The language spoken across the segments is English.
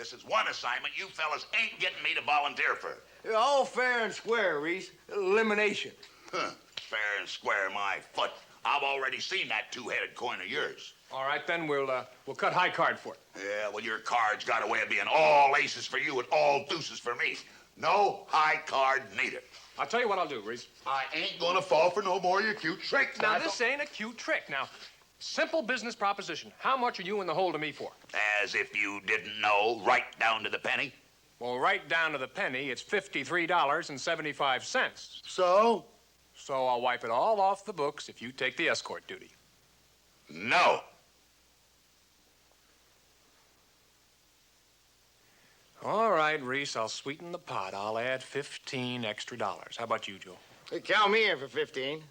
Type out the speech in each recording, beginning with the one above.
This is one assignment you fellas ain't getting me to volunteer for. All fair and square, Reese. Elimination. Huh. Fair and square, my foot. I've already seen that two-headed coin of yours. All right, then we'll cut high card for it. Yeah, well, your card's got a way of being all aces for you and all deuces for me. No high card needed. I'll tell you what I'll do, Reese. I ain't gonna fall for no more of your cute tricks. Now, this ain't a cute trick. Now, simple business proposition. How much are you in the hole to me for? As if you didn't know, right down to the penny. Well, right down to the penny, it's $53.75. So? So I'll wipe it all off the books if you take the escort duty. No. All right, Reese, I'll sweeten the pot. I'll add $15 extra. How about you, Joe? Hey, count me in for 15.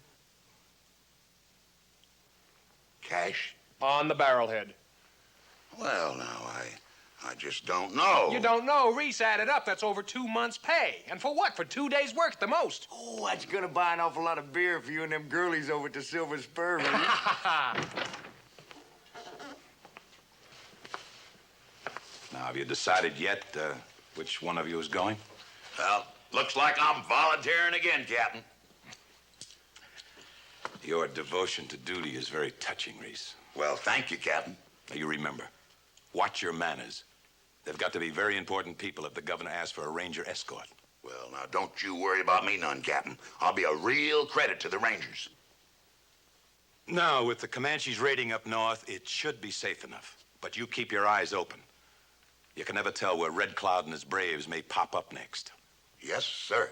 Cash? On the barrelhead. Well, now, I just don't know. You don't know? Reese, add it up. That's over 2 months' pay. And for what? For 2 days' work at the most. Oh, that's gonna buy an awful lot of beer for you and them girlies over at the Silver Spur. Now, have you decided yet which one of you is going? Well, looks like I'm volunteering again, Captain. Your devotion to duty is very touching, Reese. Well, thank you, Captain. Now, you remember, watch your manners. They've got to be very important people if the governor asks for a ranger escort. Well, now, don't you worry about me none, Captain. I'll be a real credit to the Rangers. Now, with the Comanches raiding up north, it should be safe enough. But you keep your eyes open. You can never tell where Red Cloud and his braves may pop up next. Yes, sir.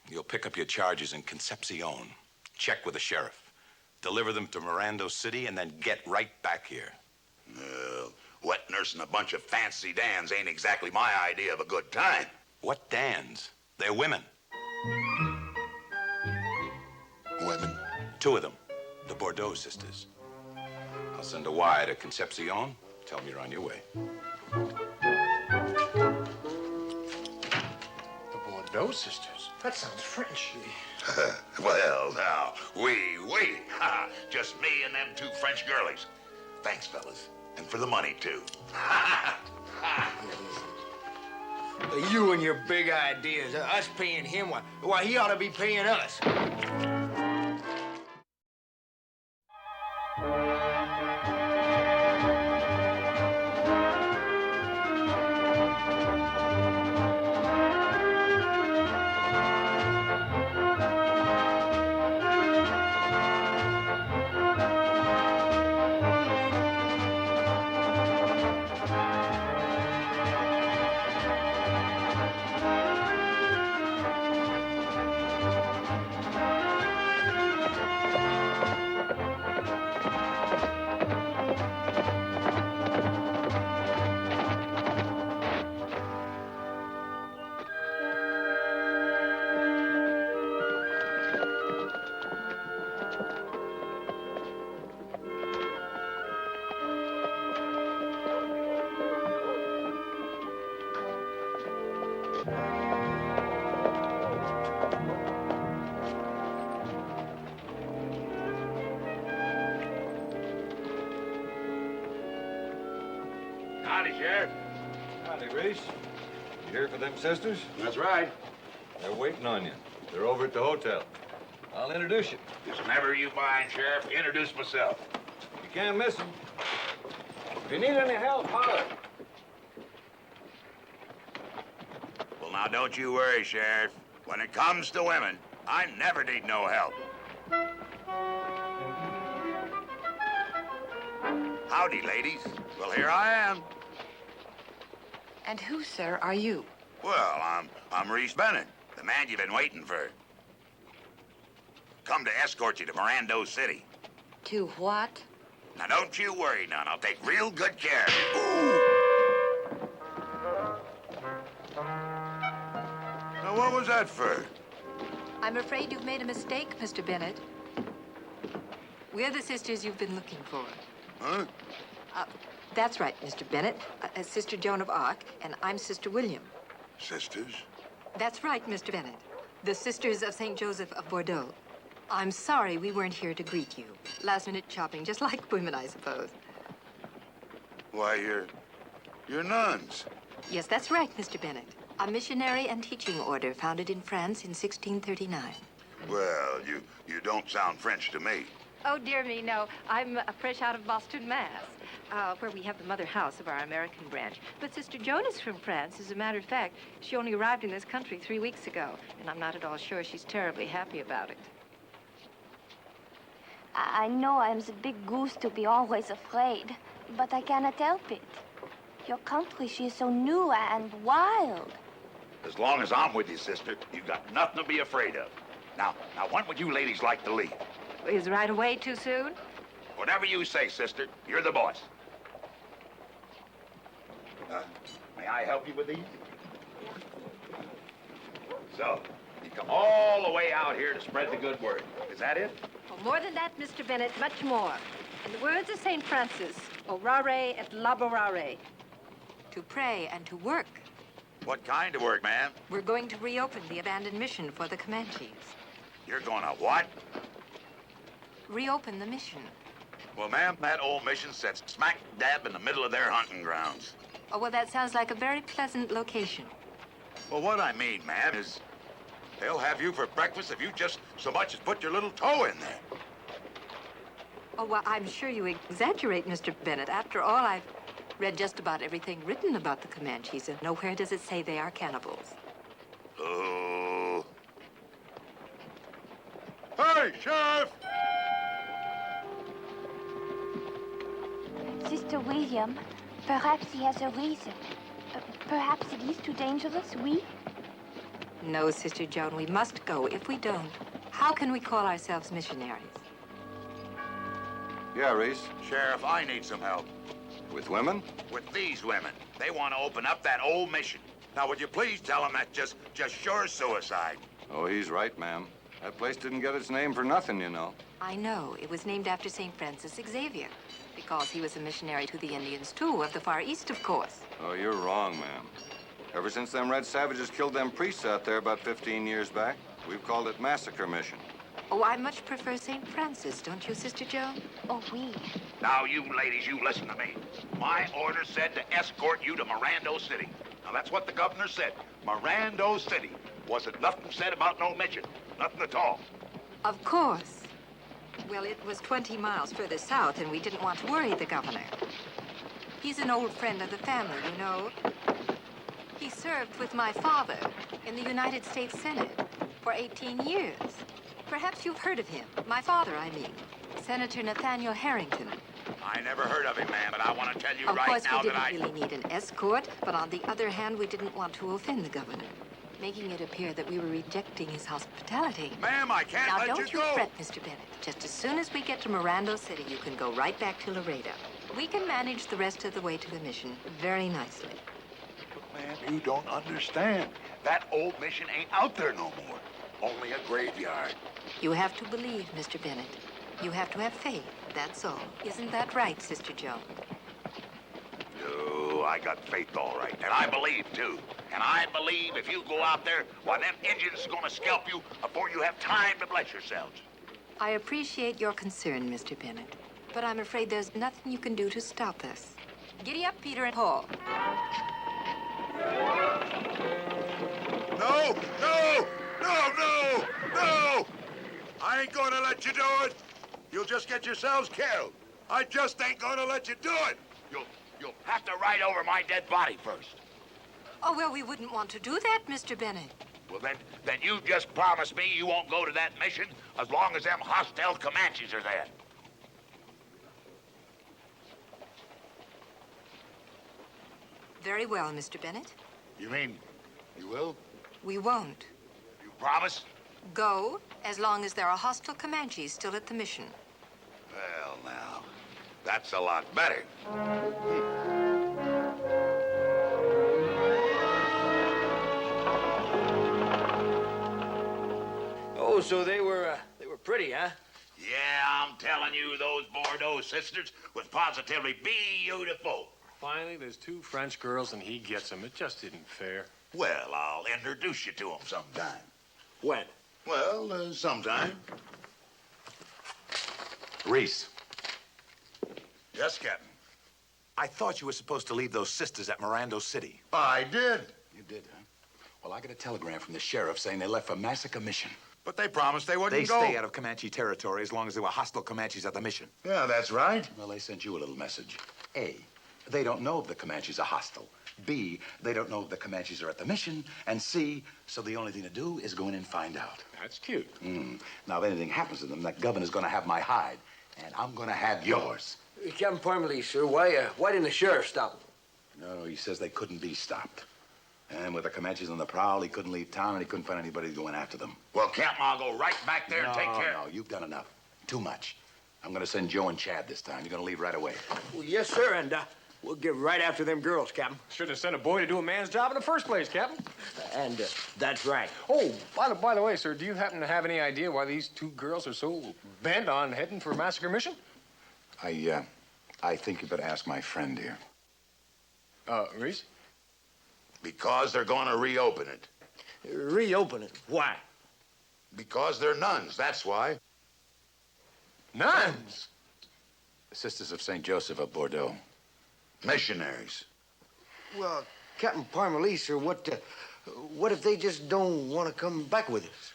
You'll pick up your charges in Concepcion, check with the sheriff, deliver them to Laredo City, and then get right back here. Wet nursing a bunch of fancy Dans ain't exactly my idea of a good time. What Dans? They're women. Women? 2 of them, the Bordeaux sisters. I'll send a wire to Concepcion. Tell them you're on your way. The Bordeaux sisters? That sounds French. Well, now, oui. Just me and them 2 French girlies. Thanks, fellas. And for the money, too. You and your big ideas. Us paying him, why, he ought to be paying us. Howdy, Sheriff. Howdy, Reese. You here for them sisters? That's right. They're waiting on you. They're over at the hotel. I'll introduce you. Just whenever you mind, Sheriff, introduce myself. You can't miss them. If you need any help, holler. Well, now, don't you worry, Sheriff. When it comes to women, I never need no help. Howdy, ladies. Well, here I am. And who, sir, are you? Well, I'm Reese Bennett, the man you've been waiting for. Come to escort you to Laredo City. To what? Now, don't you worry none. I'll take real good care. Ooh. Now, what was that for? I'm afraid you've made a mistake, Mr. Bennett. We're the sisters you've been looking for. Huh? That's right, Mr. Bennett. Sister Joan of Arc, and I'm Sister William. Sisters? That's right, Mr. Bennett. The Sisters of St. Joseph of Bordeaux. I'm sorry we weren't here to greet you. Last-minute shopping, just like women, I suppose. Why, You're nuns. Yes, that's right, Mr. Bennett. A missionary and teaching order founded in France in 1639. Well, you don't sound French to me. Oh, dear me, no. I'm fresh out of Boston, Mass, where we have the mother house of our American branch. But Sister Joan is from France. As a matter of fact, she only arrived in this country 3 weeks ago, and I'm not at all sure she's terribly happy about it. I know I'm the big goose to be always afraid, but I cannot help it. Your country, she is so new and wild. As long as I'm with you, sister, you've got nothing to be afraid of. Now, when would you ladies like to leave? Is right away too soon? Whatever you say, sister. You're the boss. May I help you with these? So, you come all the way out here to spread the good word. Is that it? Oh, more than that, Mr. Bennett, much more. In the words of St. Francis, orare et laborare. To pray and to work. What kind of work, ma'am? We're going to reopen the abandoned mission for the Comanches. You're gonna what? Reopen the mission. Well, ma'am, that old mission sits smack dab in the middle of their hunting grounds. Oh, well, that sounds like a very pleasant location. Well, what I mean, ma'am, is they'll have you for breakfast if you just so much as put your little toe in there. Oh, well, I'm sure you exaggerate, Mr. Bennett. After all, I've read just about everything written about the Comanches, and nowhere does it say they are cannibals. Oh. Hey, Sheriff! Sister William, perhaps he has a reason. Perhaps it is too dangerous, oui? No, Sister Joan, we must go. If we don't, how can we call ourselves missionaries? Yeah, Reese. Sheriff, I need some help. With women? With these women. They want to open up that old mission. Now, would you please tell them that's just sure suicide? Oh, he's right, ma'am. That place didn't get its name for nothing, you know. I know. It was named after St. Francis Xavier, because he was a missionary to the Indians, too, of the Far East, of course. Oh, you're wrong, ma'am. Ever since them red savages killed them priests out there about 15 years back, we've called it Massacre Mission. Oh, I much prefer St. Francis, don't you, Sister Joan? Oh, oui. Now, you ladies, you listen to me. My order said to escort you to Mirando City. Now, that's what the governor said. Mirando City. Wasn't nothing said about no mission. Nothing at all. Of course. Well, it was 20 miles further south, and we didn't want to worry the governor. He's an old friend of the family, you know. He served with my father in the United States Senate for 18 years. Perhaps you've heard of him. My father, I mean. Senator Nathaniel Harrington. I never heard of him, ma'am, but I want to tell you Of right course, now we that didn't really need an escort, but on the other hand, we didn't want to offend the governor, making it appear that we were rejecting his hospitality. Ma'am, I can't Now, let don't you you go. fret, Mr. Bennett. Just as soon as we get to Mirando City, you can go right back to Laredo. We can manage the rest of the way to the mission very nicely. Man, you don't understand. That old mission ain't out there no more. Only a graveyard. You have to believe, Mr. Bennett. You have to have faith, that's all. Isn't that right, Sister Joan? Oh, I got faith all right. And I believe, too. And I believe if you go out there, why, them Indians is gonna scalp you before you have time to bless yourselves. I appreciate your concern, Mr. Bennett, but I'm afraid there's nothing you can do to stop us. Giddy up, Peter and Paul. No, no, no, no, no! I ain't gonna let you do it. You'll just get yourselves killed. I just ain't gonna let you do it. You'll have to ride over my dead body first. Oh, well, we wouldn't want to do that, Mr. Bennett. Well, then you just promise me you won't go to that mission as long as them hostile Comanches are there. Very well, Mr. Bennett. You mean you will? We won't. You promise? Go, as long as there are hostile Comanches still at the mission. Well, now, that's a lot better. Oh, so they were pretty, huh? Yeah, I'm telling you, those Bordeaux sisters was positively beautiful. Finally, there's two French girls and he gets them. It just isn't fair. Well, I'll introduce you to them sometime. When? Well, sometime. Reese. Yes, Captain. I thought you were supposed to leave those sisters at Mirando City. I did. You did, huh? Well, I got a telegram from the sheriff saying they left for Massacre Mission. But they promised they wouldn't They go. stay out of Comanche territory as long as there were hostile Comanches at the mission. Yeah, that's right. Well, they sent you a little message. A, they don't know if the Comanches are hostile. B, they don't know if the Comanches are at the mission. And C, so the only thing to do is go in and find out. That's cute. Now, if anything happens to them, that governor's gonna have my hide. And I'm gonna have yours. Captain Parmalee, sir, why didn't the sheriff stop them? No, he says they couldn't be stopped. And with the Comanches on the prowl, he couldn't leave town and he couldn't find anybody going after them. Well, can't Ma go right back there and take care? No, you've done enough. Too much. I'm gonna send Joe and Chad this time. You're gonna leave right away. Well, yes, sir, and we'll get right after them girls, Captain. Should have sent a boy to do a man's job in the first place, Captain. And that's right. Oh, by the way, sir, do you happen to have any idea why these two girls are so bent on heading for Massacre Mission? I think you better ask my friend here. Reese? Because they're going to reopen it. Reopen it. Why? Because they're nuns, that's why. Nuns? Sisters of St. Joseph of Bordeaux. Missionaries. Well, Captain Parmalee, sir, what if they just don't want to come back with us?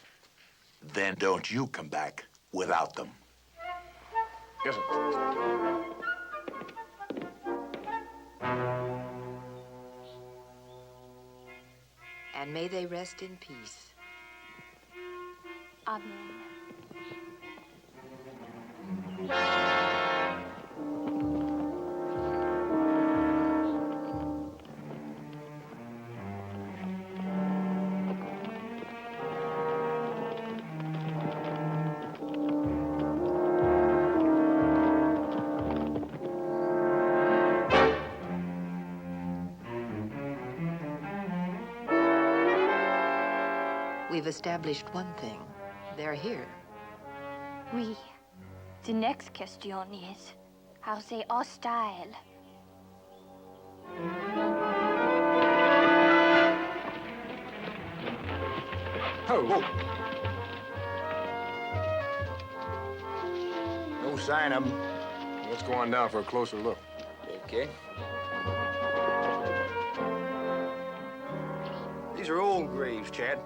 Then don't you come back without them. Yes, sir. And may they rest in peace. Amen. We've established one thing. They're here. Oui. The next question is, are they hostile? Oh, No sign of them. let's go on down for a closer look. Okay. These are old graves, Chad.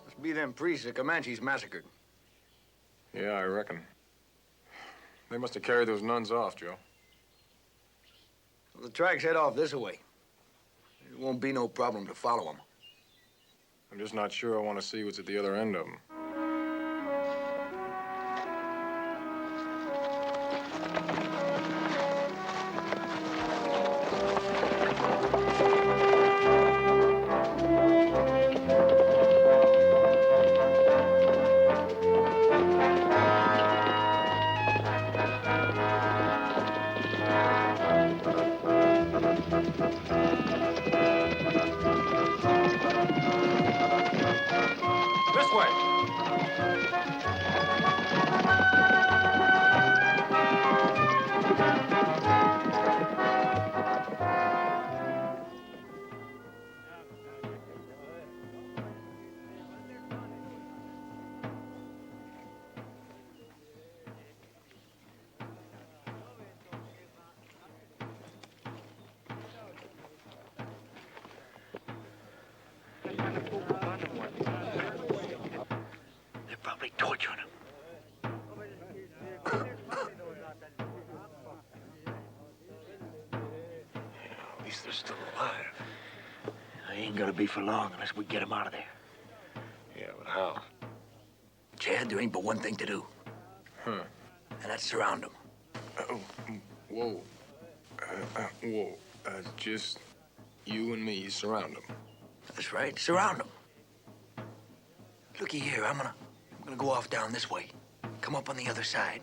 Must be them priests the Comanches massacred. Yeah, I reckon. They must have carried those nuns off, Joe. Well, the tracks head off this way. It won't be no problem to follow them. I'm just not sure I want to see what's at the other end of them. This way. They're probably torturing him. At least they're still alive. They ain't gonna be for long unless we get them out of there. Yeah, but how? Chad, there ain't but one thing to do. Huh. And that's surround them. Whoa. Whoa. Just you and me surround them. That's right, surround them. Looky here, I'm gonna go off down this way. Come up on the other side.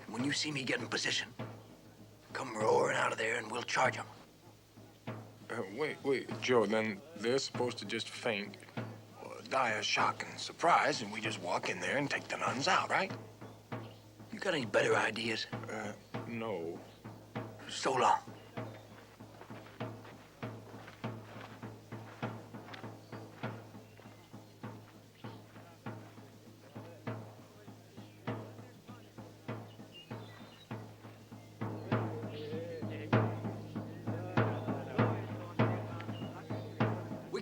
And when you see me get in position, come roaring out of there and we'll charge them. Wait, Joe, then they're supposed to just faint, or die of shock and surprise, and we just walk in there and take the nuns out, right? You got any better ideas? No. So long.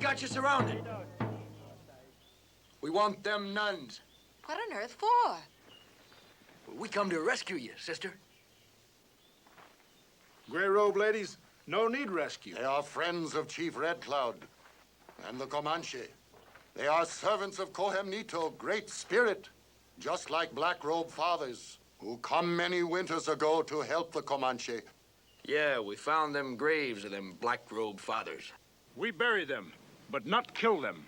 got you surrounded. We want them nuns. What on earth for? We come to rescue you, sister. Gray robe ladies, no need rescue. They are friends of Chief Red Cloud and the Comanche. They are servants of Kohemnito, Great Spirit, just like Black Robe fathers, who come many winters ago to help the Comanche. Yeah, we found them graves of them black robe fathers. We bury them, but not kill them.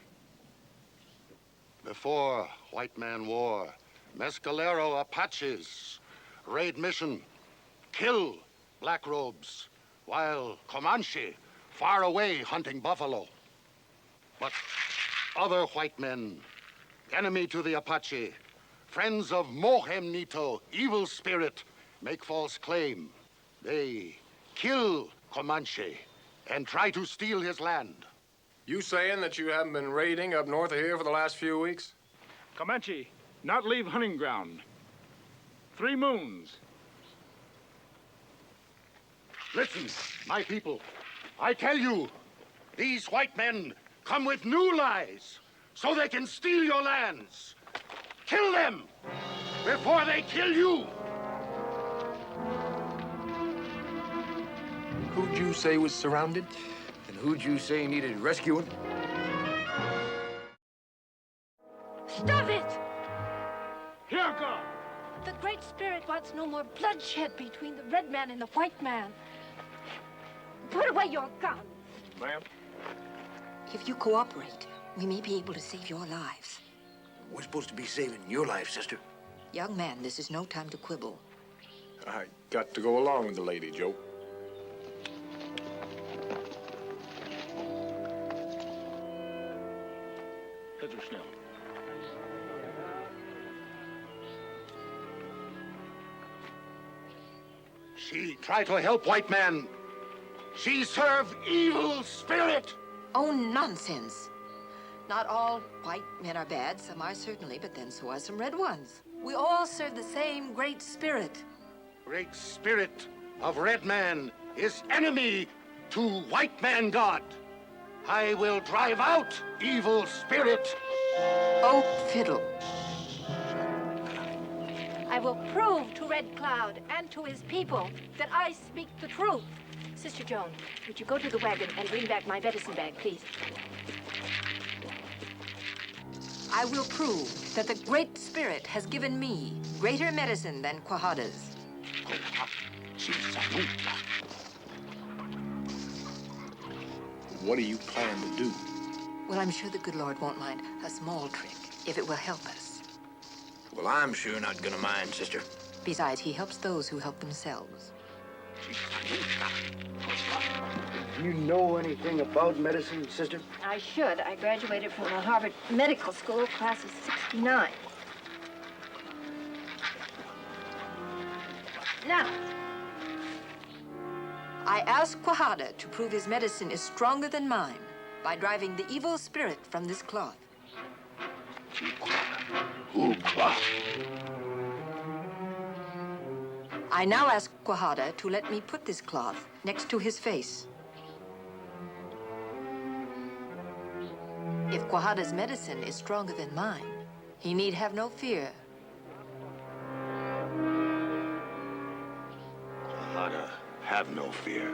Before White Man War, Mescalero Apaches raid mission, kill Black Robes, while Comanche far away hunting buffalo. But other white men, enemy to the Apache, friends of Mohemnito, evil spirit, make false claim. They kill Comanche and try to steal his land. You saying that you haven't been raiding up north of here for the last few weeks? Comanche, not leave hunting ground. 3 moons. Listen, my people, I tell you, these white men come with new lies so they can steal your lands. Kill them before they kill you. Who'd you say was surrounded? And who'd you say needed rescuing? Stop it! Here, go! The Great Spirit wants no more bloodshed between the red man and the white man. Put away your gun. Ma'am? If you cooperate, we may be able to save your lives. We're supposed to be saving your life, sister. Young man, this is no time to quibble. I got to go along with the lady, Joe. Bitte schnell. She tried to help white man. She served evil spirit. Oh, nonsense. Not all white men are bad. Some are certainly, but then so are some red ones. We all serve the same Great Spirit. Great Spirit of red man is enemy to white man God. I will drive out evil spirit. Oh, fiddle. I will prove to Red Cloud and to his people that I speak the truth. Sister Joan, would you go to the wagon and bring back my medicine bag, please? I will prove that the Great Spirit has given me greater medicine than Quijada's. What do you plan to do? Well, I'm sure the good Lord won't mind a small trick if it will help us. Well, I'm sure not gonna mind, sister. Besides, he helps those who help themselves. You know anything about medicine, sister? I should. I graduated from the Harvard Medical School, class of '69. Now, I ask Quijada to prove his medicine is stronger than mine by driving the evil spirit from this cloth. I now ask Quijada to let me put this cloth next to his face. If Quijada's medicine is stronger than mine, he need have no fear. Quijada, have no fear.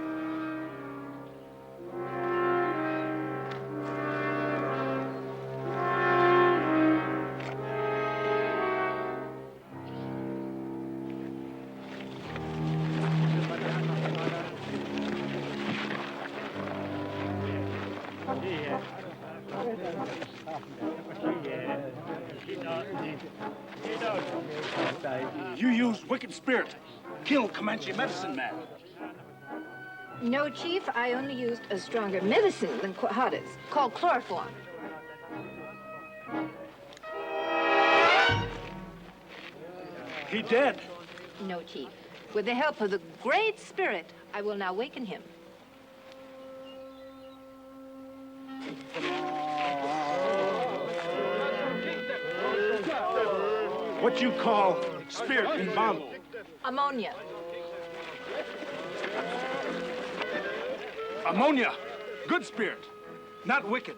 You used wicked spirit. Kill Comanche medicine man. no, Chief, I only used a stronger medicine than Quijada's, called chloroform. He dead. No, Chief. With the help of the Great Spirit, I will now waken him. What you call spirit in bottle? Ammonia. Ammonia. Good spirit, not wicked.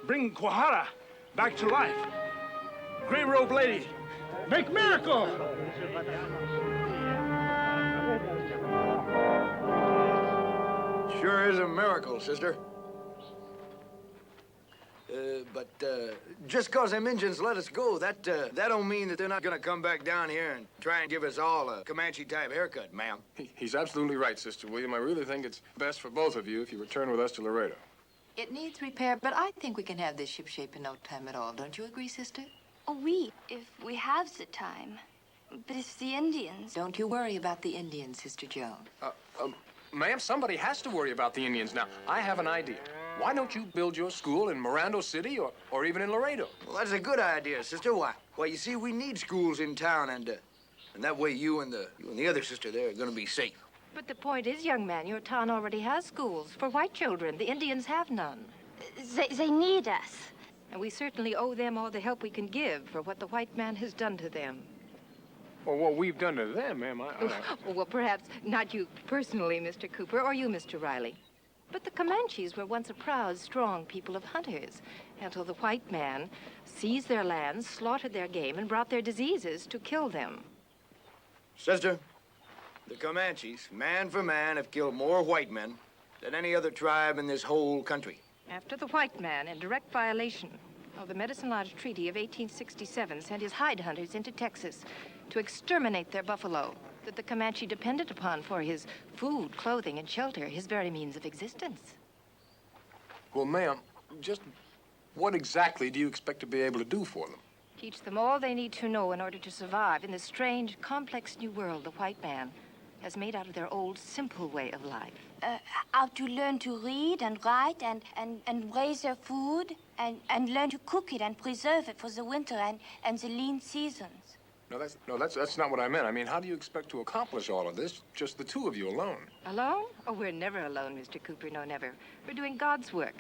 bring Quahara back to life. Gray robe lady, make miracle! Sure is a miracle, sister. But just 'cause them Indians let us go, that don't mean that they're not gonna come back down here and try and give us all a Comanche-type haircut, ma'am. He's absolutely right, Sister William. I really think it's best for both of you if you return with us to Laredo. It needs repair, but I think we can have this shipshape in no time at all. Don't you agree, sister? Oh, oui, if we have the time. But it's the Indians. Don't you worry about the Indians, Sister Joan. Ma'am, somebody has to worry about the Indians now. I have an idea. Why don't you build your school in Mirando City or even in Laredo? Well, that's a good idea, sister. Why? Well, you see, we need schools in town, and that way you and the other sister there are gonna be safe. But the point is, young man, your town already has schools for white children. The Indians have none. They need us. And we certainly owe them all the help we can give for what the white man has done to them. Well, what we've done to them, ma'am, Well, perhaps not you personally, Mr. Cooper, or you, Mr. Riley. But the Comanches were once a proud, strong people of hunters, until the white man seized their lands, slaughtered their game, and brought their diseases to kill them. Sister, the Comanches, man for man, have killed more white men than any other tribe in this whole country. After the white man, in direct violation of the Medicine Lodge Treaty of 1867, sent his hide hunters into Texas to exterminate their buffalo that the Comanche depended upon for his food, clothing, and shelter, his very means of existence. Well, ma'am, just what exactly do you expect to be able to do for them? Teach them all they need to know in order to survive in this strange, complex new world the white man has made out of their old, simple way of life. How to learn to read and write and raise their food and learn to cook it and preserve it for the winter and the lean seasons. No, that's not what I meant. I mean, how do you expect to accomplish all of this, just the two of you alone? Alone? Oh, we're never alone, Mr. Cooper. No, never. We're doing God's work.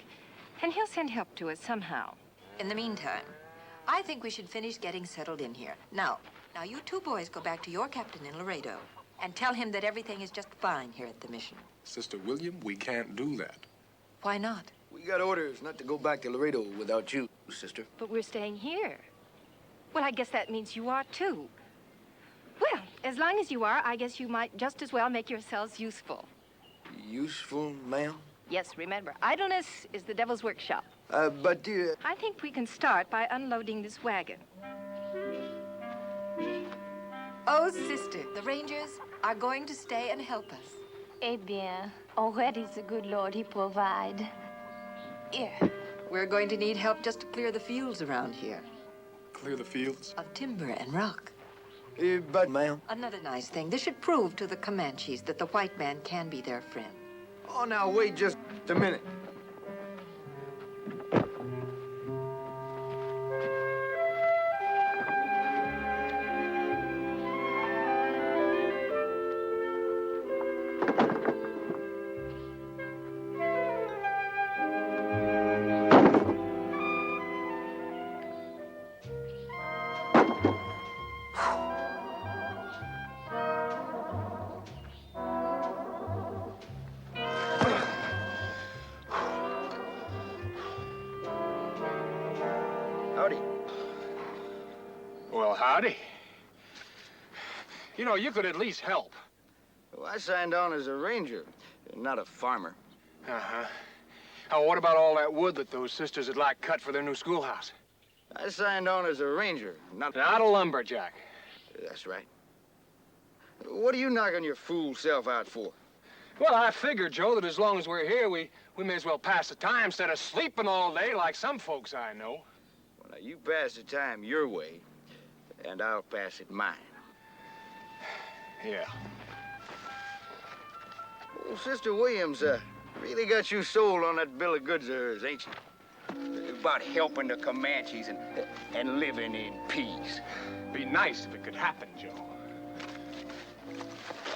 And he'll send help to us somehow. In the meantime, I think we should finish getting settled in here. Now, you two boys go back to your captain in Laredo and tell him that everything is just fine here at the mission. Sister William, we can't do that. Why not? We got orders not to go back to Laredo without you, sister. But we're staying here. Well, I guess that means you are, too. Well, as long as you are, I guess you might just as well make yourselves useful. Useful, ma'am? Yes, remember, idleness is the devil's workshop. But, dear... I think we can start by unloading this wagon. Oh, sister, the Rangers are going to stay and help us. Eh bien, already the good Lord, he provide. Here. We're going to need help just to clear the fields around here. Clear the fields? Of timber and rock. But, ma'am... Another nice thing. This should prove to the Comanches that the white man can be their friend. Oh, now, wait just a minute. Howdy. Well, howdy. You know, you could at least help. Well, I signed on as a ranger, not a farmer. Uh-huh. Oh, what about all that wood that those sisters would like cut for their new schoolhouse? I signed on as a ranger, not a lumberjack. That's right. What are you knocking your fool self out for? Well, I figured, Joe, that as long as we're here, we may as well pass the time instead of sleeping all day like some folks I know. Well, now, you pass the time your way, and I'll pass it mine. Yeah. Well, Sister Williams, really got you sold on that bill of goods of hers, ain't she? About helping the Comanches and living in peace. Be nice if it could happen, Joe.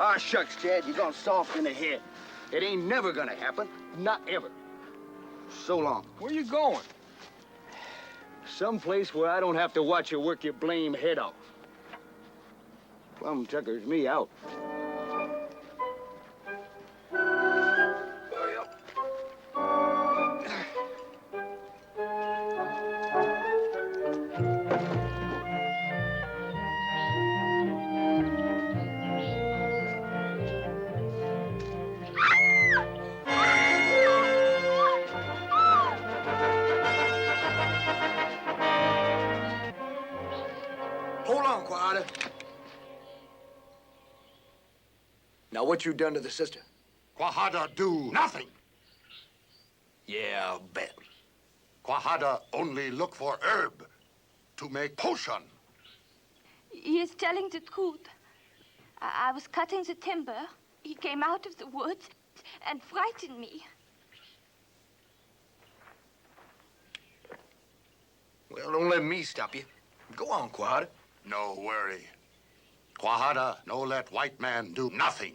Ah, shucks, Chad, you're gonna soft in the head. It ain't never gonna happen, not ever. So long. Where you going? Someplace where I don't have to watch you work your blame head off. Plum tuckers me out. what you done to the sister? Quijada do nothing. Yeah, I'll bet. Quijada only look for herb to make potion. He is telling the truth. I was cutting the timber. He came out of the woods and frightened me. Well, don't let me stop you. Go on, Quijada. No worry. Quijada no let white man do nothing.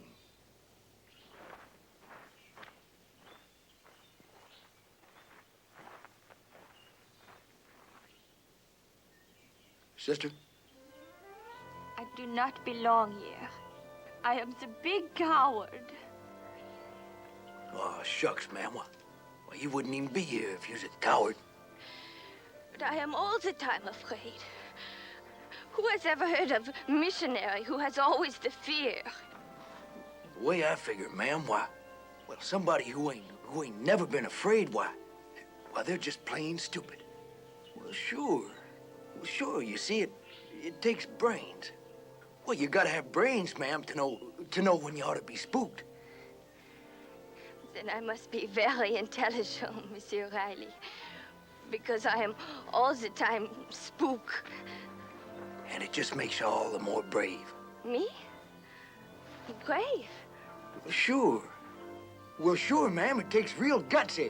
Sister? I do not belong here. I am the big coward. Oh, shucks, ma'am. Well, you wouldn't even be here if you was a coward. But I am all the time afraid. Who has ever heard of a missionary who has always the fear? The way I figure, ma'am, well, somebody who ain't never been afraid, why, they're just plain stupid. Well, sure. Well, sure, you see, it takes brains. Well, you gotta have brains, ma'am, to know when you ought to be spooked. Then I must be very intelligent, Monsieur Riley, because I am all the time spook. And it just makes you all the more brave. Me? Brave? Well, sure. Well, sure, ma'am, it takes real guts.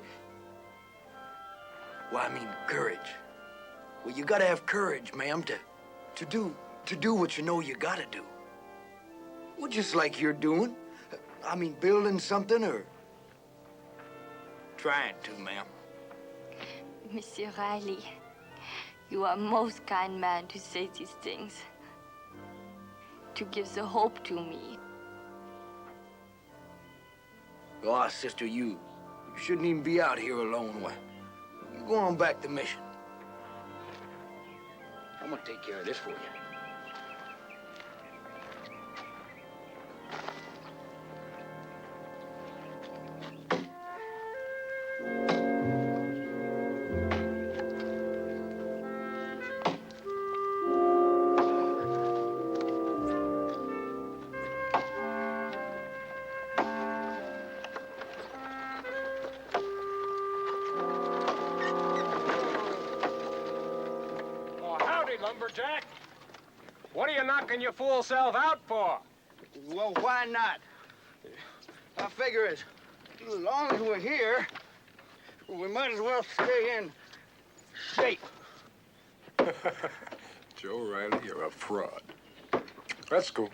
Well, I mean, courage. Well, you gotta have courage, ma'am, to do what you know you gotta do. Well, just like you're doing. I mean, building something or trying to, ma'am. Monsieur Riley, you are most kind man to say these things. To give the hope to me. Oh, sister, you shouldn't even be out here alone. Why, you go on back to mission. I'm gonna take care of this for you. Lumberjack? What are you knocking your fool self out for? Well, why not? I figure as long as we're here, we might as well stay in shape. Joe Riley, you're a fraud. That's cool.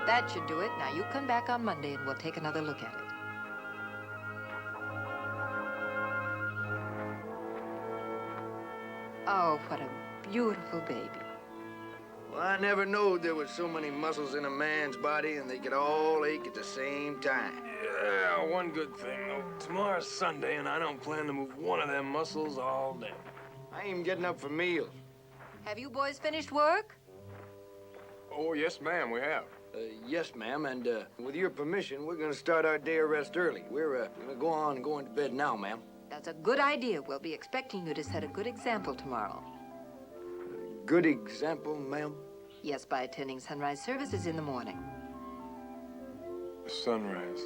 That should do it. Now, you come back on Monday and we'll take another look at it. Oh, what a beautiful baby. Well, I never knowed there was so many muscles in a man's body and they could all ache at the same time. Yeah, one good thing, though. Tomorrow's Sunday, and I don't plan to move one of them muscles all day. I ain't even getting up for meals. Have you boys finished work? Oh, yes, ma'am, we have. Yes, ma'am, and with your permission, we're gonna start our day of rest early. We're gonna go on and go into bed now, ma'am. That's a good idea. We'll be expecting you to set a good example tomorrow. Good example, ma'am? Yes, by attending sunrise services in the morning. Sunrise.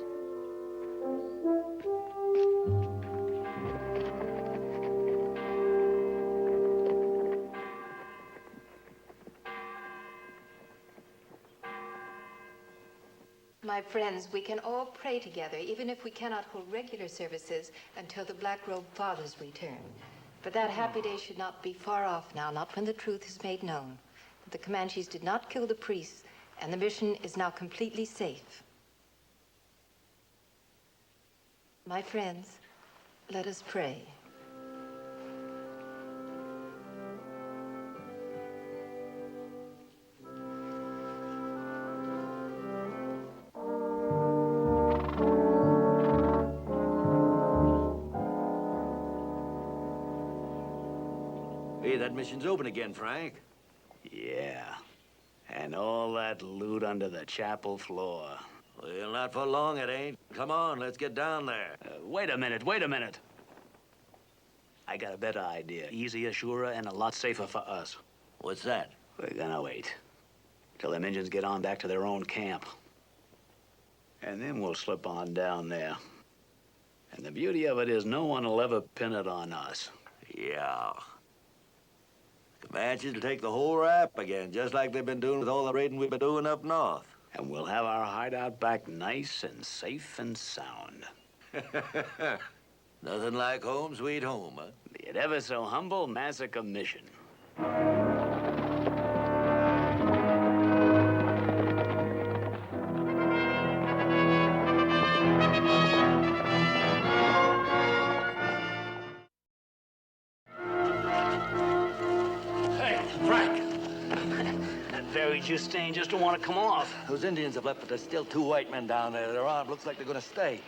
My friends, we can all pray together, even if we cannot hold regular services until the black-robed fathers return. But that happy day should not be far off now, not when the truth is made known. That the Comanches did not kill the priests, and the mission is now completely safe. My friends, let us pray. Hey, that mission's open again, Frank. Yeah. And all that loot under the chapel floor. Well, not for long, it ain't. Come on, let's get down there. Wait a minute. I got a better idea. Easier, surer, and a lot safer for us. What's that? We're gonna wait till them Indians get on back to their own camp. And then we'll slip on down there. And the beauty of it is no one will ever pin it on us. Yeah. Comanches will take the whole rap again, just like they've been doing with all the raiding we've been doing up north. And we'll have our hideout back nice and safe and sound. Nothing like home sweet home, huh? Be it ever so humble massacre mission. Hey, Frank. That berry juice stain just don't want to come off. Those Indians have left, but there's still 2 white men down there. They're armed. Looks like they're gonna stay.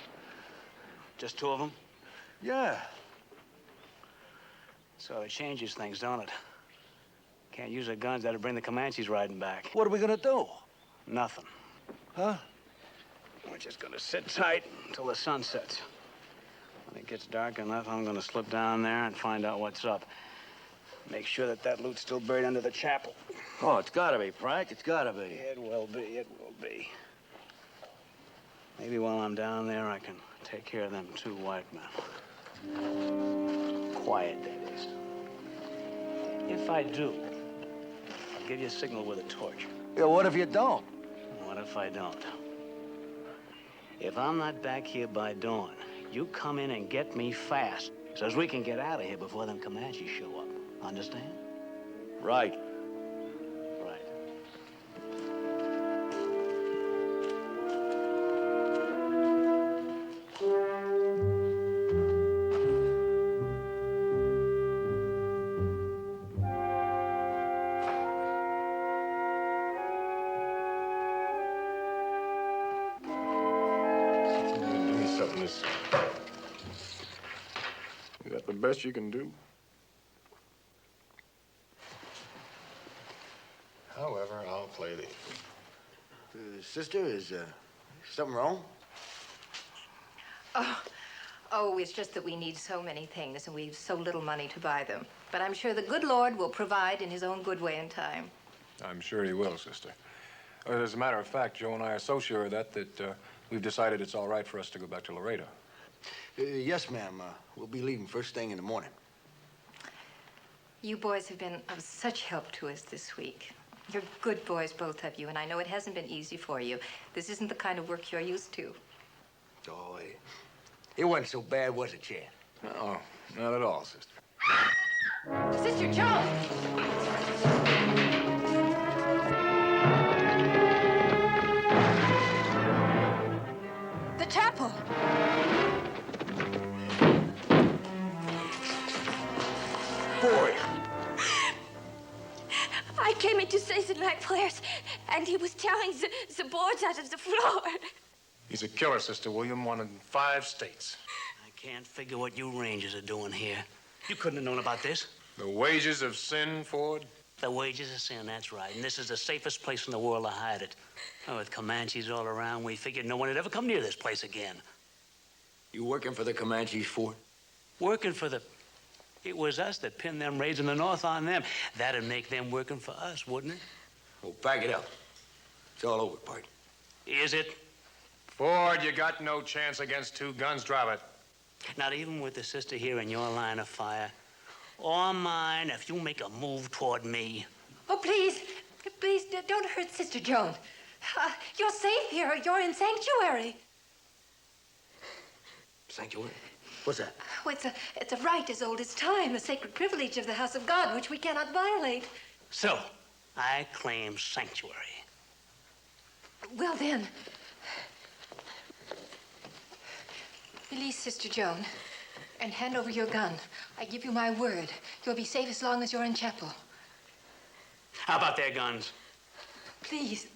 Just 2 of them? Yeah. So it changes things, don't it? Can't use the guns. That'll bring the Comanches riding back. What are we gonna do? Nothing. Huh? We're just gonna sit tight until the sun sets. When it gets dark enough, I'm gonna slip down there and find out what's up. Make sure that loot's still buried under the chapel. Oh, it's gotta be, Frank. It's gotta be. It will be. Maybe while I'm down there, I can take care of them 2 white men. Quiet, that is. If I do, I'll give you a signal with a torch. Yeah, what if you don't? What if I don't? If I'm not back here by dawn, you come in and get me fast, so as we can get out of here before them Comanches show up. Understand? Right. Right. Give me something to... Is that the best you can do? However, I'll play the... Sister, is something wrong? Oh, it's just that we need so many things and we've so little money to buy them. But I'm sure the good Lord will provide in his own good way and time. I'm sure he will, sister. As a matter of fact, Joe and I are so sure of that we've decided it's all right for us to go back to Laredo. Yes, ma'am. We'll be leaving first thing in the morning. You boys have been of such help to us this week. You're good boys, both of you, and I know it hasn't been easy for you. This isn't the kind of work you're used to. Oh, it wasn't so bad, was it, Chad? No, not at all, sister. Sister Joan! The chapel! Boy! I came in to say the night prayers, and he was tearing the boards out of the floor. He's a killer, Sister William, one in 5 states. I can't figure what you Rangers are doing here. You couldn't have known about this. The wages of sin, Ford? The wages of sin, that's right. And this is the safest place in the world to hide it. Oh, with Comanches all around, we figured no one would ever come near this place again. You working for the Comanches, Ford? Working for the... It was us that pinned them raids in the north on them. That'd make them working for us, wouldn't it? Well, back it up. It's all over, Bart. Is it? Ford, you got no chance against 2 guns. Drop it. Not even with the sister here in your line of fire. Or mine, if you make a move toward me. Oh, please, please, don't hurt Sister Joan. You're safe here. You're in sanctuary. Sanctuary? What's that? Oh, it's a right as old as time, a sacred privilege of the house of God, which we cannot violate. So, I claim sanctuary. Well, then, release Sister Joan and hand over your gun. I give you my word. You'll be safe as long as you're in chapel. How about their guns? Please.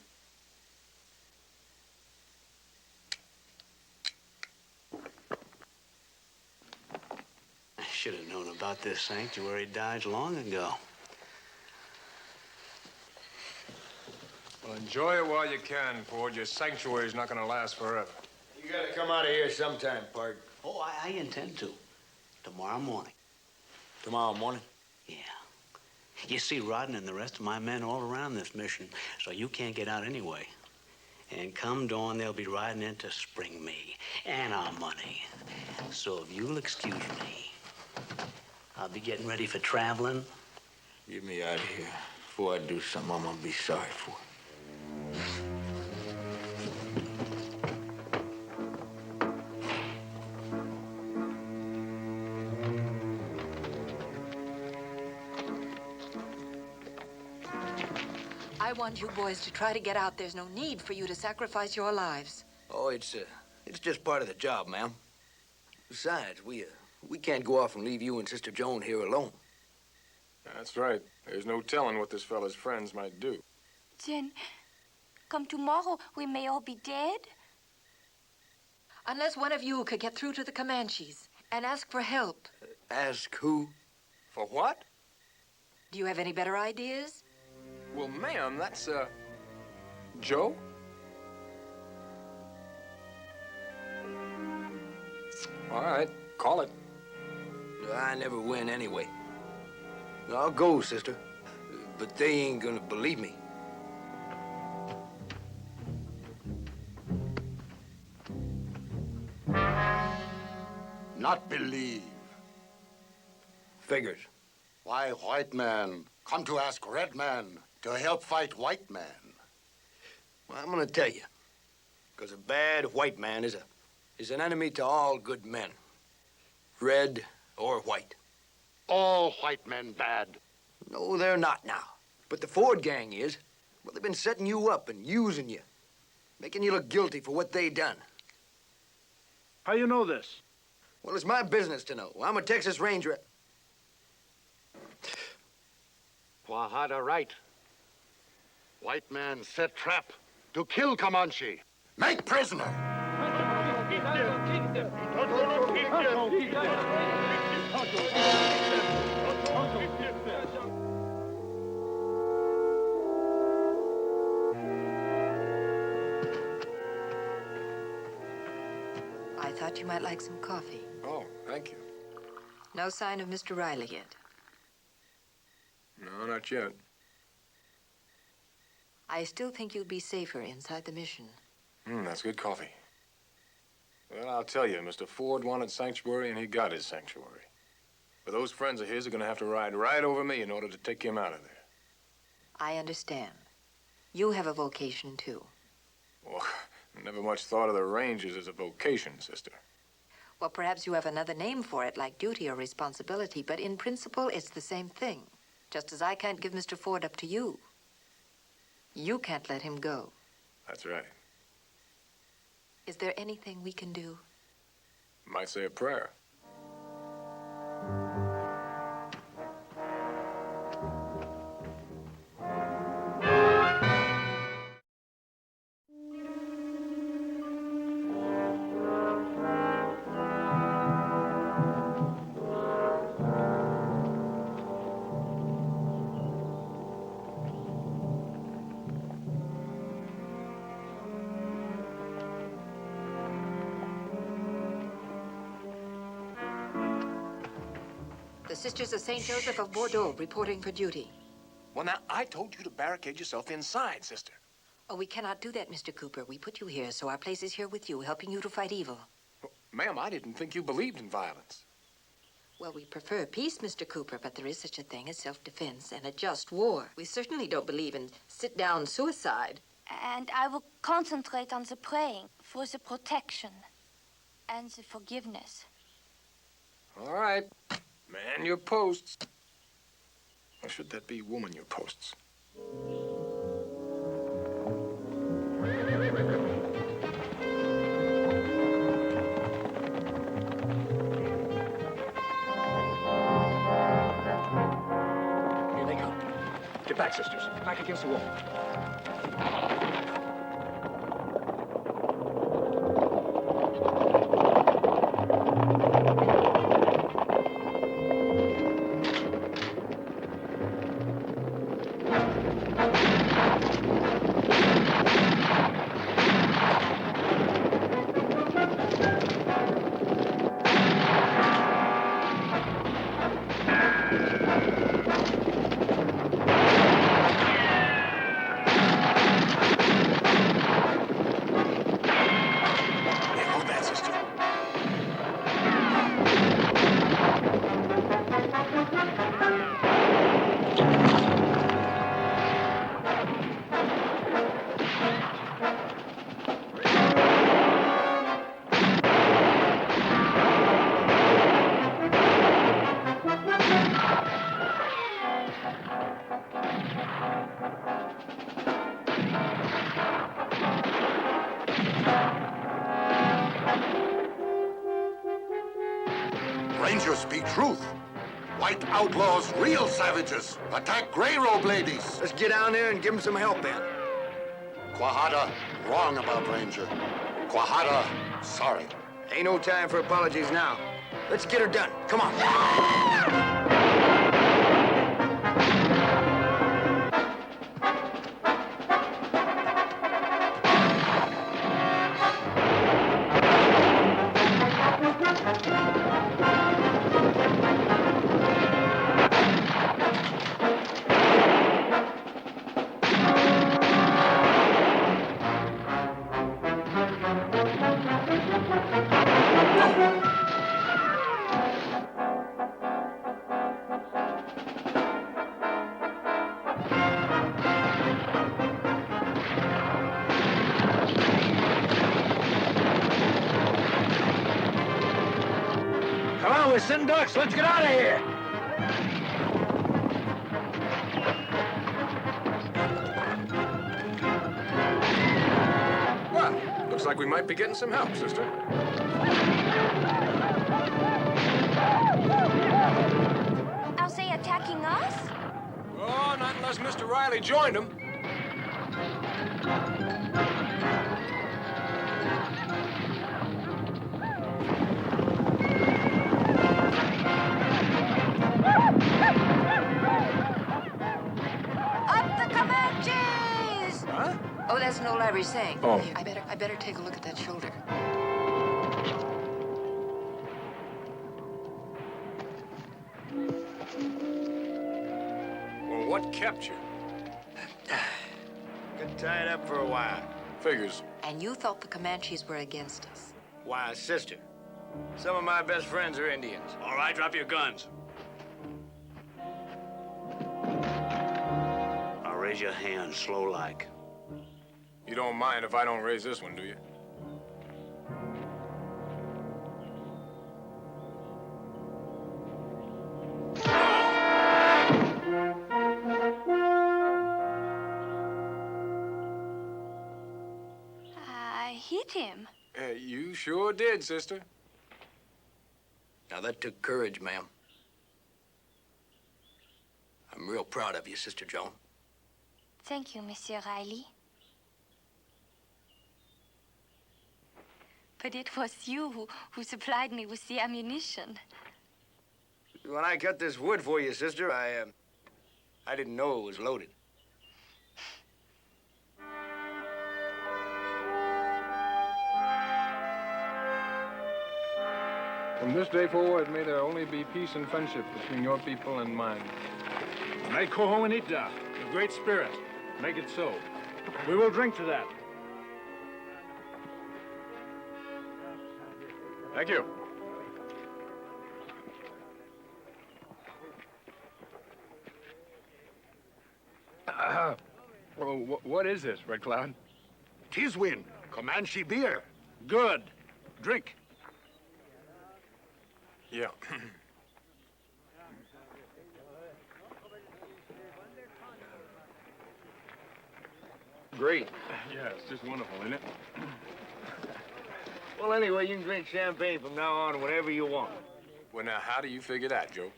I should have known about this sanctuary dodge long ago. Well, enjoy it while you can, Ford. Your sanctuary's not gonna last forever. You gotta come out of here sometime, Pard. Oh, I intend to. Tomorrow morning. Tomorrow morning? Yeah. You see, Rodden and the rest of my men all around this mission, so you can't get out anyway. And come dawn, they'll be riding in to spring me and our money. So if you'll excuse me, I'll be getting ready for traveling. Get me out of here before I do something I'm gonna be sorry for. I want you boys to try to get out. There's no need for you to sacrifice your lives. Oh, it's just part of the job, ma'am. Besides, we can't go off and leave you and Sister Joan here alone. That's right. There's no telling what this fella's friends might do. Then, come tomorrow, we may all be dead. Unless one of you could get through to the Comanches and ask for help. Ask who? For what? Do you have any better ideas? Well, ma'am, that's, Joe? All right, call it. I never win anyway. I'll go, sister, but they ain't gonna believe me. Not believe. Figures. Why, white man, come to ask red man to help fight white man. Well, I'm gonna tell you, because a bad white man is an enemy to all good men, red or white. All white men bad. No, they're not now. But the Ford gang is. Well, they've been setting you up and using you, making you look guilty for what they done. How you know this? Well, it's my business to know. I'm a Texas Ranger. Wahada right. White man set trap to kill Comanche. Make prisoner. I thought you might like some coffee. Oh, thank you. No sign of Mr. Riley yet. No, not yet. I still think you'd be safer inside the mission. That's good coffee. Well, I'll tell you, Mr. Ford wanted sanctuary, and he got his sanctuary. But those friends of his are gonna have to ride right over me in order to take him out of there. I understand. You have a vocation, too. Well, I never much thought of the Rangers as a vocation, sister. Well, perhaps you have another name for it, like duty or responsibility, but in principle, it's the same thing. Just as I can't give Mr. Ford up to you, you can't let him go. That's right. Is there anything we can do? Might say a prayer. The Sisters of St. Joseph of Bordeaux reporting for duty. Well, now, I told you to barricade yourself inside, sister. Oh, we cannot do that, Mr. Cooper. We put you here, so our place is here with you, helping you to fight evil. Well, ma'am, I didn't think you believed in violence. Well, we prefer peace, Mr. Cooper, but there is such a thing as self-defense and a just war. We certainly don't believe in sit-down suicide. And I will concentrate on the praying for the protection and the forgiveness. All right. Man your posts. Or should that be woman your posts? Here they come. Get back, sisters. Back against the wall. Rangers speak truth. White outlaws, real savages, attack gray robe ladies. Let's get down there and give them some help, then. Quahada, wrong about Ranger. Quahada, sorry. Ain't no time for apologies now. Let's get her done. Come on. Come on, we're sitting ducks. Let's get out of here. Well, looks like we might be getting some help, sister. Are they attacking us? Oh, not unless Mr. Riley joined them. Up the Comanches! Huh? Oh, that's an old Irish saying. Oh. Here, I better take a look at that shoulder. Well, what kept you? Got tied up for a while. Figures. And you thought the Comanches were against us. Why, sister, some of my best friends are Indians. All right, drop your guns. Now raise your hand slow like. You don't mind if I don't raise this one, do you? I hit him. You sure did, sister. Now, that took courage, ma'am. I'm real proud of you, Sister Joan. Thank you, Monsieur Riley. But it was you who supplied me with the ammunition. When I cut this wood for you, sister, I didn't know it was loaded. From this day forward, may there only be peace and friendship between your people and mine. May Kohoanita, the Great Spirit, make it so. We will drink to that. Thank you. Well, what is this, Red Cloud? Tiswin, Comanche beer. Good. Drink. Yeah. Great. Yeah, it's just wonderful, isn't it? Well, anyway, you can drink champagne from now on whenever you want. Well, now, how do you figure that, Joe?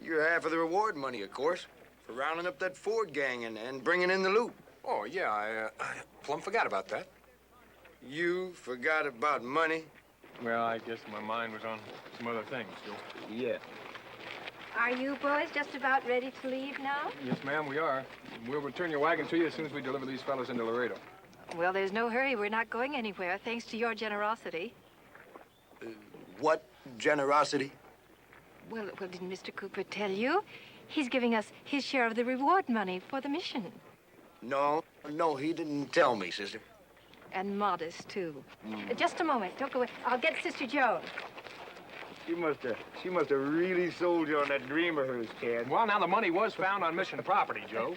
You're half of the reward money, of course, for rounding up that Ford gang and bringing in the loot. Oh, yeah, I plumb forgot about that. You forgot about money? Well, I guess my mind was on some other things, Joe. Yeah. Are you boys just about ready to leave now? Yes, ma'am, we are. We'll return your wagon to you as soon as we deliver these fellas into Laredo. Well, there's no hurry. We're not going anywhere, thanks to your generosity. What generosity? Well, didn't Mr. Cooper tell you? He's giving us his share of the reward money for the mission. No, he didn't tell me, sister. And modest, too. Just a moment. Don't go away. I'll get Sister Joan. She must have really sold you on that dream of hers, Ken. Well, now, the money was found on mission property, Joe.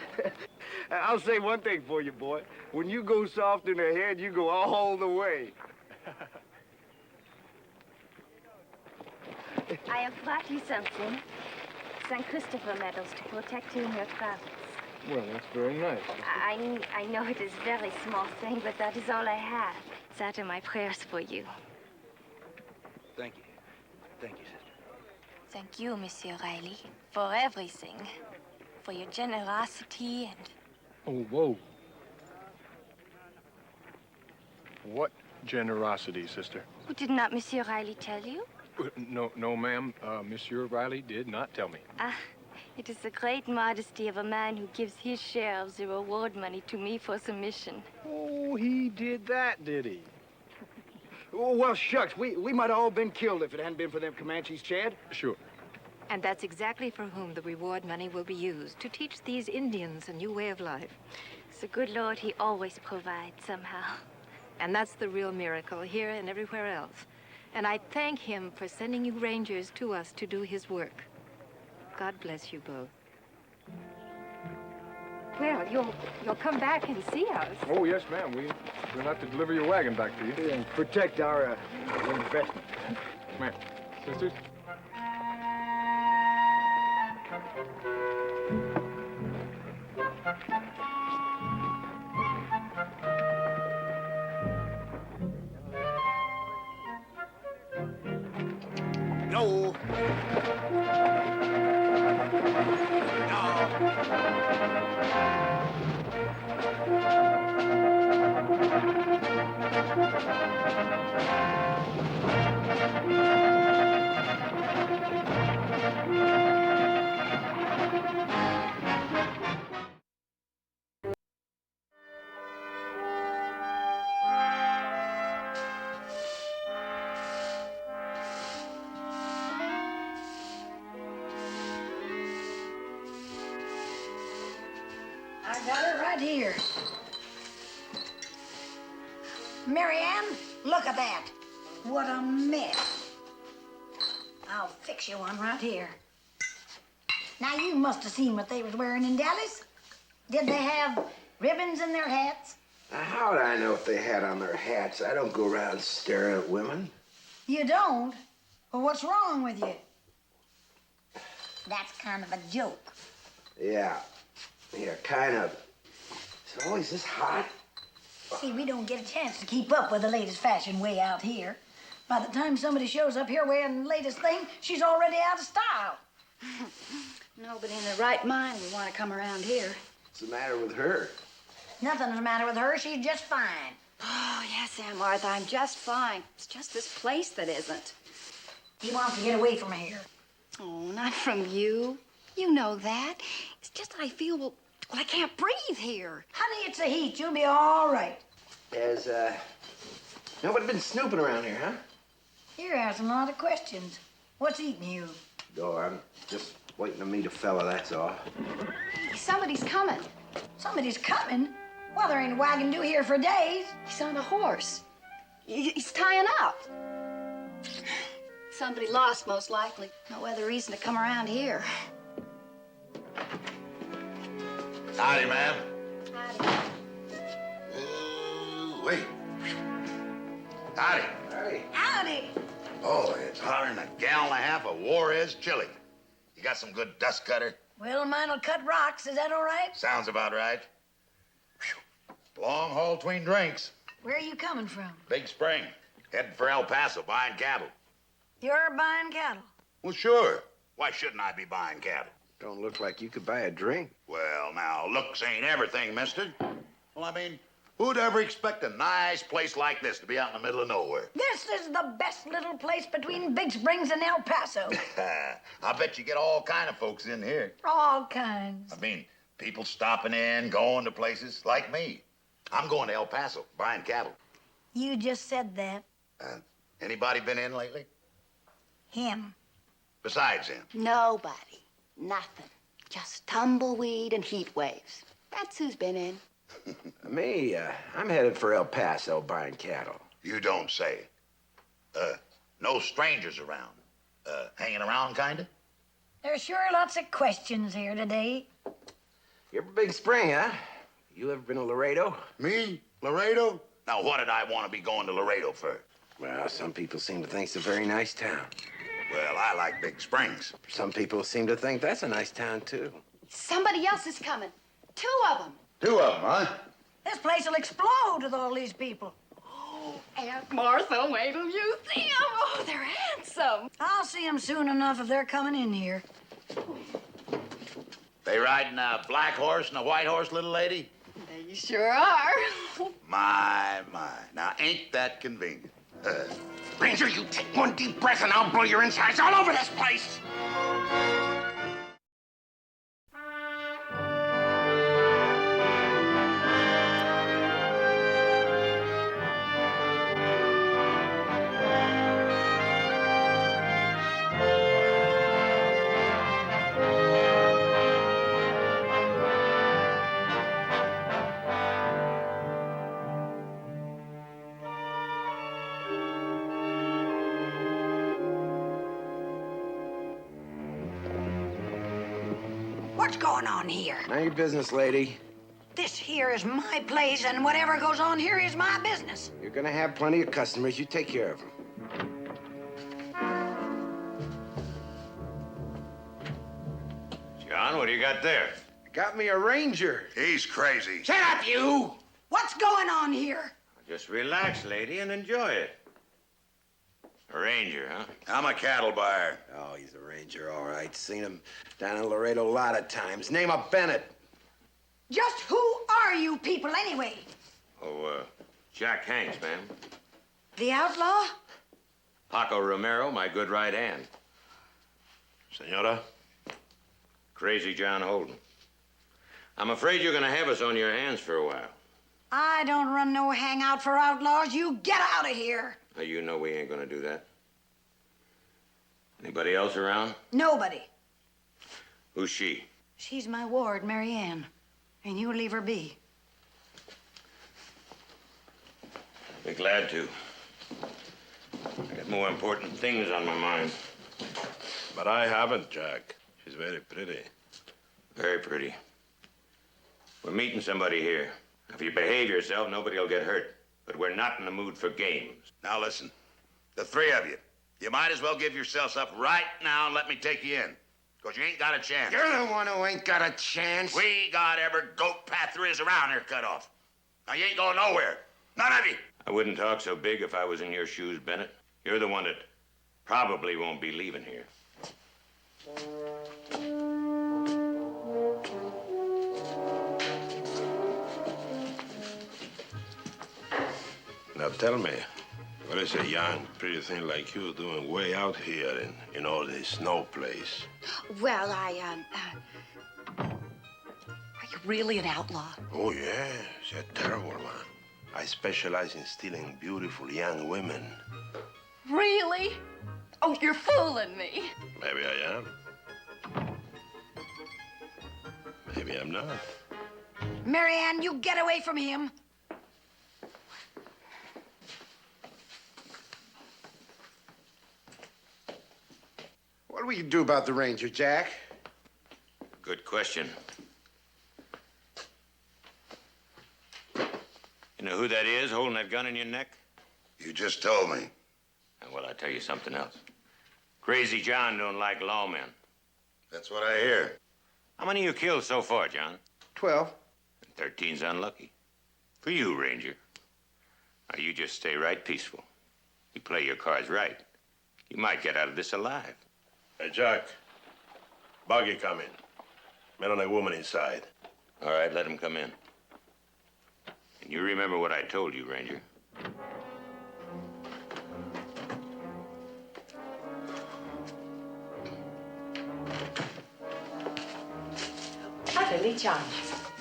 I'll say one thing for you, boy. When you go soft in the head, you go all the way. I have brought you something. St. Christopher medals to protect you in your travels. Well, that's very nice. I know it is a very small thing, but that is all I have. That are my prayers for you. Thank you. Thank you, sister. Thank you, Monsieur Riley, for everything. For your generosity and... Oh, whoa. What generosity, sister? Oh, did not Monsieur Riley tell you? No, ma'am. Monsieur Riley did not tell me. Ah, it is the great modesty of a man who gives his share of the reward money to me for submission. Oh, he did that, did he? Oh, well, shucks, we might have all been killed if it hadn't been for them Comanches, Chad. Sure. And that's exactly for whom the reward money will be used, to teach these Indians a new way of life. The good Lord, he always provides somehow. And that's the real miracle here and everywhere else. And I thank him for sending you rangers to us to do his work. God bless you both. Well, you'll come back and see us. Oh, yes, ma'am. We'll have to deliver your wagon back to you. And protect our investment. Ma'am. Sisters? No. I got it right here. Marianne, look at that. What a mess. I'll fix you one right here. Now, you must have seen what they was wearing in Dallas. Did they have ribbons in their hats? Now, how would I know if they had on their hats? I don't go around staring at women. You don't? Well, what's wrong with you? That's kind of a joke. Yeah, kind of. Is it always this hot? See, we don't get a chance to keep up with the latest fashion way out here. By the time somebody shows up here wearing the latest thing, she's already out of style. Nobody in their right mind would want to come around here. What's the matter with her? Nothing's the matter with her. She's just fine. Oh, yes, Aunt Martha, I'm just fine. It's just this place that isn't. He wants to get away from here. Oh, not from you. You know that. It's just that I feel, well, I can't breathe here. Honey, it's the heat. You'll be all right. Has, nobody been snooping around here, huh? You're asking a lot of questions. What's eating you? No, I'm just waiting to meet a fella, that's all. Somebody's coming. Somebody's coming? Well, there ain't a wagon due here for days. He's on a horse. He's tying up. Somebody lost, most likely. No other reason to come around here. Howdy, ma'am. Howdy. Wait. Howdy. Howdy. Howdy. Oh, it's hotter than a gallon and a half of Juarez chili. You got some good dust cutter? Well, mine'll cut rocks. Is that all right? Sounds about right. Whew. Long haul between drinks. Where are you coming from? Big Spring. Heading for El Paso, buying cattle. You're buying cattle. Well, sure. Why shouldn't I be buying cattle? Don't look like you could buy a drink. Well, now, looks ain't everything, mister. Well, I mean, who'd ever expect a nice place like this to be out in the middle of nowhere? This is the best little place between Big Springs and El Paso. I bet you get all kind of folks in here. All kinds. I mean, people stopping in, going to places like me. I'm going to El Paso, buying cattle. You just said that. Anybody been in lately? Him. Besides him? Nobody. Nothing. Just tumbleweed and heat waves. That's who's been in. Me, I'm headed for El Paso buying cattle. You don't say. No strangers around. Hanging around, kinda? There's sure lots of questions here today. You're from Big Spring, huh? You ever been to Laredo? Me? Laredo? Now, what did I want to be going to Laredo for? Well, some people seem to think it's a very nice town. Well, I like Big Springs. Some people seem to think that's a nice town, too. Somebody else is coming. 2 of them. 2 of them, huh? This place will explode with all these people. Aunt Martha, wait till you see them. Oh, they're handsome. I'll see them soon enough if they're coming in here. They riding a black horse and a white horse, little lady? They sure are. My. Now, ain't that convenient? Ranger, you take one deep breath and I'll blow your insides all over this place. What's going on here? None your business, lady. This here is my place, and whatever goes on here is my business. You're gonna have plenty of customers. You take care of them. John, what do you got there? Got me a ranger. He's crazy. Shut up, you! What's going on here? Just relax, lady, and enjoy it. A ranger, huh? I'm a cattle buyer. Oh, he's a ranger, all right. Seen him down in Laredo a lot of times. Name of Bennett. Just who are you people, anyway? Oh, Jack Hanks, ma'am. The outlaw? Paco Romero, my good right hand. Senora? Crazy John Holden. I'm afraid you're gonna have us on your hands for a while. I don't run no hangout for outlaws. You get out of here. Now, you know we ain't gonna do that. Anybody else around? Nobody. Who's she? She's my ward, Mary Ann. And you leave her be. Be glad to. I got more important things on my mind. But I haven't, Jack. She's very pretty. Very pretty. We're meeting somebody here. If you behave yourself, nobody will get hurt. But we're not in the mood for games. Now listen, the three of you, you might as well give yourselves up right now and let me take you in. Because you ain't got a chance. You're the one who ain't got a chance. We got every goat path there is around here cut off. Now you ain't going nowhere. None of you. I wouldn't talk so big if I was in your shoes, Bennett. You're the one that probably won't be leaving here. Now tell me, what is a young, pretty thing like you doing way out here in all this snow place? Well, are you really an outlaw? Oh, yes, a terrible one. I specialize in stealing beautiful young women. Really? Oh, you're fooling me. Maybe I am. Maybe I'm not. Mary Ann, you get away from him. What do we do about the ranger, Jack? Good question. You know who that is holding that gun in your neck? You just told me. Well, I'll tell you something else. Crazy John don't like lawmen. That's what I hear. How many you killed so far, John? 12. 13's unlucky. For you, Ranger. Now, you just stay right peaceful. You play your cards right. You might get out of this alive. Hey, Jack. Buggy coming. Man and a woman inside. All right, let him come in. And you remember what I told you, Ranger.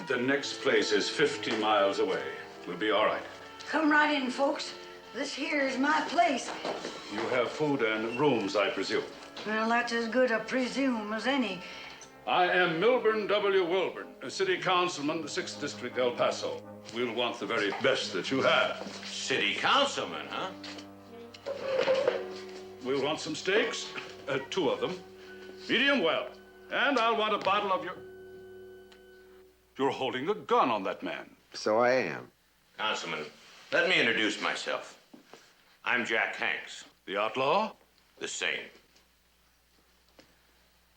The next place is 50 miles away. We'll be all right. Come right in, folks. This here is my place. You have food and rooms, I presume. Well, that's as good a presume as any. I am Milburn W. Wilburn, a city councilman, 6th District, El Paso. We'll want the very best that you have. City councilman, huh? We'll want some steaks, 2 of them, medium well. And I'll want a bottle of your... You're holding a gun on that man. So I am. Councilman, let me introduce myself. I'm Jack Hanks. The outlaw? The same.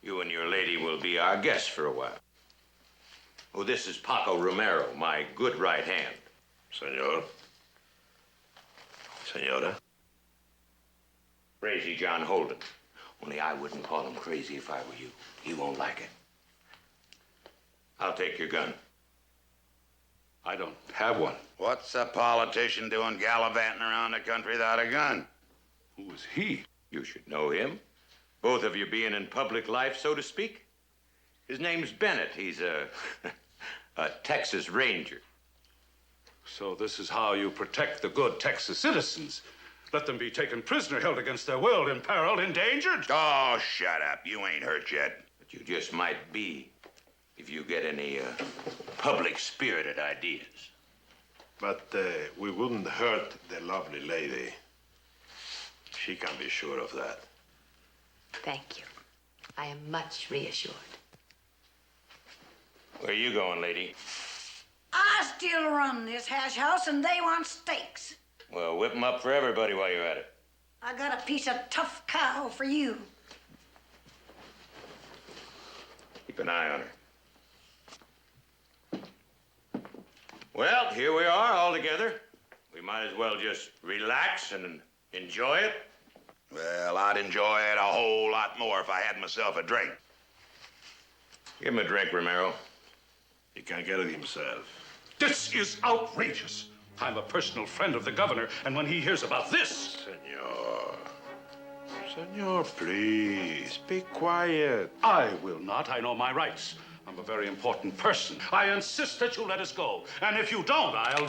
You and your lady will be our guests for a while. Oh, this is Paco Romero, my good right hand. Senor. Senora? Crazy John Holden. Only I wouldn't call him crazy if I were you. He won't like it. I'll take your gun. I don't have one. What's a politician doing gallivanting around the country without a gun? Who is he? You should know him. Both of you being in public life, so to speak. His name's Bennett. He's a Texas Ranger. So this is how you protect the good Texas citizens. Let them be taken prisoner, held against their will, imperiled, endangered. Oh, shut up. You ain't hurt yet. But you just might be if you get any public-spirited ideas. But we wouldn't hurt the lovely lady. She can be sure of that. Thank you. I am much reassured. Where are you going, lady? I still run this hash house, and they want steaks. Well, whip 'em up for everybody while you're at it. I got a piece of tough cow for you. Keep an eye on her. Well, here we are all together. We might as well just relax and enjoy it. Well, I'd enjoy it a whole lot more if I had myself a drink. Give him a drink, Romero. He can't get it himself. This is outrageous. I'm a personal friend of the governor, and when he hears about this... Senor. Senor, please, be quiet. I will not. I know my rights. I'm a very important person. I insist that you let us go. And if you don't, I'll...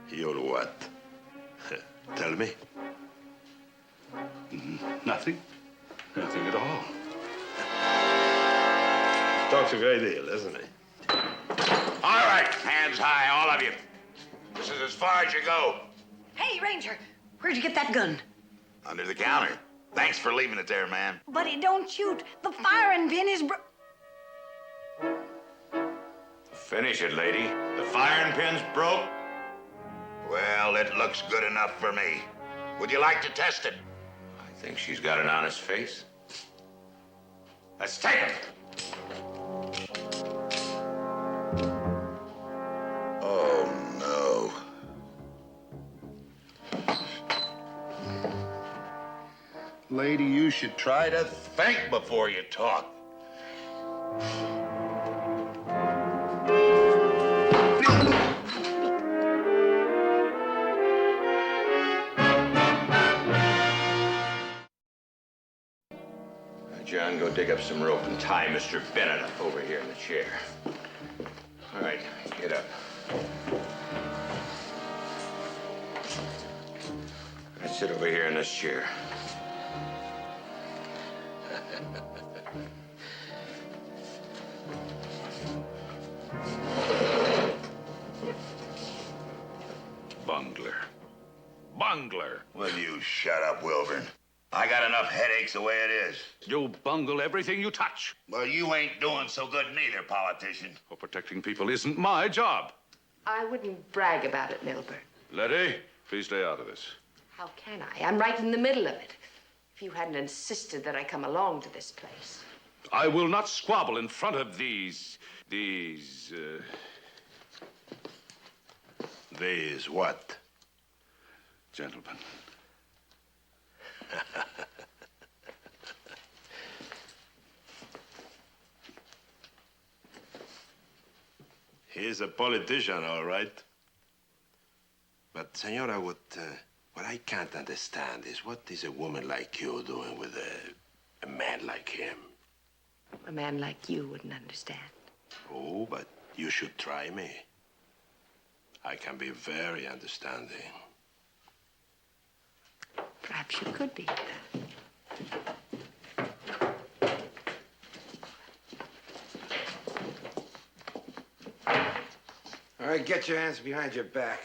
You'll what? Tell me. Nothing. Nothing at all. Talks a great deal, doesn't he? All right, hands high, all of you. This is as far as you go. Hey, Ranger, where'd you get that gun? Under the counter. Thanks for leaving it there, man. Buddy, don't shoot. The firing pin is Finish it, lady. The firing pin's broke. Well, it looks good enough for me. Would you like to test it? I think she's got an honest face. Let's take him. Oh, no. Lady, you should try to think before you talk. John, go dig up some rope and tie Mr. Bennett up over here in the chair. All right, get up. All right, sit over here in this chair. Bungler. Bungler. Will you shut up, Wilburn? I got enough headaches the way it is. You bungle everything you touch. Well, you ain't doing so good neither, politician. Well, protecting people isn't my job. I wouldn't brag about it, Milburn. Letty, please stay out of this. How can I? I'm right in the middle of it. If you hadn't insisted that I come along to this place. I will not squabble in front of these what? Gentlemen. He's a politician, all right. But, Senora, what I can't understand is what is a woman like you doing with a man like him? A man like you wouldn't understand. Oh, but you should try me. I can be very understanding. Perhaps you could be. All right, get your hands behind your back.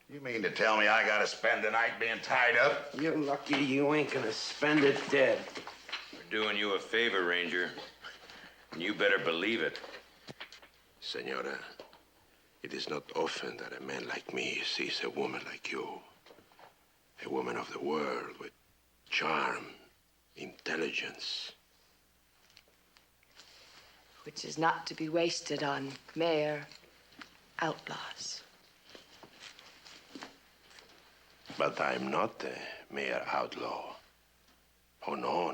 You mean to tell me I gotta spend the night being tied up? You're lucky you ain't gonna spend it dead. We're doing you a favor, Ranger. And you better believe it. Senora, it is not often that a man like me sees a woman like you. A woman of the world with charm, intelligence. which is not to be wasted on mere outlaws. But I'm not a mere outlaw. Oh, no.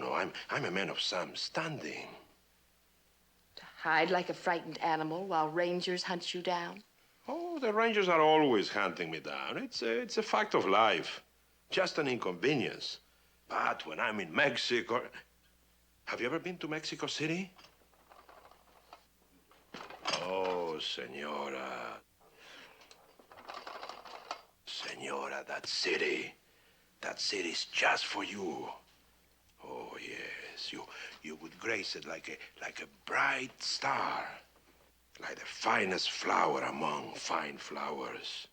I'm a man of some standing. Hide like a frightened animal while rangers hunt you down? Oh, the Rangers are always hunting me down. It's a fact of life. Just an inconvenience. But when I'm in Mexico... Have you ever been to Mexico City? Oh, Senora. Senora, that city's just for you. Oh, yes, you would grace it like a bright star. Like the finest flower among fine flowers.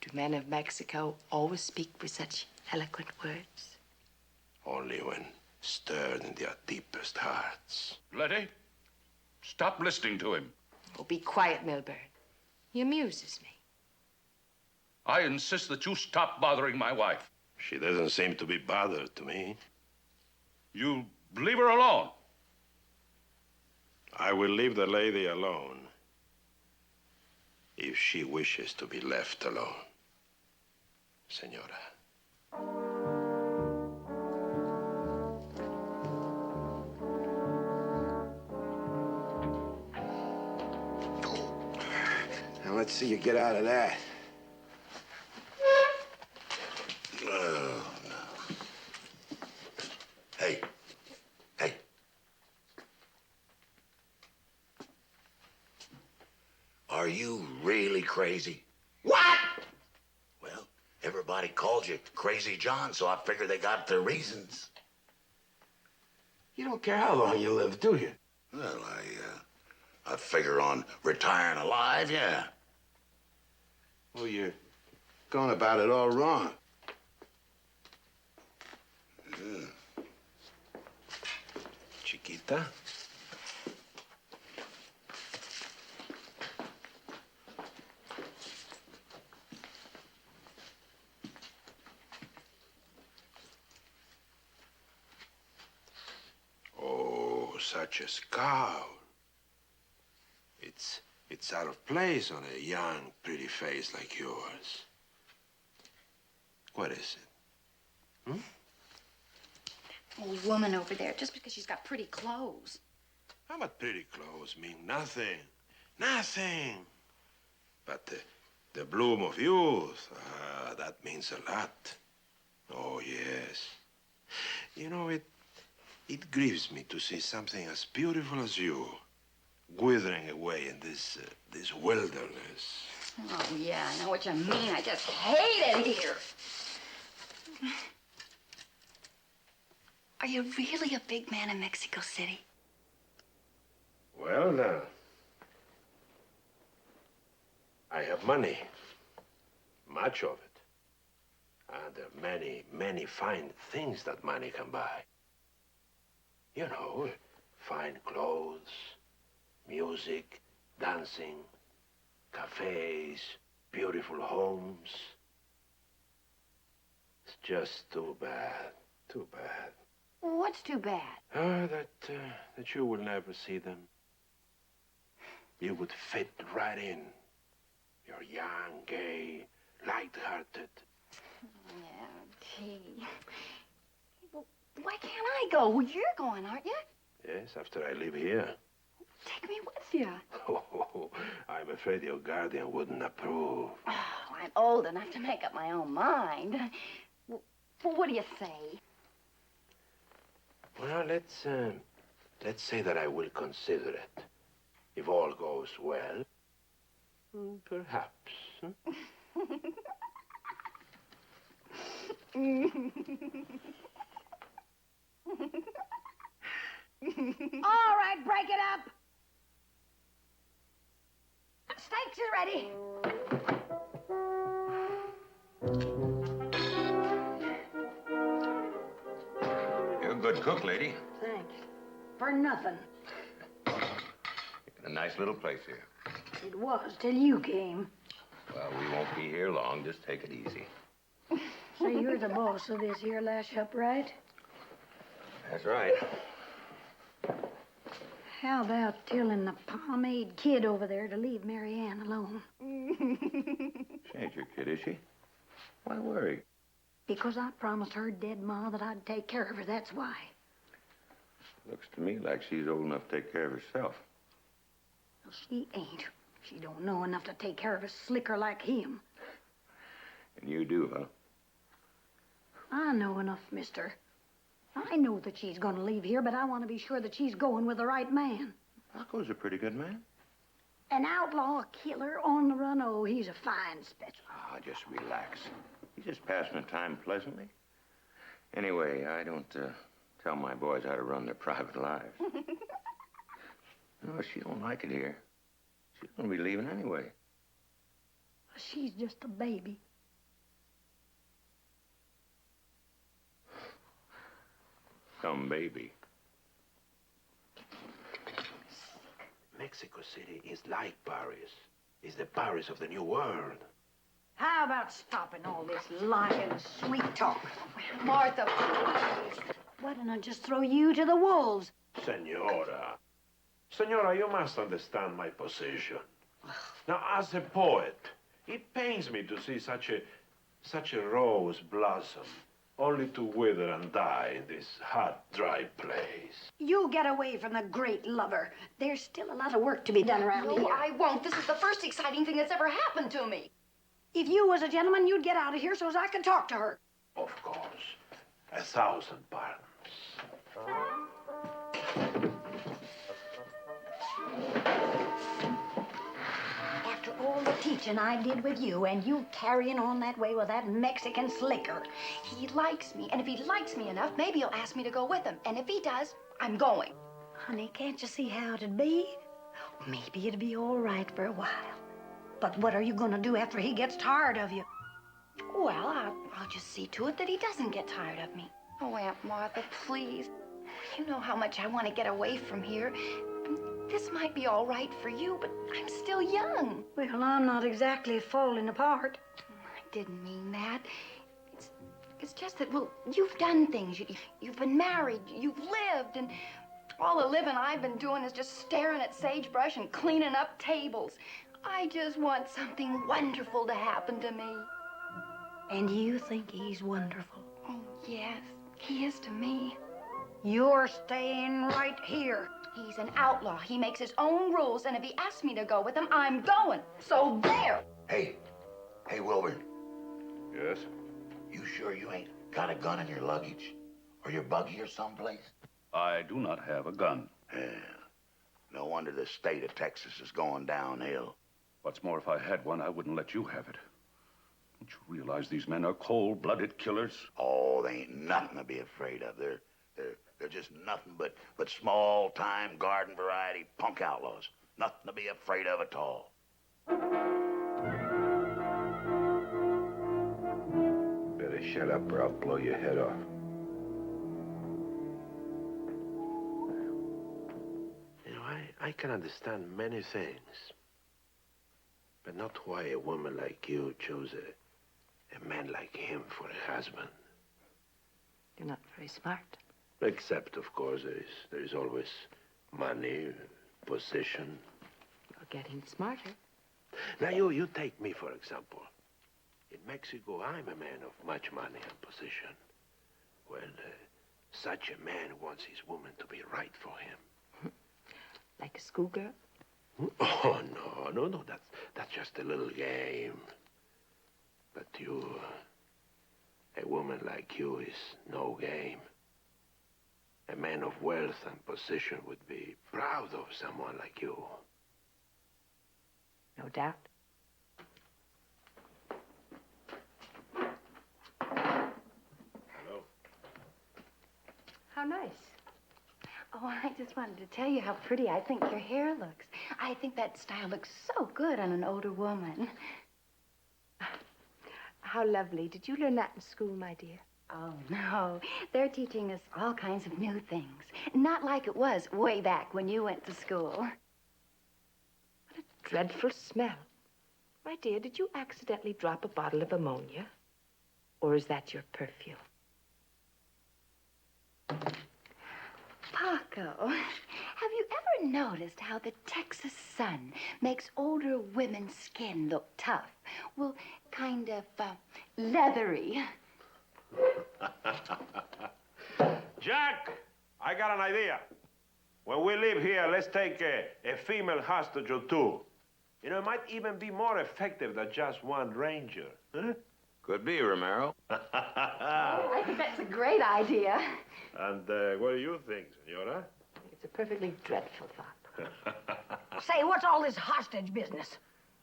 Do men of Mexico always speak with such eloquent words? Only when stirred in their deepest hearts. Letty, stop listening to him. Oh, be quiet, Milburn. He amuses me. I insist that you stop bothering my wife. She doesn't seem to be bothered to me. You leave her alone. I will leave the lady alone if she wishes to be left alone, Senora. Now let's see you get out of that. Oh, no. Hey. Are you really crazy? What? Well, everybody called you Crazy John, so I figure they got their reasons. You don't care how long you live, do you? Well, I figure on retiring alive, yeah. Well, you're going about it all wrong. Chiquita? Oh, such a scowl. It's out of place on a young, pretty face like yours. What is it? Old woman over there, just because she's got pretty clothes. How about pretty clothes mean nothing? Nothing. But the bloom of youth, that means a lot. Oh, yes. You know, it grieves me to see something as beautiful as you withering away in this wilderness. Oh, yeah, I know what you mean. I just hate it here. Are you really a big man in Mexico City? Well, now, I have money, much of it. And there are many, many fine things that money can buy. You know, fine clothes, music, dancing, cafes, beautiful homes. It's just too bad, too bad. What's too bad? That you will never see them. You would fit right in. You're young, gay, light-hearted. Yeah, gee. Well, why can't I go? Well, you're going, aren't you? Yes, after I leave here. Take me with you. Oh, I'm afraid your guardian wouldn't approve. Oh, I'm old enough to make up my own mind. Well, what do you say? Well, let's say that I will consider it. If all goes well, perhaps. All right, break it up. Steaks are ready. You're a good cook, lady. Thanks. For nothing. A nice little place here. It was till you came. Well, we won't be here long. Just take it easy. So you're the boss of this here last shop, right? That's right. How about telling the pomade kid over there to leave Mary Ann alone? She ain't your kid, is she? Why worry? Because I promised her dead ma that I'd take care of her, that's why. Looks to me like she's old enough to take care of herself. Well, she ain't. She don't know enough to take care of a slicker like him. And you do, huh? I know enough, mister. I know that she's going to leave here, but I want to be sure that she's going with the right man. Rocco's a pretty good man. An outlaw, a killer, on the run. Oh, he's a fine specimen. Ah, just relax. You just pass my time pleasantly. Anyway, I don't tell my boys how to run their private lives. No, she don't like it here. She's gonna be leaving anyway. She's just a baby. Some baby. Mexico City is like Paris. It's the Paris of the New World. How about stopping all this lying, sweet talk? Martha, please. Why don't I just throw you to the wolves? Senora. Senora, you must understand my position. Now, as a poet, it pains me to see such a rose blossom, only to wither and die in this hot, dry place. You get away from the great lover. There's still a lot of work to be done around No, here. I won't. This is the first exciting thing that's ever happened to me. If you was a gentleman, you'd get out of here so as I could talk to her. Of course. 1,000 pardons. After all the teaching I did with you, and you carrying on that way with that Mexican slicker. He likes me, and if he likes me enough, maybe he'll ask me to go with him. And if he does, I'm going. Honey, can't you see how it'd be? Maybe it'd be all right for a while. But what are you gonna do after he gets tired of you? Well, I'll just see to it that he doesn't get tired of me. Oh, Aunt Martha, please. You know how much I want to get away from here. This might be all right for you, but I'm still young. Well, I'm not exactly falling apart. I didn't mean that. It's just that, well, you've done things. You've been married, you've lived, and all the living I've been doing is just staring at sagebrush and cleaning up tables. I just want something wonderful to happen to me. And you think he's wonderful? Oh, yes, he is to me. You're staying right here. He's an outlaw. He makes his own rules, and if he asks me to go with him, I'm going. So there. Hey, Wilbur. Yes? You sure you ain't got a gun in your luggage? Or your buggy or someplace? I do not have a gun. Yeah. No wonder the state of Texas is going downhill. What's more, if I had one, I wouldn't let you have it. Don't you realize these men are cold-blooded killers? Oh, they ain't nothing to be afraid of. They're just nothing but small-time garden variety punk outlaws. Nothing to be afraid of at all. Better shut up or I'll blow your head off. You know, I can understand many things. But not why a woman like you chose a man like him for a husband. You're not very smart. Except, of course, there is always money, position. You're getting smarter. Now, you take me, for example. In Mexico, I'm a man of much money and position. Well, such a man wants his woman to be right for him. Like a schoolgirl? Oh, no, that's just a little game. But you, a woman like you is no game. A man of wealth and position would be proud of someone like you. No doubt. Hello? How nice. Oh, I just wanted to tell you how pretty I think your hair looks. I think that style looks so good on an older woman. How lovely. Did you learn that in school, my dear? Oh, no. They're teaching us all kinds of new things. Not like it was way back when you went to school. What a dreadful smell. My dear, did you accidentally drop a bottle of ammonia? Or is that your perfume? Paco, have you ever noticed how the Texas sun makes older women's skin look tough? Well, kind of leathery. Jack, I got an idea. When we leave here, let's take a female hostage or two. You know, it might even be more effective than just one ranger. Huh? Could be, Romero. I think that's a great idea. And what do you think, Senora? It's a perfectly dreadful thought. Say, what's all this hostage business?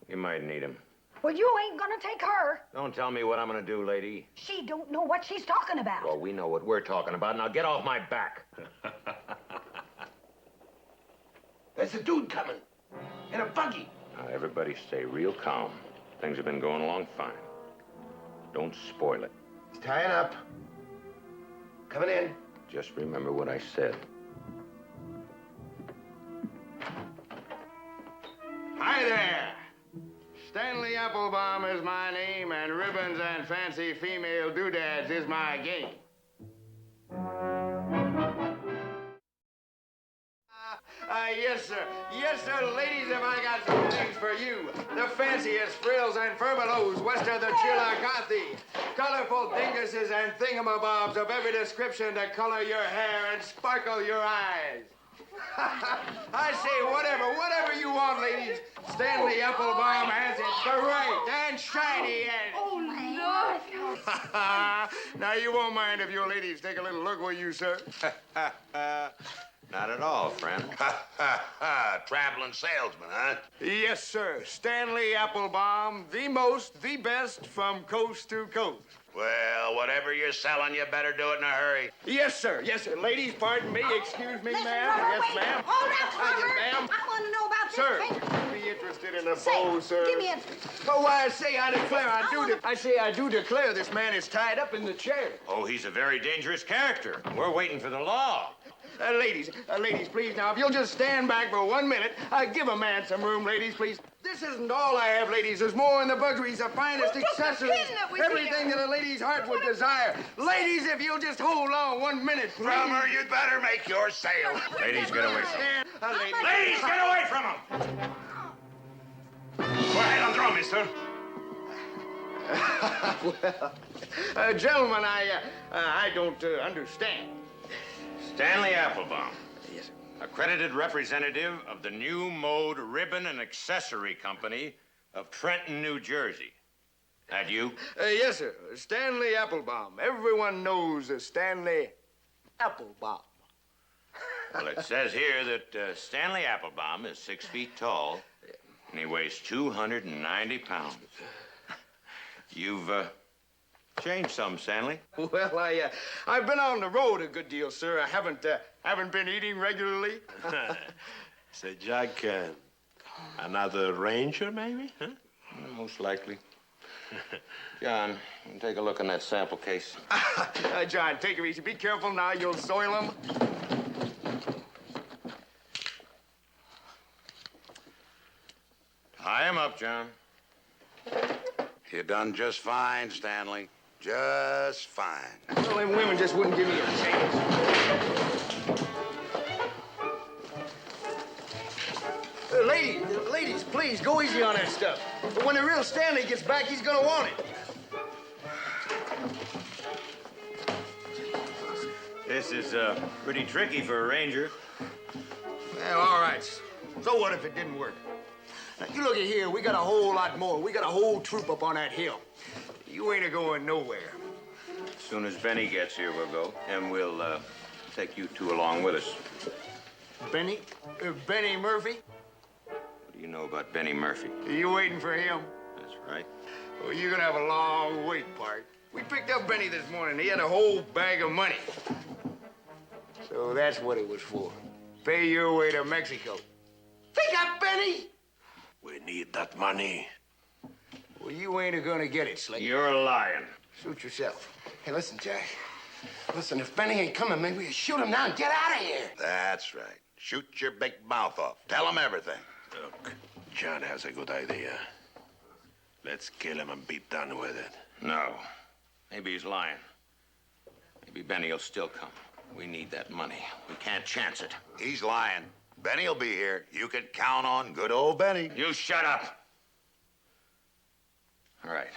You might need him. Well, you ain't gonna take her. Don't tell me what I'm gonna do, lady. She don't know what she's talking about. Well, we know what we're talking about. Now get off my back. There's a dude coming. In a buggy. Now, everybody stay real calm. Things have been going along fine. Don't spoil it. He's tying up. Coming in. Just remember what I said. Hi there. Stanley Applebaum is my name, and ribbons and fancy female doodads is my game. Yes, sir. Yes, sir. Ladies, have I got some things for you. The fanciest frills and furbelows west of the Chillicothe. Colorful dinguses and thingamabobs of every description to color your hair and sparkle your eyes. I say, whatever you want, ladies. Stanley Applebaum has it bright and shiny and... Oh, Lord. Now, you won't mind if your ladies take a little look, will you, sir? Not at all, friend. Traveling salesman, huh? Yes, sir. Stanley Applebaum, the best from coast to coast. Well, whatever you're selling, you better do it in a hurry. Yes, sir. Yes, sir. Ladies, pardon me. Excuse me, ma'am. Yes, ma'am. Hold up, Yes, Robert. ma'am. I want to know about this Sir, finger. be interested in a Say, bow, sir. give me a... Oh, why, I say I declare, I do declare this man is tied up in the chair. Oh, he's a very dangerous character. We're waiting for the law. Ladies, please, now, if you'll just stand back for 1 minute, give a man some room, ladies, please. This isn't all I have, ladies. There's more in the buggeries, the finest accessories, everything that a lady's heart would desire. Ladies, if you'll just hold on 1 minute, please. Drummer, you'd better make your sale. Ladies, get away from him. Ladies, get away from him! Go ahead and throw me, sir. Well, gentlemen, I don't understand. Stanley Applebaum. Yes, sir. Accredited representative of the New Mode Ribbon and Accessory Company of Trenton, New Jersey. That you? Yes, sir. Stanley Applebaum. Everyone knows Stanley Applebaum. Well, it says here that Stanley Applebaum is 6 feet tall, and he weighs 290 pounds. You've changed some, Stanley. Well, I've been on the road a good deal, sir. I haven't been eating regularly. Say, Jack, another ranger, maybe? Huh? Most likely. John, take a look in that sample case. John, take it easy. Be careful now. You'll soil them. Tie him up, John. You done just fine, Stanley. Just fine. Well, them women just wouldn't give me a chance. Ladies, please, go easy on that stuff. But when the real Stanley gets back, he's gonna want it. This is pretty tricky for a ranger. Well, all right. So what if it didn't work? Now, you look at here, we got a whole lot more. We got a whole troop up on that hill. You ain't a-going nowhere. As soon as Benny gets here, we'll go, and we'll take you two along with us. Benny? Benny Murphy? What do you know about Benny Murphy? You waiting for him? That's right. Well, you're gonna have a long wait, Bart. We picked up Benny this morning. He had a whole bag of money. So that's what it was for. Pay your way to Mexico. Pick up Benny! We need that money. Well, you ain't gonna get it, Slick. You're lying. Suit yourself. Hey, listen, Jack. Listen, if Benny ain't coming, maybe we shoot him now and get out of here. That's right. Shoot your big mouth off. Tell him everything. Look, John has a good idea. Let's kill him and be done with it. No. Maybe he's lying. Maybe Benny will still come. We need that money. We can't chance it. He's lying. Benny'll be here. You can count on good old Benny. You shut up. All right,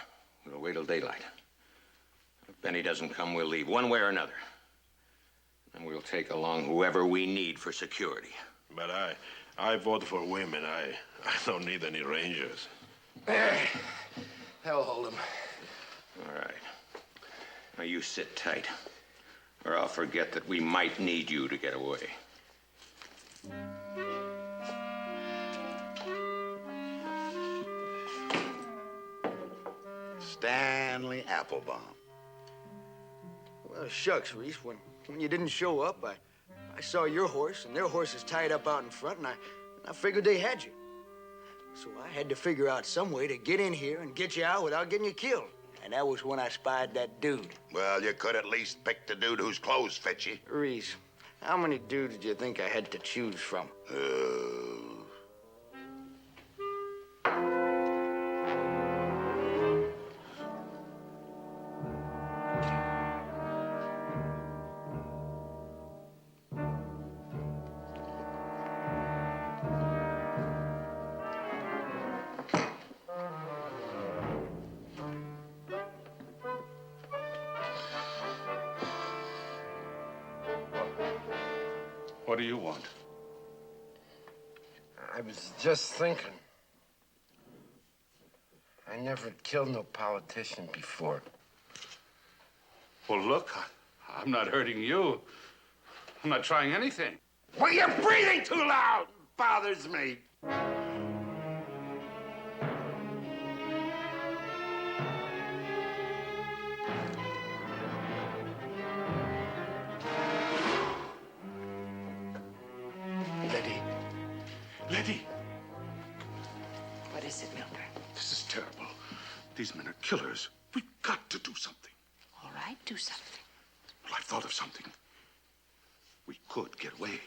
we'll wait till daylight. If Benny doesn't come, we'll leave one way or another. And we'll take along whoever we need for security. But I vote for women. I don't need any rangers. Hell hold him. All right. Now you sit tight, or I'll forget that we might need you to get away. Stanley Applebaum. Well, shucks, Reese. When you didn't show up, I saw your horse and their horses tied up out in front, and I figured they had you. So I had to figure out some way to get in here and get you out without getting you killed. And that was when I spied that dude. Well, you could at least pick the dude whose clothes fit you. Reese, how many dudes do you think I had to choose from? What do you want? I was just thinking. I never killed no politician before. Well, look, I'm not hurting you. I'm not trying anything. Well, you're breathing too loud. It bothers me. Letty, What is it, Milburn? this is terrible. These men are killers. We've got to do something. All right, do something. Well, I've thought of something. We could get away.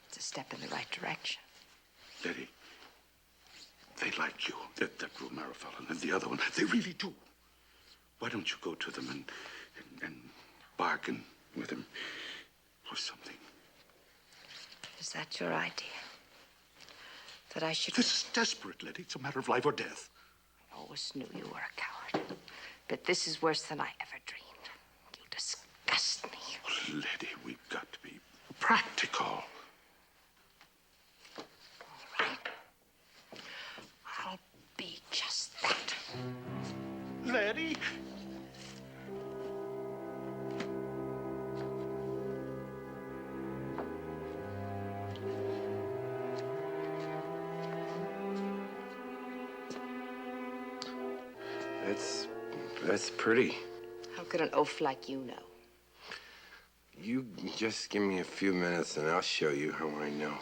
It's a step in the right direction. Letty, they like you, that Romero fellow and the other one. They really do. Why don't you go to them and bargain with them or something? Is that your idea? That I should... This is desperate, Letty. It's a matter of life or death. I always knew you were a coward. But this is worse than I ever dreamed. You disgust me. Oh, Letty, we've got to be practical. All right. I'll be just that. Letty? That's pretty. How could an oaf like you know? You just give me a few minutes and I'll show you how I know.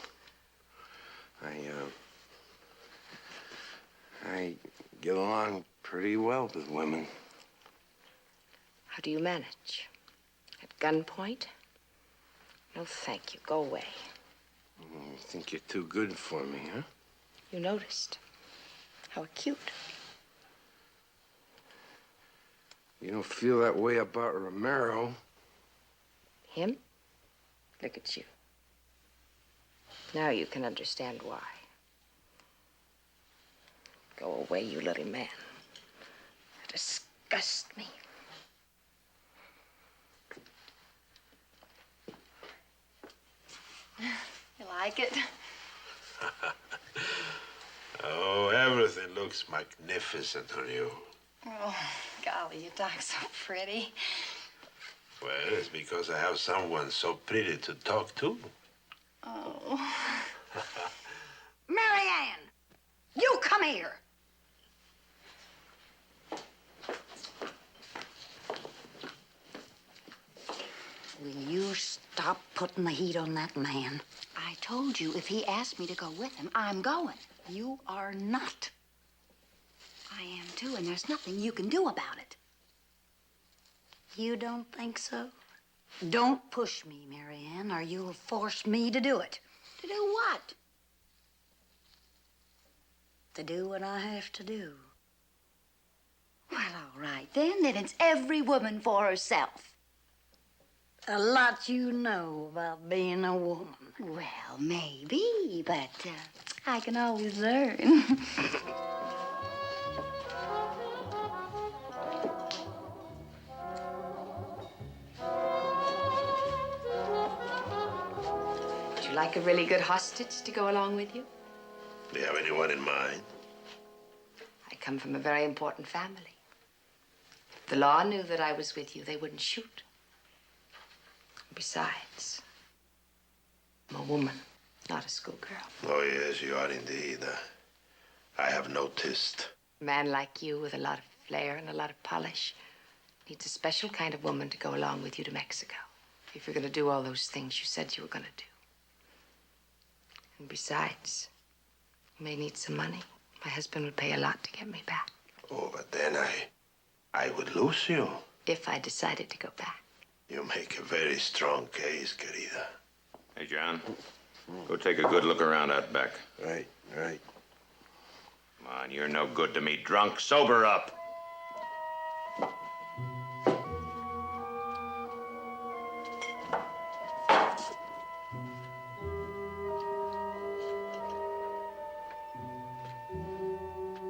I get along pretty well with women. How do you manage? At gunpoint? No, thank you. Go away. You think you're too good for me, huh? You noticed. How cute. You don't feel that way about Romero. Him? Look at you. Now you can understand why. Go away, you little man. You disgust me. You like it? Oh, everything looks magnificent on you. Oh, golly, you talk so pretty. Well, it's because I have someone so pretty to talk to. Oh. Marianne, you come here. Will you stop putting the heat on that man? I told you if he asked me to go with him, I'm going. You are not. I am too, and there's nothing you can do about it. You don't think so? Don't push me, Marianne, or you'll force me to do it. To do what? To do what I have to do. Well, all right, then it's every woman for herself. A lot you know about being a woman. Well, maybe, but I can always learn. Would you like a really good hostage to go along with you? Do you have anyone in mind? I come from a very important family. If the law knew that I was with you, they wouldn't shoot. Besides, I'm a woman, not a schoolgirl. Oh, yes, you are indeed. I have noticed. A man like you with a lot of flair and a lot of polish needs a special kind of woman to go along with you to Mexico. If you're going to do all those things you said you were going to do. And besides, you may need some money. My husband would pay a lot to get me back. Oh, but then I would lose you. If I decided to go back. You make a very strong case, querida. Hey, John, go take a good look around out back. Right. Come on, you're no good to me drunk. Sober up.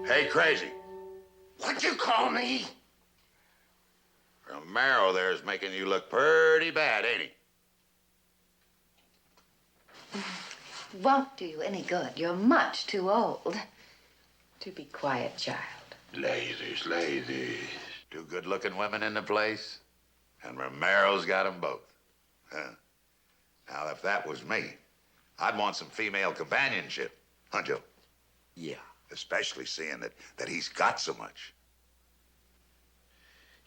Hey, crazy. What'd you call me? Romero there is making you look pretty bad, ain't he? Won't do you any good. You're much too old. Do be quiet, child. Ladies. Two good-looking women in the place, and Romero's got them both. Huh? Now, if that was me, I'd want some female companionship, huh, Joe? Yeah. Especially seeing that he's got so much.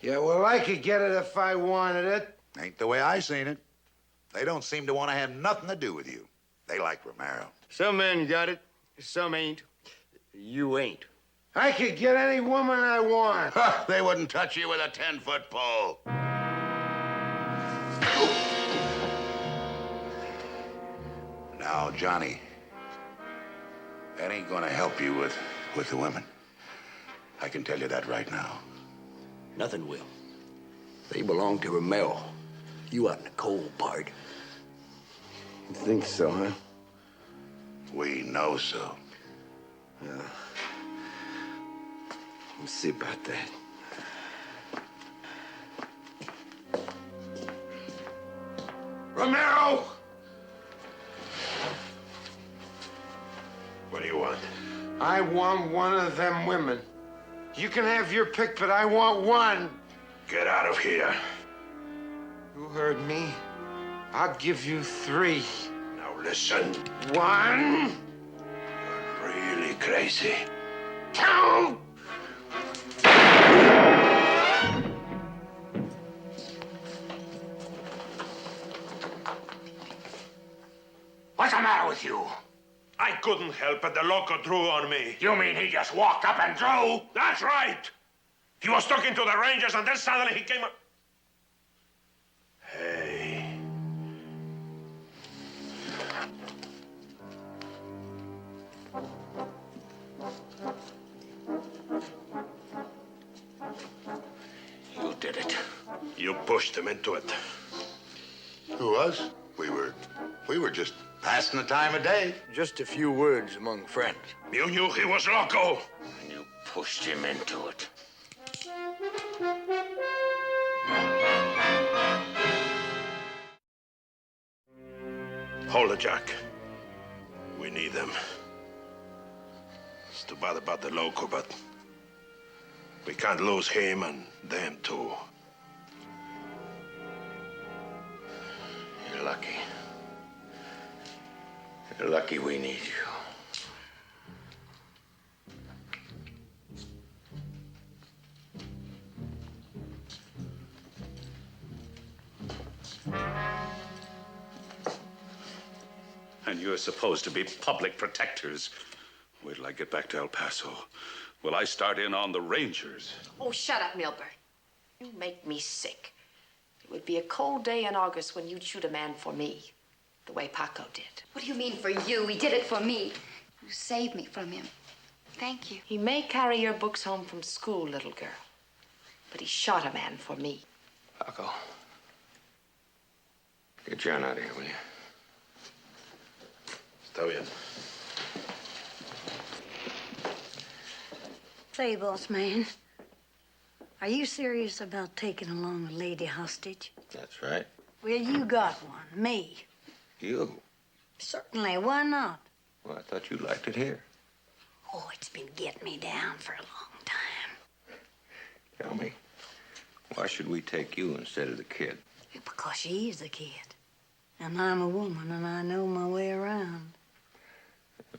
Yeah, well, I could get it if I wanted it. Ain't the way I seen it. They don't seem to want to have nothing to do with you. They like Romero. Some men got it, some ain't. You ain't. I could get any woman I want. They wouldn't touch you with a 10-foot pole. Now, Johnny, that ain't gonna help you with the women. I can tell you that right now. Nothing will. They belong to Romero. You out in the cold part. You think so, huh? We know so. Yeah. We'll see about that. Romero! What do you want? I want one of them women. You can have your pick, but I want one. Get out of here. You heard me. I'll give you 3. Now listen. 1. You're really crazy. 2. What's the matter with you? I couldn't help it. The loco drew on me. You mean he just walked up and drew? That's right. He was talking to the Rangers, and then suddenly he came up. Hey. You did it. You pushed him into it. Who, us? We were just passing the time of day. Just a few words among friends. You knew he was loco. And you pushed him into it. Hold it, Jack. We need them. It's too bad about the loco, but we can't lose him and them too. You're lucky. You're lucky we need you. And you're supposed to be public protectors. Wait till I get back to El Paso. Will I start in on the Rangers? Oh, shut up, Milburn. You make me sick. It would be a cold day in August when you'd shoot a man for me, the way Paco did. What do you mean for you? He did it for me. You saved me from him. Thank you. He may carry your books home from school, little girl, but he shot a man for me. Paco, Get John out of here, will you? Está bien. Say, boss man, are you serious about taking along a lady hostage? That's right. Well, you got one, me. You? Certainly, why not? Well, I thought you liked it here. Oh, it's been getting me down for a long time. Tell me, why should we take you instead of the kid? Because she's a kid. And I'm a woman, and I know my way around.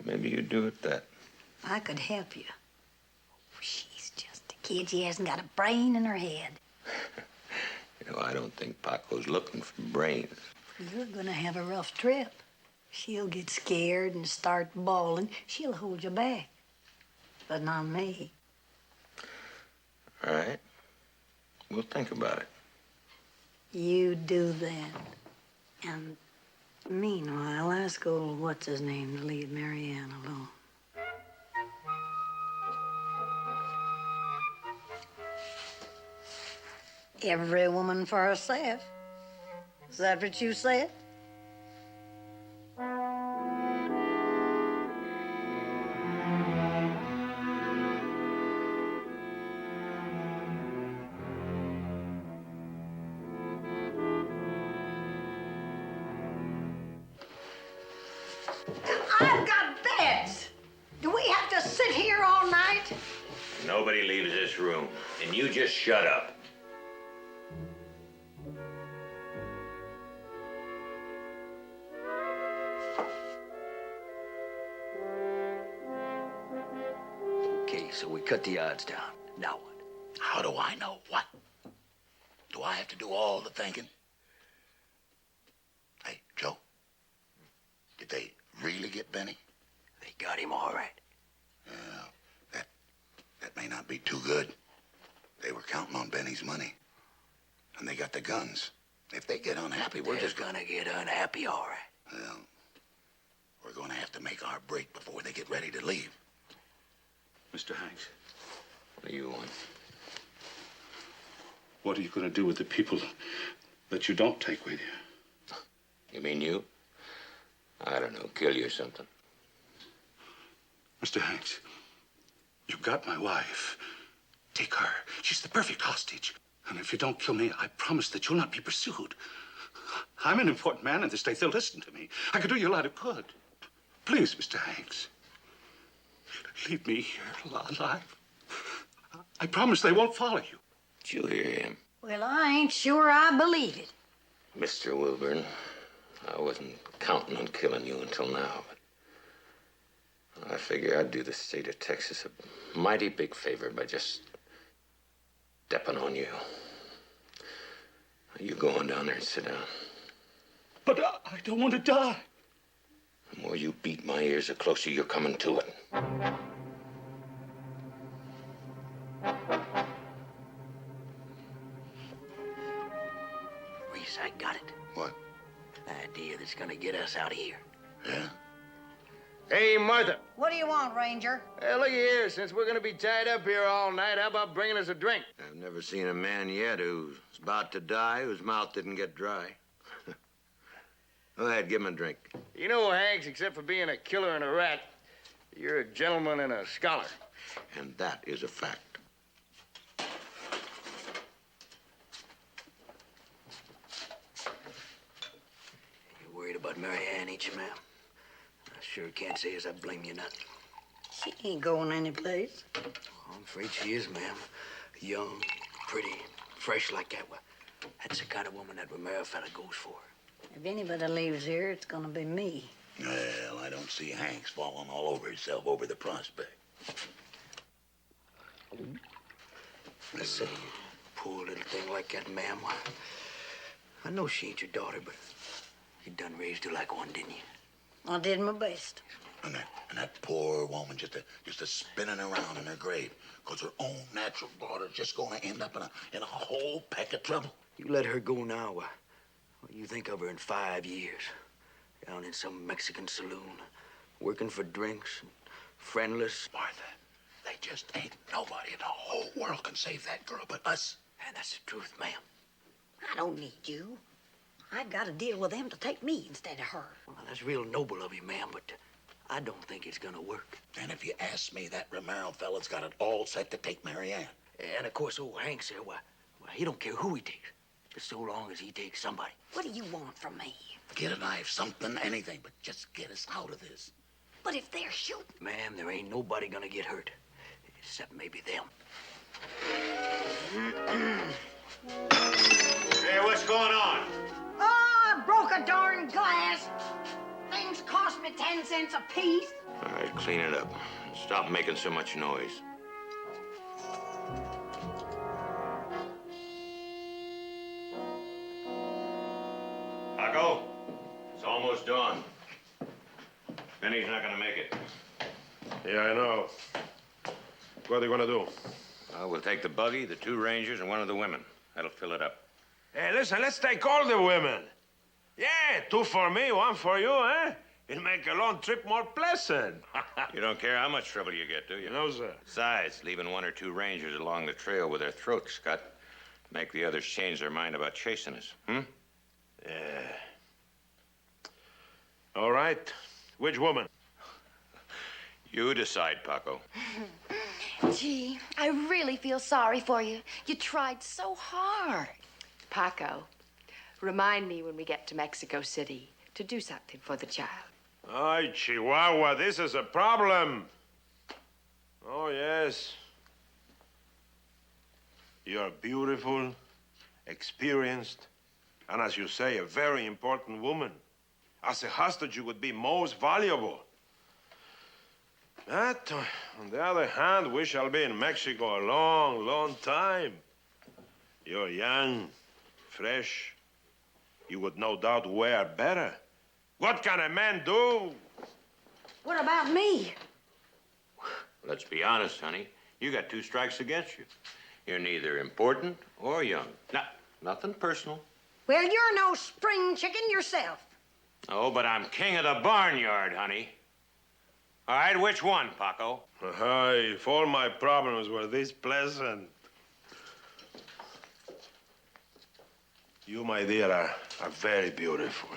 Maybe you'd do it that. I could help you. She's just a kid. She hasn't got a brain in her head. You know, I don't think Paco's looking for brains. You're gonna have a rough trip. She'll get scared and start bawling. She'll hold you back. But not me. All right. We'll think about it. You do that. And meanwhile, ask old what's-his-name to leave Marianne alone. Every woman for herself. Is that what you said? I've got beds. Do we have to sit here all night? Nobody leaves this room, and you just shut up. Okay, so we cut the odds down. Now what? How do I know what? Do I have to do all the thinking? Hey, Joe, did they really get Benny? They got him all right. Yeah, that may not be too good. They were counting on Benny's money. And they got the guns. If they get unhappy, we're just gonna get unhappy, all right. Well, we're gonna have to make our break before they get ready to leave. Mr. Hanks, What do you want? what are you going to do with the people that you don't take with you? You mean you? I don't know, kill you or something. Mr. Hanks, you got my wife. Take her. She's the perfect hostage. And if you don't kill me, I promise that you'll not be pursued. I'm an important man in the state. They'll listen to me. I can do you a lot of good. Please, Mr. Hanks, leave me here alive. I promise they won't follow you. Did you hear him? Well, I ain't sure I believe it. Mr. Wilburn, I wasn't counting on killing you until now, but I figure I'd do the state of Texas a mighty big favor by just stepping on you. You go on down there and sit down. But I don't want to die. The more you beat my ears, the closer you're coming to it. Reese, I got it. What? An idea that's gonna get us out of here. Yeah? Hey, Martha. What do you want, Ranger? Hey, looky here. Since we're gonna be tied up here all night, how about bringing us a drink? I've never seen a man yet who's about to die whose mouth didn't get dry. Go ahead, give him a drink. You know, Hanks, except for being a killer and a rat, you're a gentleman and a scholar. And that is a fact. You worried about Marianne, ain't you, ma'am? I sure can't say as I blame you none. She ain't going anyplace. I'm afraid she is, ma'am. Young, pretty, fresh like that. Well, that's the kind of woman that Romero fella goes for. If anybody leaves here, it's gonna be me. Well, I don't see Hanks falling all over himself over the prospect. I say, poor little thing like that, ma'am. I know she ain't your daughter, but you done raised her like one, didn't you? I did my best. And that poor woman just a spinning around in her grave, 'cause her own natural daughter's just gonna end up in a whole peck of trouble. You let her go now, what you think of her in 5 years? Down in some Mexican saloon, working for drinks, and friendless. Martha, they just ain't nobody in the whole world can save that girl but us. And that's the truth, ma'am. I don't need you. I've got to deal with them to take me instead of her. Well, that's real noble of you, ma'am, but I don't think it's gonna work. And if you ask me, that Romero fella's got it all set to take Mary Ann. And of course, old Hank there, well, he don't care who he takes, just so long as he takes somebody. What do you want from me? Get a knife, something, anything, but just get us out of this. But if they're shooting... Ma'am, there ain't nobody gonna get hurt, except maybe them. Hey, what's going on? Oh, I broke a darn glass. Things cost me 10 cents a piece. All right, clean it up. Stop making so much noise. Paco, it's almost dawn. Benny's not gonna make it. Yeah, I know. What are they gonna do? We'll take the buggy, the 2 Rangers, and one of the women. That'll fill it up. Hey, listen, let's take all the women. Yeah, 2 for me, 1 for you, eh? It'll make a long trip more pleasant. You don't care how much trouble you get, do you? No, sir. Besides, leaving 1 or 2 Rangers along the trail with their throats cut make the others change their mind about chasing us, Yeah. All right. Which woman? You decide, Paco. Gee, I really feel sorry for you. You tried so hard. Paco, remind me when we get to Mexico City to do something for the child. Ay, Chihuahua, this is a problem. Oh, yes. You're beautiful, experienced, and as you say, a very important woman. As a hostage, you would be most valuable. But, on the other hand, we shall be in Mexico a long, long time. You're young, fresh. You would no doubt wear better. What can a man do? What about me? Let's be honest, honey. You got 2 strikes against you. You're neither important or young. Nothing personal. Well, you're no spring chicken yourself. Oh, but I'm king of the barnyard, honey. All right, which one, Paco? If all my problems were this pleasant. You, my dear, are very beautiful.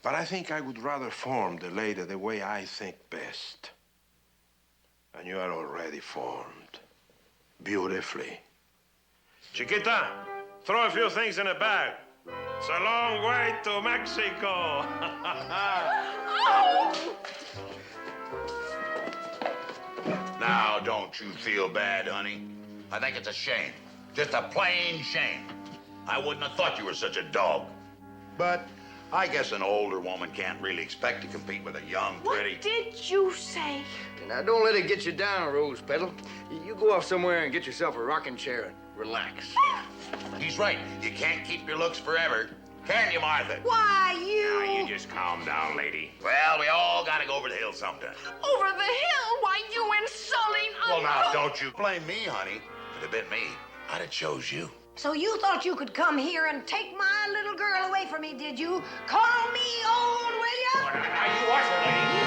But I think I would rather form the lady the way I think best. And you are already formed. Beautifully. Chiquita, throw a few things in a bag. It's a long way to Mexico. Now, don't you feel bad, honey. I think it's a shame. Just a plain shame. I wouldn't have thought you were such a dog. But I guess an older woman can't really expect to compete with a young, pretty... What did you say? Now, don't let it get you down, Rose Petal. You go off somewhere and get yourself a rocking chair and relax. He's right. You can't keep your looks forever. Can you, Martha? Why, you... Now, you just calm down, lady. Well, we all gotta go over the hill sometime. Over the hill? Why, you insulting... Well, now, don't you blame me, honey. If it had been me, I'd have chose you. So you thought you could come here and take my little girl away from me, did you? Call me old, will you? Now, you watch it, lady.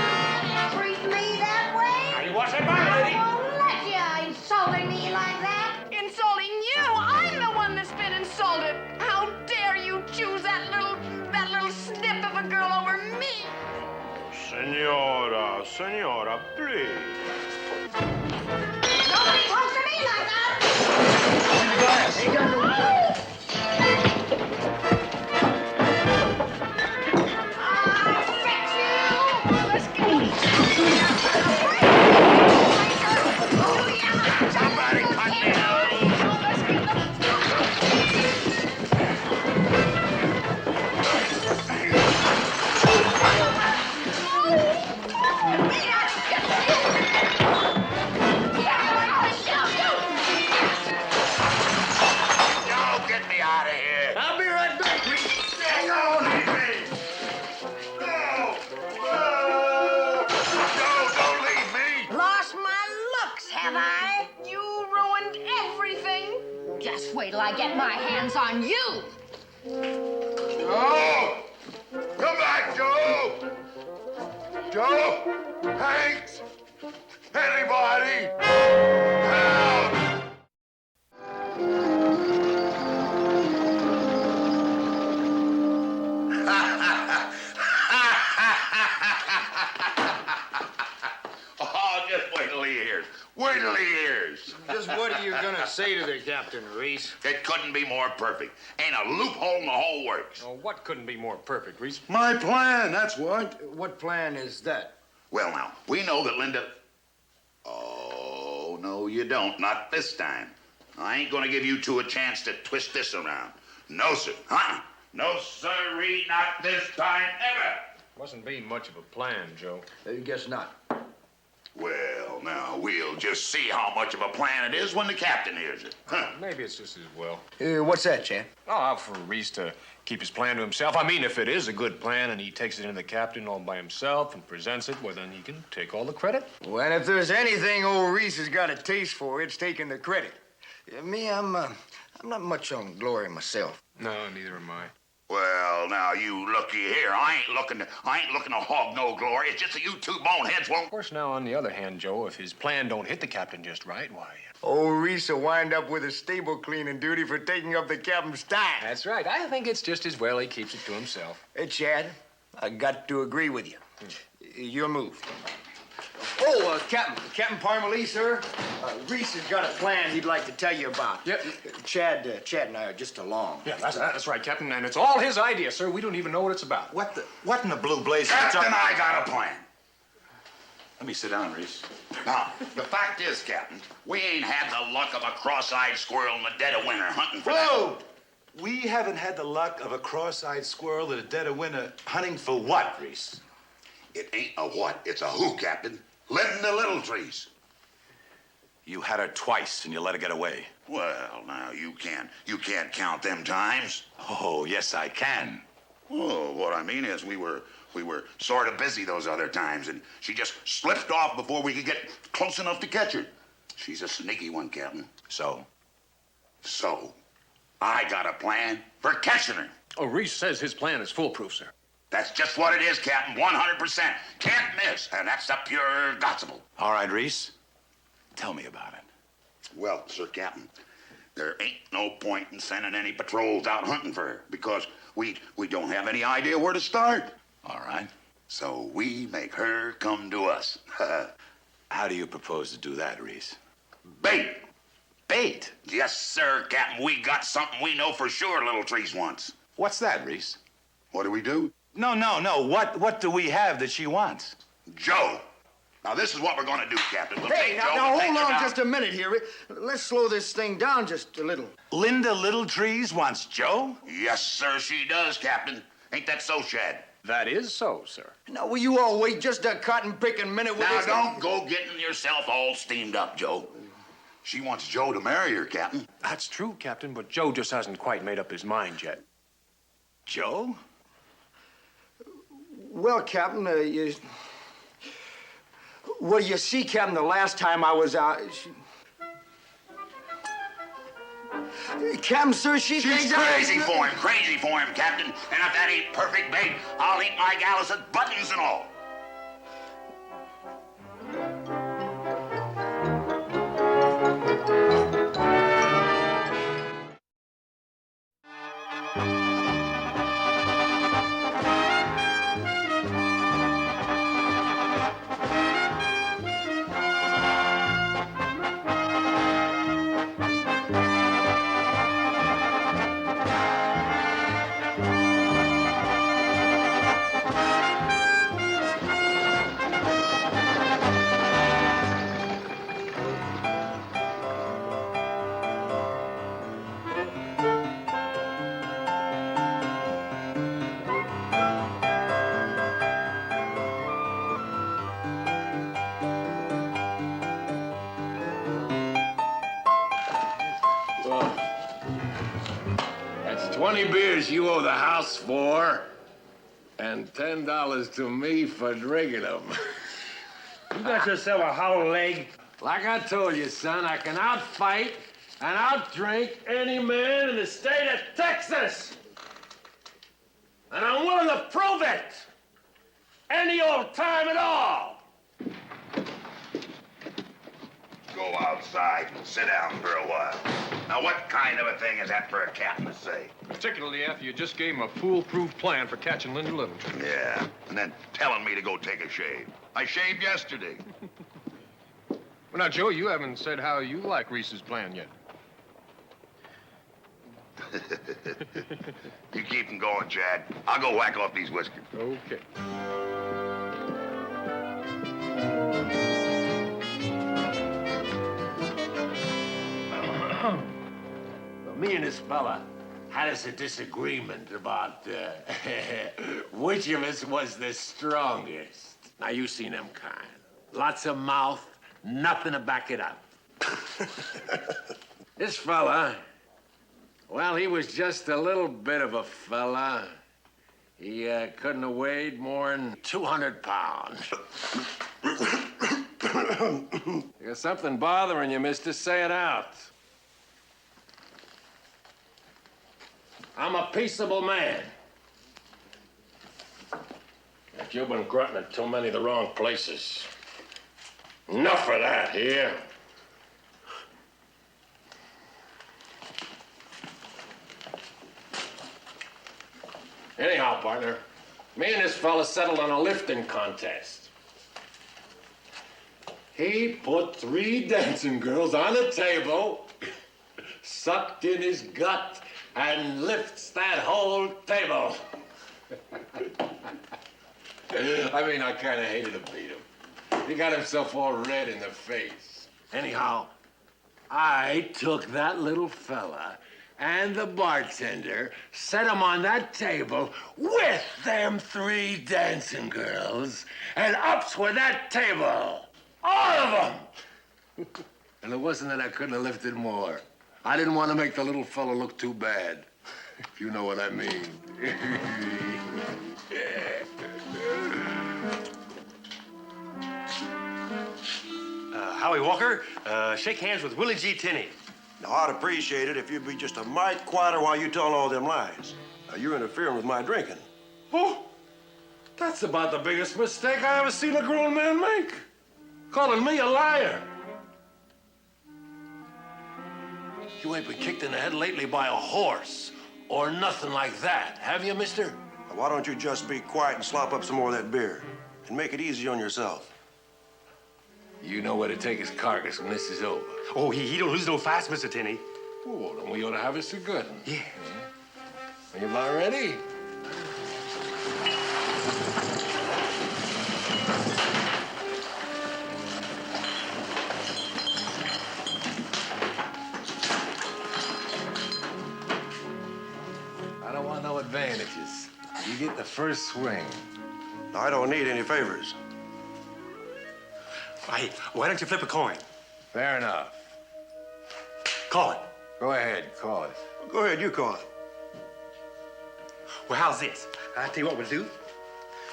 Treat me that way? Now, you watch it, lady. I won't let you insulting me like that. Insulting you? I'm the one that's been insulted. How dare you choose that little snip of a girl over me? Senora, please. Nobody talks to me like that. Somebody cut me out. Yo, get me out of here. I'll be right back. Hang on, leave me. No. No, don't leave me. Lost my looks, have I? You ruined everything. Just wait till I get my hands on you. Joe! Come back, Joe! Joe! Hanks! Anybody! Help! Wait till he hears. Just what are you gonna say to the captain, Reese? It couldn't be more perfect. Ain't a loophole in the whole works. Oh, what couldn't be more perfect, Reese? My plan, that's what. What plan is that? Well, now, we know that Linda... Oh, no, you don't. Not this time. I ain't gonna give you two a chance to twist this around. No, sir. Huh? No, sirree, not this time ever. Mustn't be much of a plan, Joe. Guess not. Well, now, we'll just see how much of a plan it is when the captain hears it. Huh. Maybe it's just as well. What's that, Chad? Oh, for Reese to keep his plan to himself. I mean, if it is a good plan and he takes it into the captain all by himself and presents it, well, then he can take all the credit. Well, and if there's anything old Reese has got a taste for, it's taking the credit. Me, I'm not much on glory myself. No, neither am I. Well, now, you looky here. I ain't looking to hog no glory. It's just that you two boneheads won't... Of course, now, on the other hand, Joe, if his plan don't hit the captain just right, why... Old Reese will wind up with a stable cleaning duty for taking up the captain's time. That's right. I think it's just as well he keeps it to himself. Hey, Chad, I got to agree with you. Your move. Oh, Captain Parmalee, sir. Reese has got a plan he'd like to tell you about. Yep. Chad and I are just along. Yeah, that's right, Captain, and it's all his idea, sir. We don't even know what it's about. What in the blue blazes? Captain, I got a plan. Let me sit down, Reese. Now, the fact is, Captain, we ain't had the luck of a cross-eyed squirrel in the dead of winter hunting for Whoa! We haven't had the luck of a cross-eyed squirrel in the dead of winter hunting for what, Reese? It ain't a what, it's a who, Captain. Linda Little Trees. You had her twice and you let her get away. Well, now, you can't count them times. Oh, yes, I can. Oh, what I mean is we were sort of busy those other times, and she just slipped off before we could get close enough to catch her. She's a sneaky one, Captain. So, I got a plan for catching her. Oh, Reese says his plan is foolproof, sir. That's just what it is, Captain. 100%. Can't miss, and that's the pure gospel. all right, Reese. Tell me about it. Well, Sir Captain, there ain't no point in sending any patrols out hunting for her because we don't have any idea where to start. All right. So we make her come to us. How do you propose to do that, Reese? Bait. Bait? Yes, sir, Captain. We got something we know for sure Little Trees wants. What's that, Reese? What do we do? No. What do we have that she wants? Joe. Now, this is what we're going to do, Captain. We'll Hey, take now Joe and take hold her on down. just a minute here. Let's slow this thing down just a little. Linda Little Trees wants Joe? Yes, sir, she does, Captain. Ain't that so, Shad? That is so, sir. Now, will you all wait just a cotton-picking minute with Now, this? don't go getting yourself all steamed up, Joe. She wants Joe to marry her, Captain. That's true, Captain, but Joe just hasn't quite made up his mind yet. Joe? Well, Captain, well, you see, Captain, the last time I was out... Captain, sir, she's crazy for him, Captain. And if that ain't perfect bait, I'll eat my gallows with buttons and all. Well, that's 20 beers you owe the house for, and $10 to me for drinking them. You got yourself a hollow leg. Like I told you, son, I can outfight and outdrink any man in the state of Texas. And I'm willing to prove it any old time at all. Go outside and sit down for a while. Now, what kind of a thing is that for a captain to say? Particularly after you just gave him a foolproof plan for catching Linda Little. Yeah, and then telling me to go take a shave. I shaved yesterday. Well, now, Joe, you haven't said how you like Reese's plan yet. You keep them going, Chad. I'll go whack off these whiskers. Okay. Well, me and this fella had us a disagreement about which of us was the strongest. Now, you seen them kind. Lots of mouth, nothing to back it up. This fella, well, he was just a little bit of a fella. He couldn't have weighed more than 200 pounds. You got something bothering you, mister? Say it out. I'm a peaceable man. If you've been grunting at too many of the wrong places. Enough of that here. Anyhow, partner, me and this fella settled on a lifting contest. He put 3 dancing girls on a table, sucked in his gut, and lifts that whole table. I mean, I kind of hated to beat him. He got himself all red in the face. Anyhow, I took that little fella and the bartender, set him on that table with them 3 dancing girls, and ups with that table. All of them! And it wasn't that I couldn't have lifted more. I didn't want to make the little fella look too bad, if you know what I mean. Howie Walker, shake hands with Willie G. Tinney. Now, I'd appreciate it if you'd be just a mite quieter while you telling all them lies. Now, you're interfering with my drinking. Oh, that's about the biggest mistake I ever seen a grown man make. Calling me a liar. You ain't been kicked in the head lately by a horse or nothing like that, have you, mister? Now, why don't you just be quiet and slop up some more of that beer and make it easy on yourself? You know where to take his carcass when this is over. Oh, he don't lose no fast, Mr. Tinney. Oh, then we ought to have us a good one. Yeah. Are you about ready? I don't want no advantages. You get the first swing. Now, I don't need any favors. Hey, why don't you flip a coin? Fair enough. Call it. Go ahead, call it. Go ahead, you call it. Well, how's this? I'll tell you what we'll do.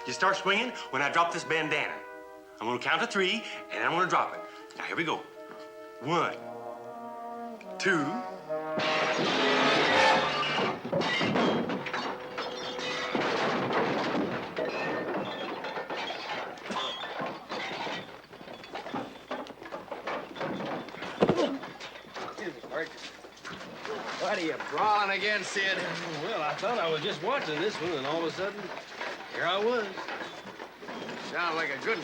You start swinging when I drop this bandana. I'm gonna count to 3, and I'm gonna drop it. Now, here we go. 1, 2. What are you brawling again, Sid? Well, I thought I was just watching this one, and all of a sudden, here I was. Sound like a good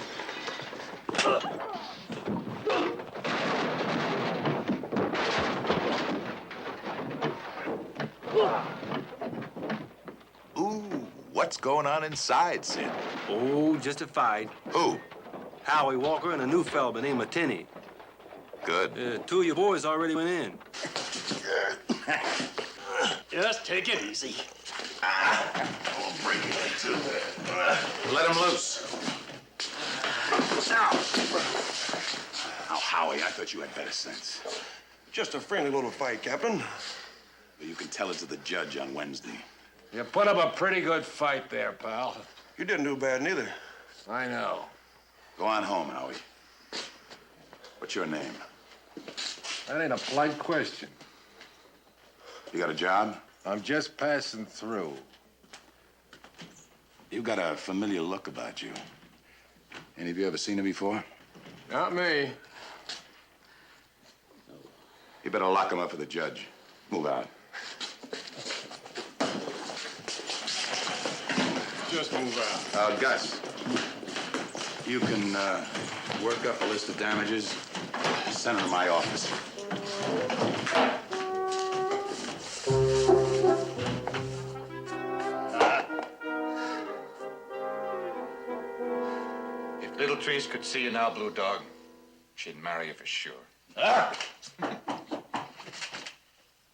Ooh, what's going on inside, Sid? Oh, just a fight. Who? Howie Walker and a new fella by the name of Tinney. Good. 2 of your boys already went in. Just take it easy. I'll bring you into it. Let him loose. Now, Howie, I thought you had better sense. Just a friendly little fight, Captain. But you can tell it to the judge on Wednesday. You put up a pretty good fight there, pal. You didn't do bad neither. I know. Go on home, Howie. What's your name? That ain't a polite question. You got a job? I'm just passing through. You got a familiar look about you. Any of you ever seen him before? Not me. You better lock him up for the judge. Move out. Just move out. Gus. You can work up a list of damages, send them to my office. If Little Trees could see you now, Blue Dog, she'd marry you for sure.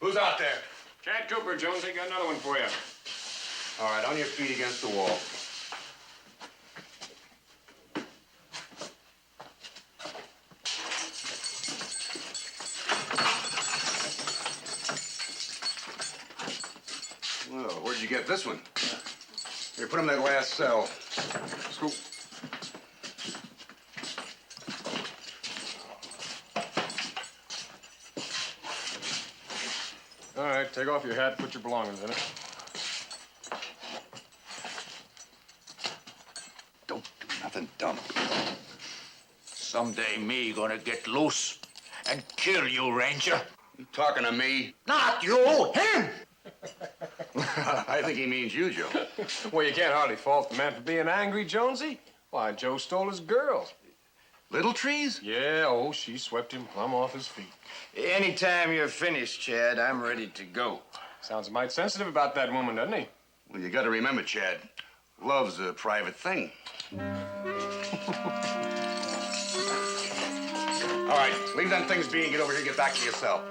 Who's out there? Chad Cooper, Jonesy. Got another one for you. All right, on your feet against the wall. Well, where'd you get this one? Here, put him in that last cell. Scoop. All right, take off your hat, put your belongings in it. Don't do nothing dumb. Someday me gonna get loose and kill you, Ranger. You talking to me? Not you, him! I think he means you, Joe. Well, you can't hardly fault the man for being angry, Jonesy. Why, Joe stole his girl. Little Trees? Yeah, oh, she swept him plumb off his feet. Anytime you're finished, Chad, I'm ready to go. Sounds mighty sensitive about that woman, doesn't he? Well, you got to remember, Chad, love's a private thing. All right, leave them things be and get over here and get back to your cell.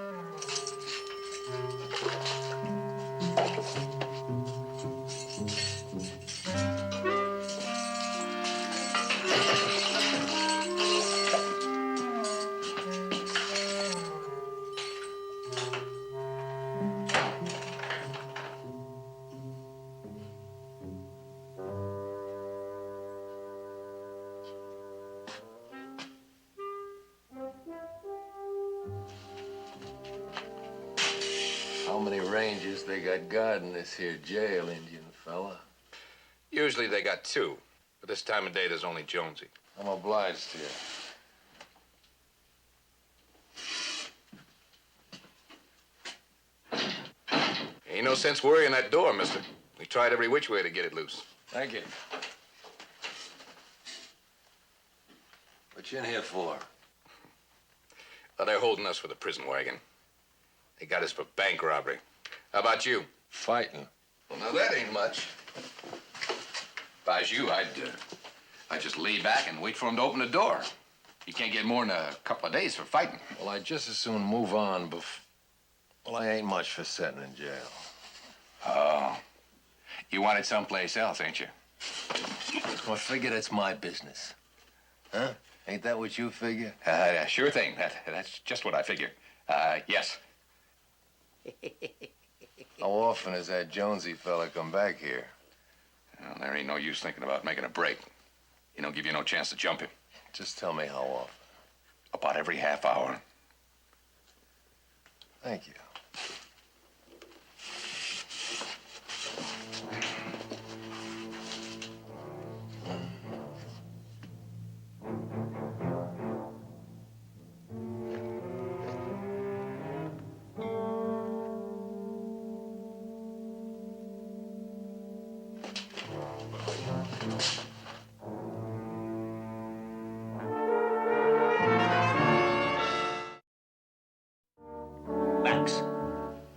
How many rangers they got guarding this here jail, Indian fella? Usually they got two, but this time of day there's only Jonesy. I'm obliged to you. Ain't no sense worrying that door, mister. We tried every which way to get it loose. Thank you. What you in here for? Well, they're holding us for the prison wagon. They got us for bank robbery. How about you? Fighting. Well, now that ain't much. If I was you, I'd just lay back and wait for him to open the door. You can't get more than a couple of days for fighting. Well, I'd just as soon move on Well, I ain't much for sitting in jail. Oh. You wanted someplace else, ain't you? Well, I figure that's my business. Huh? Ain't that what you figure? Sure thing. That's just what I figure. Yes. How often has that Jonesy fella come back here? Well, there ain't no use thinking about making a break. He don't give you no chance to jump him. Just tell me how often. About every half hour. Thank you.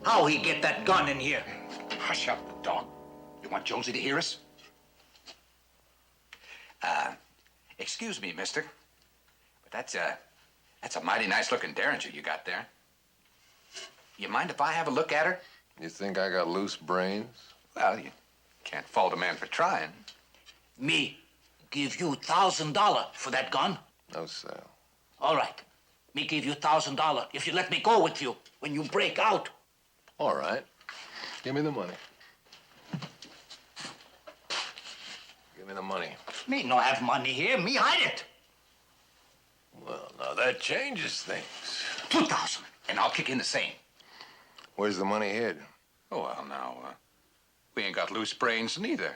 How he get that gun in here? Hush up, dog. You want Jonesy to hear us? Excuse me, mister. But that's a mighty nice-looking Derringer you got there. You mind if I have a look at her? You think I got loose brains? Well, you can't fault a man for trying. Me give you $1,000 for that gun? No sale. All right. Me give you $1,000 if you let me go with you when you break out. All right. Give me the money. Give me the money. Me no have money here. Me hide it. Well, now that changes things. 2,000. And I'll kick in the same. Where's the money hid? Oh, well, now, we ain't got loose brains neither.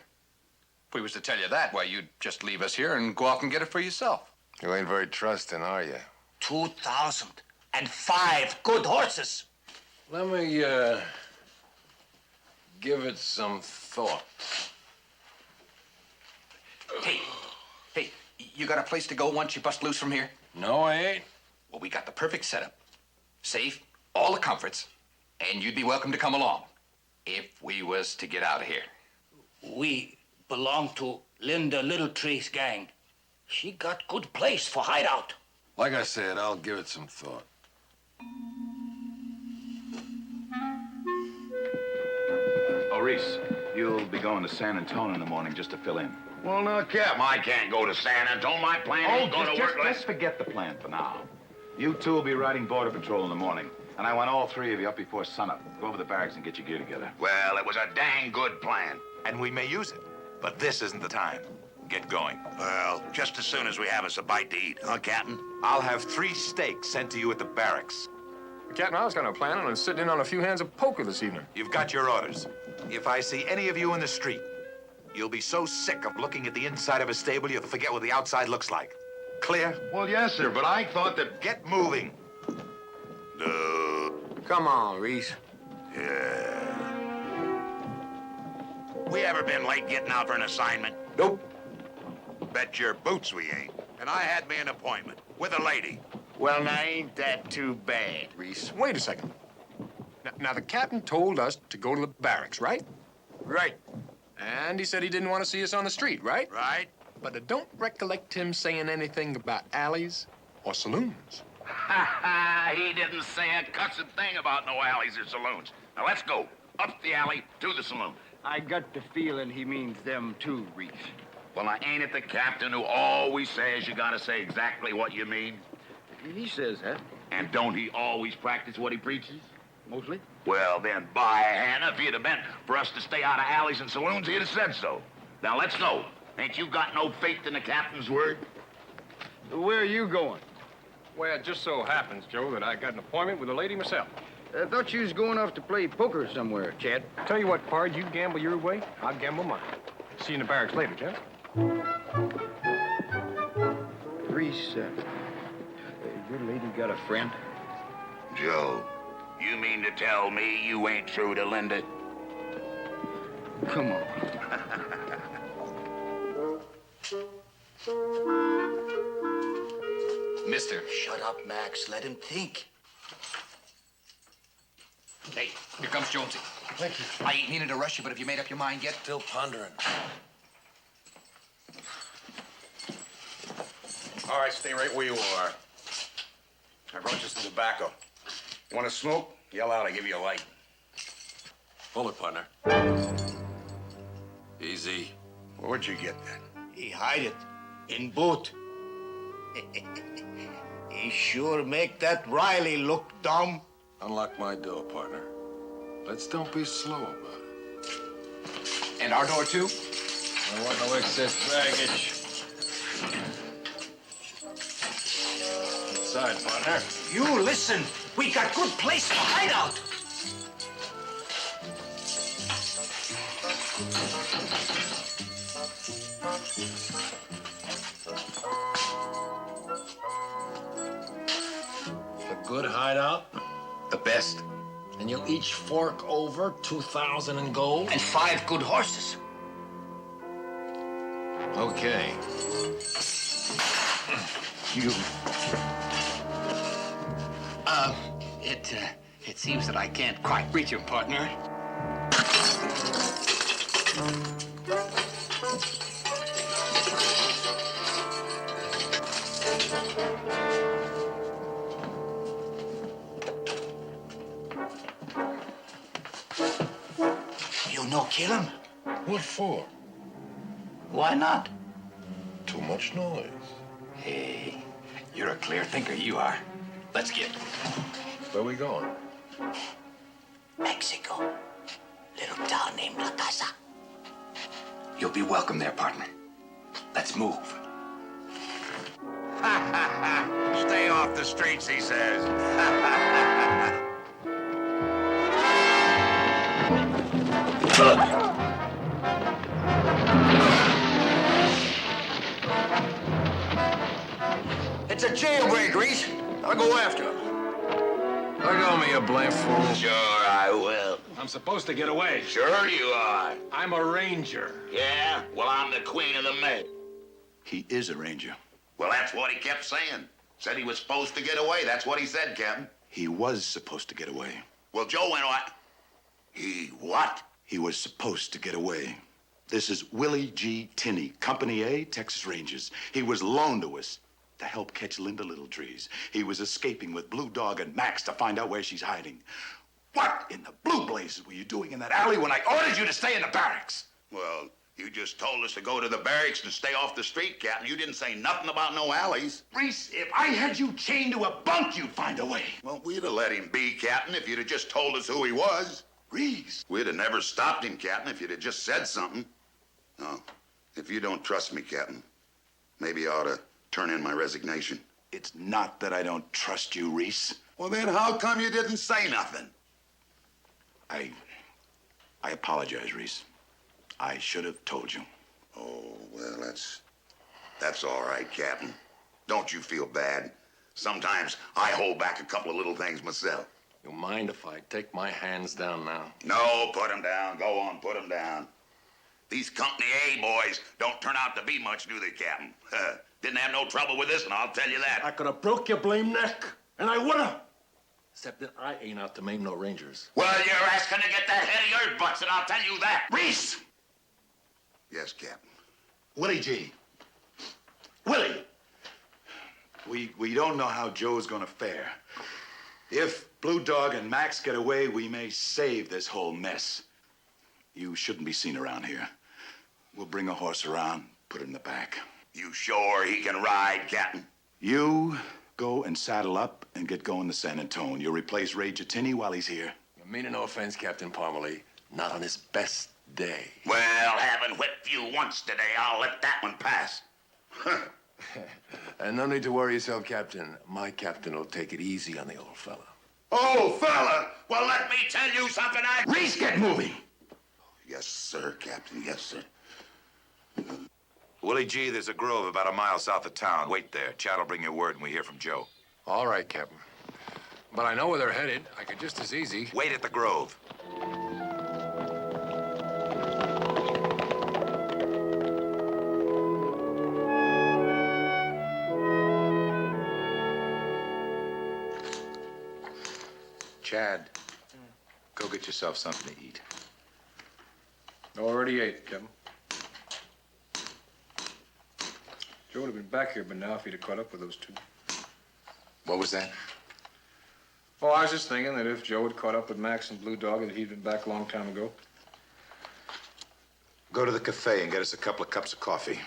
If we was to tell you that, why, you'd just leave us here and go off and get it for yourself. You ain't very trusting, are you? 2,000 and 5 good horses. Let me, give it some thought. Hey, You got a place to go once you bust loose from here? No, I ain't. Well, we got the perfect setup. Safe, all the comforts, and you'd be welcome to come along if we was to get out of here. We belong to Linda Littletree's gang. She got good place for hideout. Like I said, I'll give it some thought. Oh, Reese, you'll be going to San Antonio in the morning just to fill in. Well, now, Cap, I can't go to San Antonio. My plan ain't going to work. Just forget the plan for now. You two will be riding border patrol in the morning, and I want all three of you up before sunup. Go over to the barracks and get your gear together. Well, it was a dang good plan. And we may use it. But this isn't the time. Get going. Well, just as soon as we have us a bite to eat, huh, Captain? I'll have 3 steaks sent to you at the barracks. Captain, I was kind of planning on sitting in on a few hands of poker this evening. You've got your orders. If I see any of you in the street, you'll be so sick of looking at the inside of a stable you'll forget what the outside looks like. Clear? Well, yes, sir, but I thought that... Get moving. No. Come on, Reese. Yeah. We ever been late getting out for an assignment? Nope. Bet your boots we ain't. And I had me an appointment with a lady. Well, now, ain't that too bad? Reese, wait a second. Now, the captain told us to go to the barracks, right? Right. And he said he didn't want to see us on the street, right? Right. But I don't recollect him saying anything about alleys or saloons. He didn't say a cussing thing about no alleys or saloons. Now, let's go. Up the alley to the saloon. I got the feeling he means them too, Reese. Well, now, ain't it the captain who always says you gotta say exactly what you mean? He says that. And don't he always practice what he preaches? Mostly. Well, then, by Hannah, if he'd have meant for us to stay out of alleys and saloons, he'd have said so. Now, let's go. Ain't you got no faith in the captain's word? Where are you going? Well, it just so happens, Joe, that I got an appointment with a lady myself. I thought you was going off to play poker somewhere, Chad. Tell you what, Pard, you gamble your way, I'll gamble mine. See you in the barracks later, Jeff. Reese, your lady got a friend? Joe, you mean to tell me you ain't true to Linda? Come on. Mister. Shut up, Max. Let him think. Hey, here comes Jonesy. Thank you. I ain't meaning to rush you, but have you made up your mind yet? Still pondering. All right, stay right where you are. I brought you some tobacco. You want to smoke? Yell out, I give you a light. Hold it, partner. Easy. Well, where'd you get that? He hide it in boot. He sure make that Riley look dumb. Unlock my door, partner. Let's don't be slow about it. And our door, too? I want no excess baggage. Inside, partner. You listen. We got good place for hideout. A good hideout, The best. and you'll each fork over 2,000 in gold. And 5 good horses. Okay. You. It seems that I can't quite reach him, partner. You no kill him? What for? Why not? Too much noise. Hey, you're a clear thinker, you are. Let's get. Where we going? Mexico. Little town named La Casa. You'll be welcome there, partner. Let's move. Stay off the streets, he says. It's a jailbreak, Reese. I'll go after him. Let go of me, you blamed fool. Sure I will. I'm supposed to get away. Sure you are. I'm a ranger. Yeah? Well, I'm the queen of the Med. He is a ranger. Well, that's what he kept saying. Said he was supposed to get away. That's what he said, Captain. He was supposed to get away. Well, Joe went on. He what? He was supposed to get away. This is Willie G. Tinney, Company A, Texas Rangers. He was loaned to us to help catch Linda Littletrees. He was escaping with Blue Dog and Max to find out where she's hiding. What in the blue blazes were you doing in that alley when I ordered you to stay in the barracks? Well, you just told us to go to the barracks and stay off the street, Captain. You didn't say nothing about no alleys. Reese, if I had you chained to a bunk, you'd find a way. Well, we'd have let him be, Captain, if you'd have just told us who he was. Reese. We'd have never stopped him, Captain, if you'd have just said something. No, if you don't trust me, Captain, maybe I ought to turn in my resignation. It's not that I don't trust you, Reese. Well, then how come you didn't say nothing? I apologize, Reese. I should have told you. Oh, well, that's all right, Captain. Don't you feel bad? Sometimes I hold back a couple of little things myself. You mind if I take my hands down now? No, put them down. Go on, put them down. These Company A boys don't turn out to be much, do they, Captain? Didn't have no trouble with this, and I'll tell you that. I could have broke your blame neck, and I would have. Except that I ain't out to maim no Rangers. Well, you're asking to get that head of your butts, and I'll tell you that. Reese! Yes, Captain. Willie G. Willie! We don't know how Joe's gonna fare. If Blue Dog and Max get away, we may save this whole mess. You shouldn't be seen around here. We'll bring a horse around, put it in the back. You sure he can ride, Captain? You go and saddle up and get going to San Antonio. You'll replace Ray Gittini while he's here. Meaning no offense, Captain Parmalee. Not on his best day. Well, having whipped you once today, I'll let that one pass. And no need to worry yourself, Captain. My captain will take it easy on the old fella. Oh, fella! Well, let me tell you something. Reese, get moving! Yes, sir, Captain. Yes, sir. Willie G., there's a grove about a mile south of town. Wait there. Chad will bring you word when we hear from Joe. All right, Captain. But I know where they're headed. I could just as easy... Wait at the grove. Chad, go get yourself something to eat. Already ate, Captain. Joe would have been back here by now if he'd have caught up with those two. What was that? Oh, I was just thinking that if Joe had caught up with Max and Blue Dog, that he'd been back a long time ago. Go to the cafe and get us a couple of cups of coffee.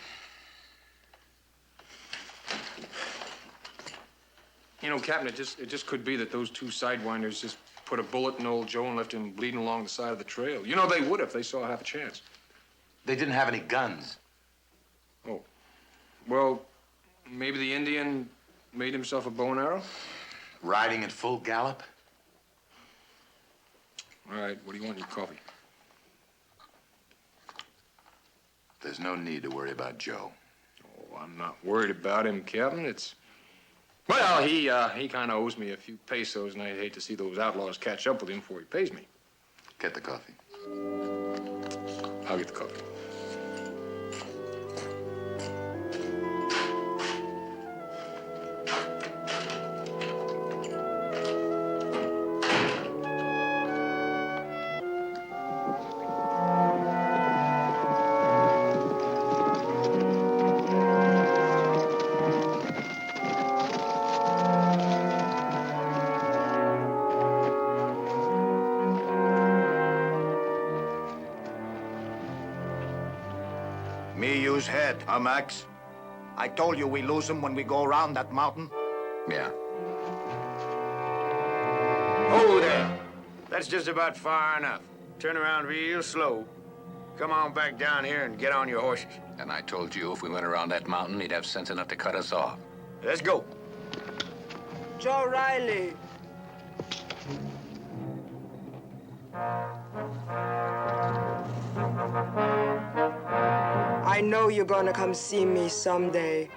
You know, Captain, it just could be that those two sidewinders just put a bullet in old Joe and left him bleeding along the side of the trail. You know, they would if they saw half a chance. They didn't have any guns. Oh. Well, maybe the Indian made himself a bow and arrow? Riding at full gallop? All right, what do you want in your coffee? There's no need to worry about Joe. Oh, I'm not worried about him, Captain. It's... Well, he kind of owes me a few pesos, and I'd hate to see those outlaws catch up with him before he pays me. Get the coffee. I'll get the coffee. Me use head, huh, Max? I told you we lose him when we go around that mountain. Yeah. Oh, there. That's just about far enough. Turn around real slow. Come on back down here and get on your horses. And I told you if we went around that mountain, he'd have sense enough to cut us off. Let's go. Joe Riley. I know you're gonna come see me someday.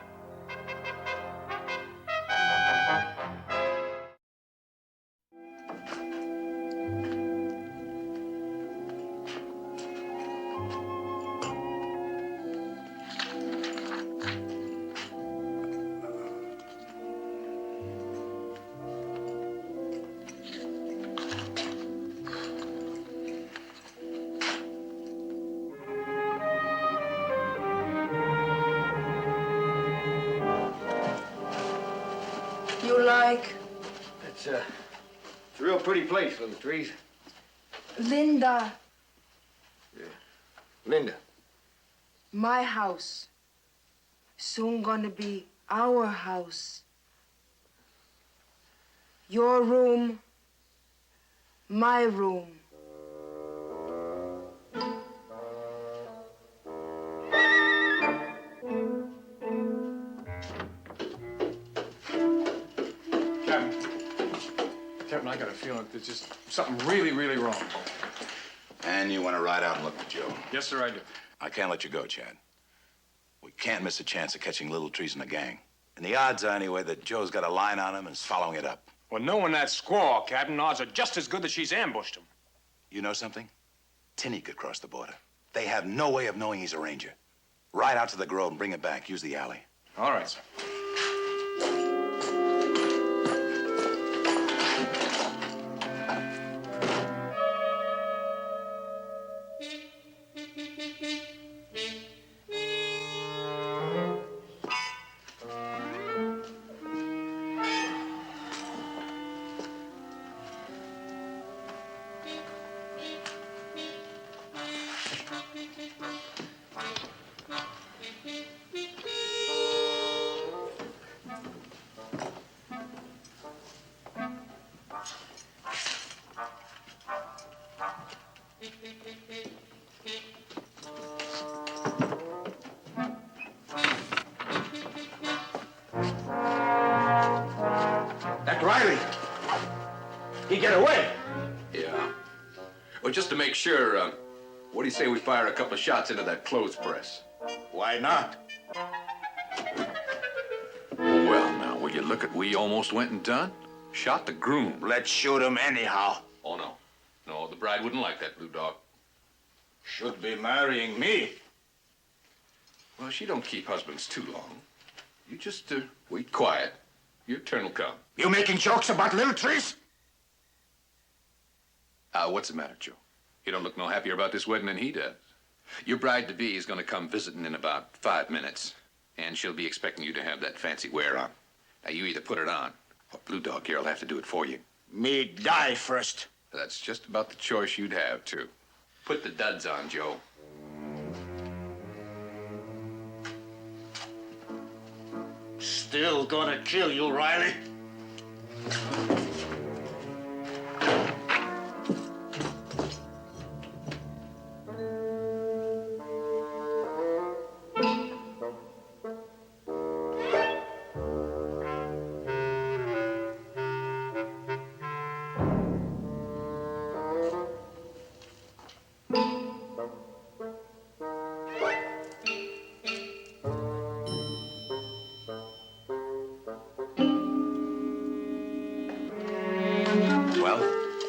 you like? It's a real pretty place, Little Trees. Linda, Linda. my house. Soon gonna be our house. Your room, my room. Captain, I got a feeling there's just something really, really wrong. And you want to ride out and look for Joe? Yes, sir, I do. I can't let you go, Chad. We can't miss a chance of catching Little Trees in the gang. And the odds are, anyway, that Joe's got a line on him and is following it up. Well, knowing that squaw, Captain, odds are just as good that she's ambushed him. You know something? Tinney could cross the border. They have no way of knowing he's a ranger. Ride out to the Grove and bring him back. Use the alley. All right, sir. That Riley. He get away. Yeah. Well, just to make sure, what do you say we fire a couple of shots into that clothes press? Why not? Well, now, will you look at we almost went and done? Shot the groom. Let's shoot him anyhow. Oh, no. No, the bride wouldn't like that, Blue Dog. Should be marrying me. Well, she don't keep husbands too long. You just wait quiet. Your turn will come. You making jokes about Little Trees? What's the matter, Joe? You don't look no happier about this wedding than he does. Your bride-to-be is going to come visiting in about 5 minutes, and she'll be expecting you to have that fancy wear on. Now, you either put it on, or Blue Dog here will have to do it for you. Me die first. That's just about the choice you'd have, too. Put the duds on, Joe. Still gonna kill you, Riley.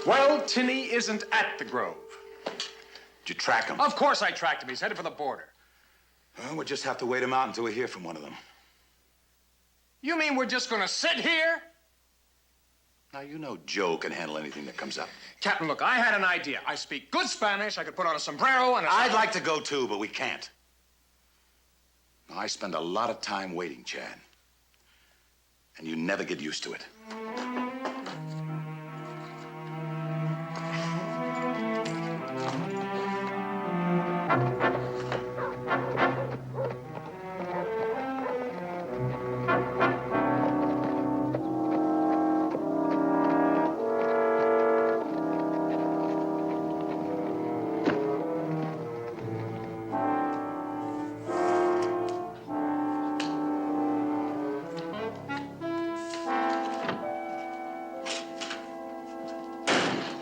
Well, Tinney isn't at the Grove. Did you track him? Of course I tracked him. He's headed for the border. Well, we'll just have to wait him out until we hear from one of them. You mean we're just gonna sit here? Now, you know Joe can handle anything that comes up. Captain, look, I had an idea. I speak good Spanish. I could put on a sombrero and a... I'd like to go too, but we can't. Now, I spend a lot of time waiting, Chad. And you never get used to it.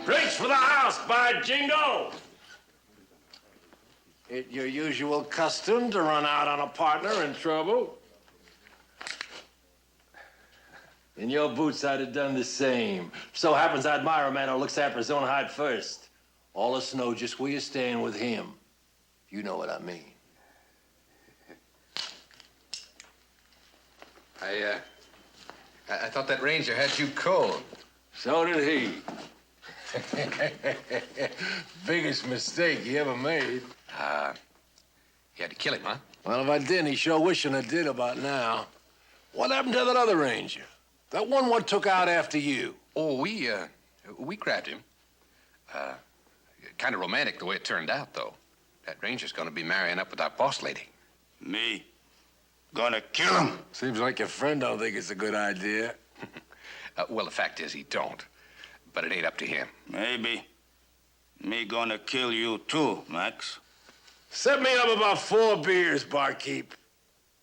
Drinks for the house, by Jingo! It your usual custom to run out on a partner in trouble? In your boots, I'd have done the same. So happens I admire a man who looks after his own hide first. All us know just where you're staying with him. You know what I mean. I thought that ranger had you cold. So did he. Biggest mistake he ever made. You had to kill him, huh? Well, if I didn't, he sure wishing I did about now. What happened to that other ranger? That one what took out after you. Oh, we grabbed him. Kind of romantic the way it turned out, though. That ranger's gonna be marrying up with our boss lady. Me? Gonna kill him? Seems like your friend don't think it's a good idea. Well, the fact is he don't. But it ain't up to him. Maybe. Me gonna kill you too, Max. Set me up about 4 beers, barkeep.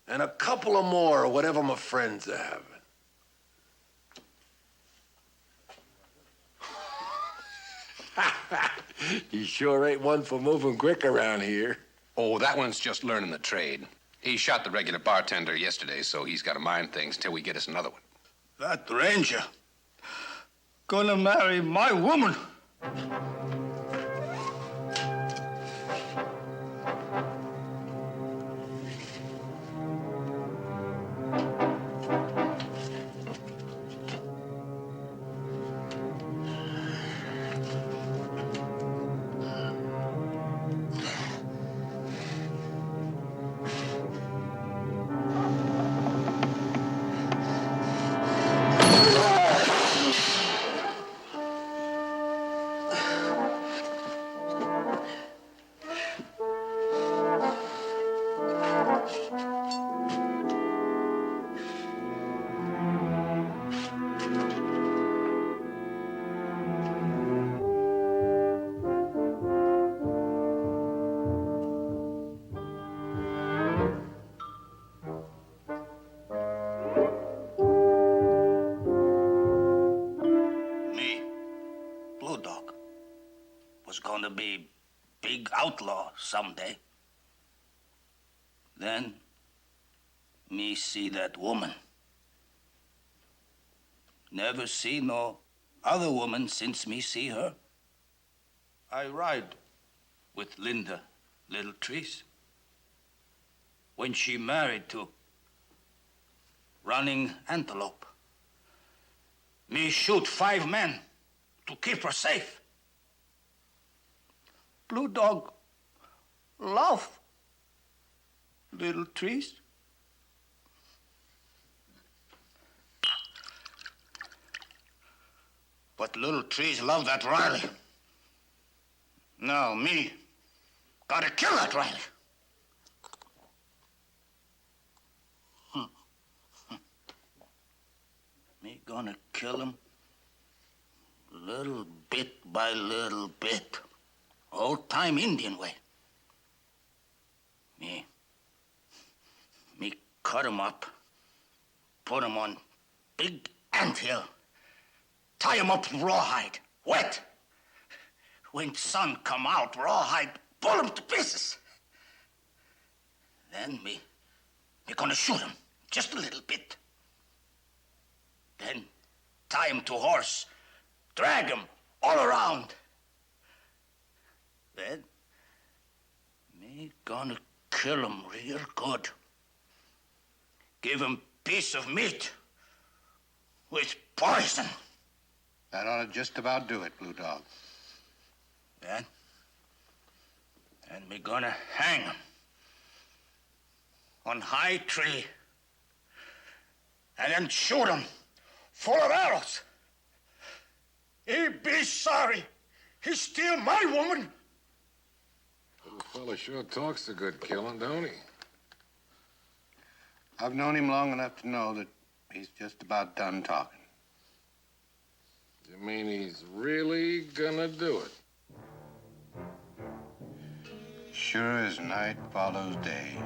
And a couple of more, or whatever my friends are having. You sure ain't one for moving quick around here. Oh, that one's just learning the trade. He shot the regular bartender yesterday, so he's got to mind things till we get us another one. That ranger gonna marry my woman. Was gonna be big outlaw someday. Then, me see that woman. Never see no other woman since me see her. I ride with Linda Little Trees. When she married to Running Antelope, me shoot 5 men to keep her safe. Blue Dog love Little Trees. But Little Trees love that Riley. Now me gotta kill that Riley. Me gonna kill him little bit by little bit. Old-time Indian way. Me cut him up, put him on big anthill, tie him up with rawhide, wet. When sun come out, rawhide, pull him to pieces. Then me gonna shoot him just a little bit. Then tie him to horse, drag him all around. Then, me gonna kill him real good. Give him piece of meat with poison. That ought to just about do it, Blue Dog. Then me gonna hang him on high tree and then shoot him full of arrows. He be sorry. He steal my woman. Little fella sure talks a good killing, don't he? I've known him long enough to know that he's just about done talking. You mean he's really gonna do it? Sure as night follows day.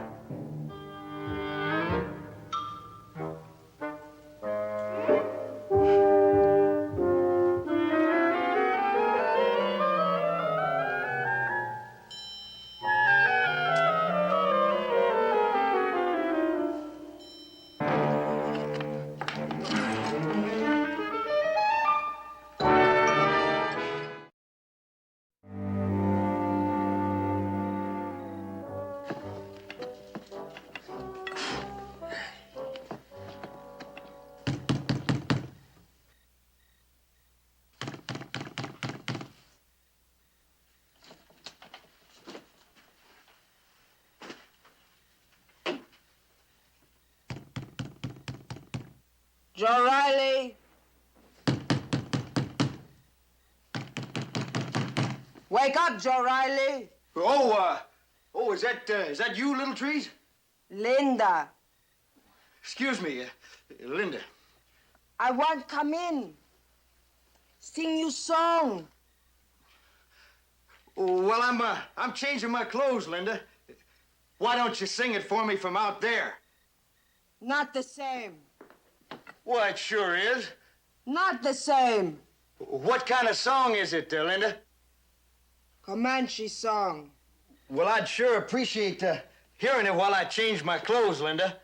Joe Riley. Wake up, Joe Riley. Oh, is that you, Little Trees? Linda. Excuse me, Linda. I want come in. Sing you song. Well, I'm changing my clothes, Linda. Why don't you sing it for me from out there? Not the same. Well, it sure is. Not the same. What kind of song is it, Linda? Comanche song. Well, I'd sure appreciate hearing it while I change my clothes, Linda.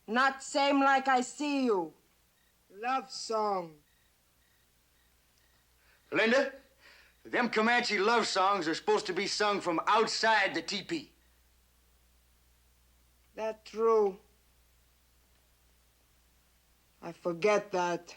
Not same like I see you. Love song. Linda, them Comanche love songs are supposed to be sung from outside the teepee. That true. I forget that.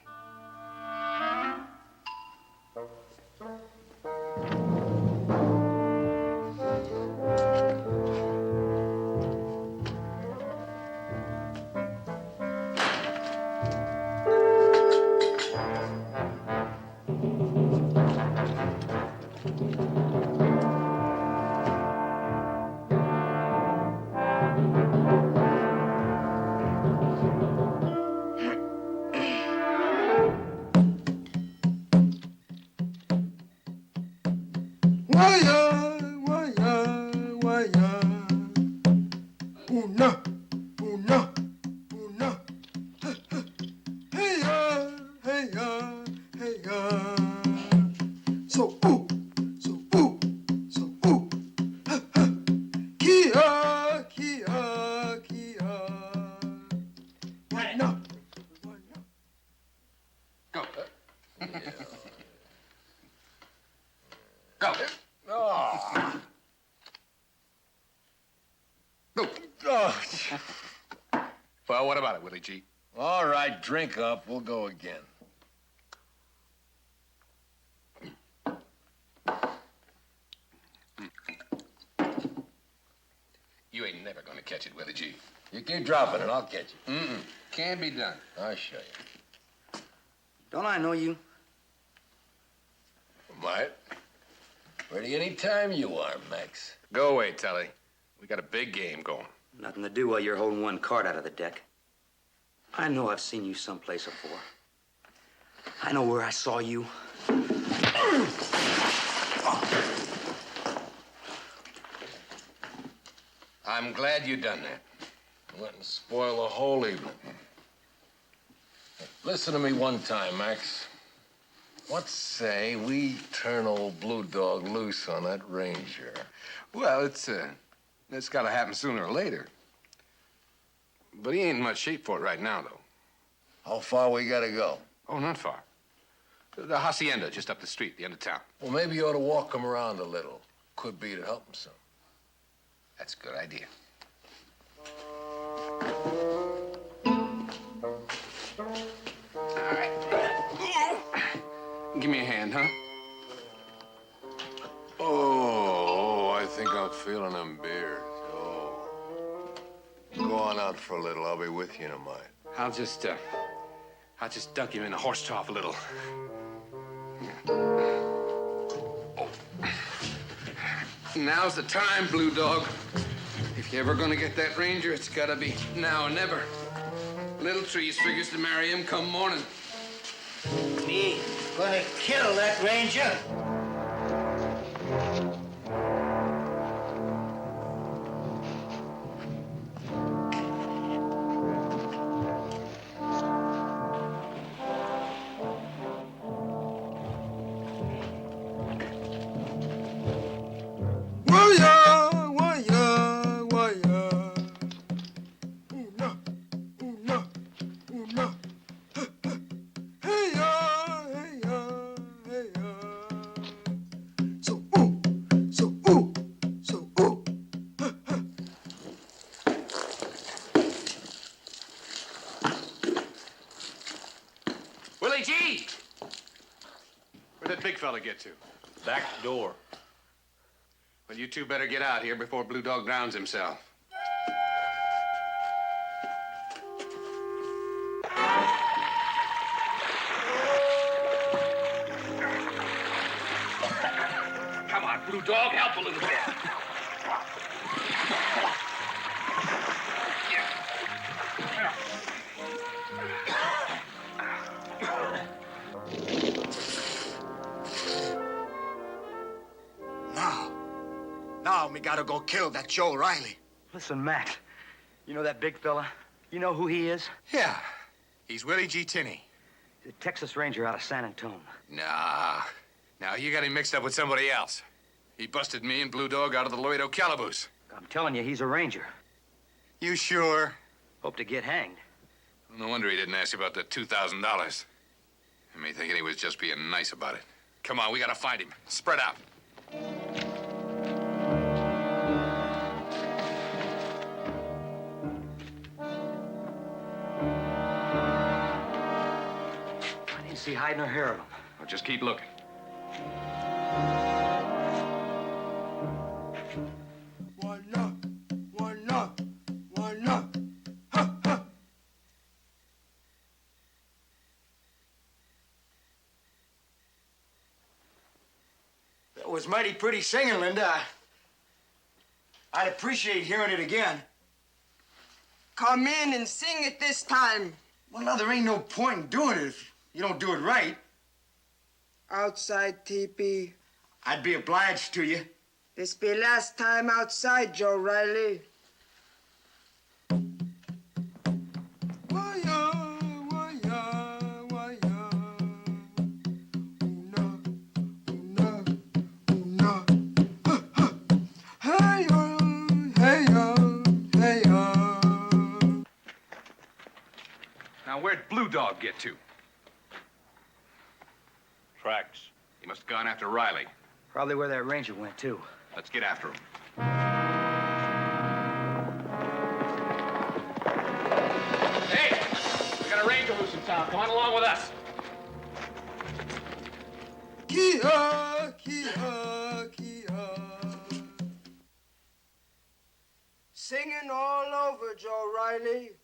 Go. Well, what about it, Willie G? All right, drink up. We'll go again. You ain't never gonna catch it, Willie G. You keep dropping it, I'll catch you. Can't be done. I'll show you. Don't I know you? Might. Ready any time you are, Max. Go away, Telly. We got a big game going. Nothing to do while you're holding one card out of the deck. I know I've seen you someplace before. I know where I saw you. I'm glad you done that. Went and spoil the whole evening. Listen to me one time, Max. What say we turn old Blue Dog loose on that ranger? Well, it's got to happen sooner or later. But he ain't in much shape for it right now, though. How far we gotta go? Oh, not far. The hacienda, just up the street, the end of town. Well, maybe you ought to walk him around a little. Could be to help him some. That's a good idea. All right. Give me a hand, huh? Oh, I think I'm feeling them beers. Oh. Go on out for a little. I'll be with you in a minute. I'll just dunk him in the horse trough a little. Oh. Now's the time, Blue Dog. If you're ever gonna get that ranger, it's gotta be now or never. Little Trees figures to marry him come morning. Me gonna kill that ranger. Willie G! Where'd that big fella get to? Back door. Well, you two better get out here before Blue Dog drowns himself. Blue Dog. Help a little bit. Now we gotta go kill that Joe Riley. Listen, Max, you know that big fella? You know who he is? Yeah. He's Willie G. Tinney. He's a Texas Ranger out of San Antonio. Nah. Now, you got him mixed up with somebody else. He busted me and Blue Dog out of the Laredo calaboose. I'm telling you, he's a Ranger. You sure? Hope to get hanged. No wonder he didn't ask you about the $2,000. Me thinking he was just being nice about it. Come on, we gotta find him. Spread out. I didn't see hide nor hair of him. Well, just keep looking. That was mighty pretty singing, Linda. I'd appreciate hearing it again. Come in and sing it this time. Well, now, there ain't no point in doing it if you don't do it right. Outside, teepee. I'd be obliged to you. This be last time outside, Joe Riley. Now, where'd Blue Dog get to? Tracks. He must have gone after Riley. Probably where that Ranger went, too. Let's get after him. Hey! We got a Ranger loose in town. Come on along with us. Kia, kia, kia. Singing all over, Joe Riley.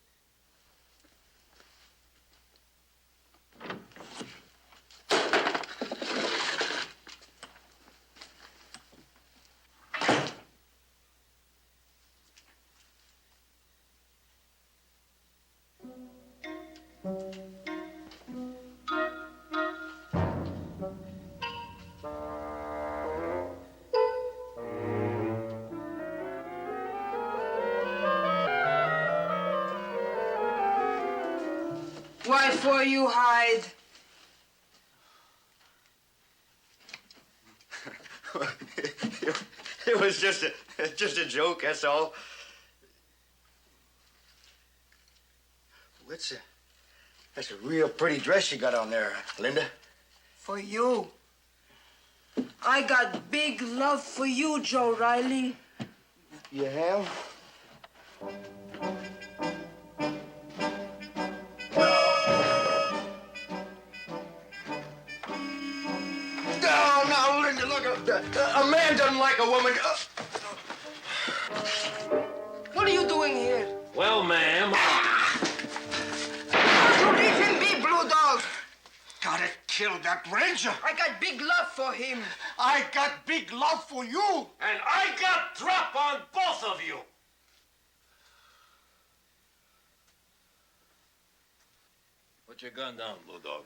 Why for you hide? It was just a joke, that's all. That's a real pretty dress you got on there, Linda. For you. I got big love for you, Joe Riley. You have? No, Linda, look, a man doesn't like a woman. What are you doing here? Well, ma'am. You leave him be, Blue Dog. Gotta kill that Ranger. I got big love for him. I got big love for you. And I got drop on both of you. Put your gun down, Blue Dog.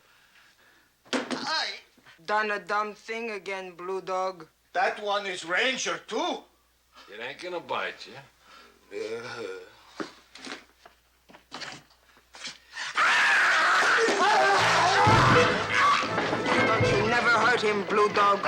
I done a dumb thing again, Blue Dog. That one is Ranger, too. It ain't gonna bite you. Don't you never hurt him, Blue Dog.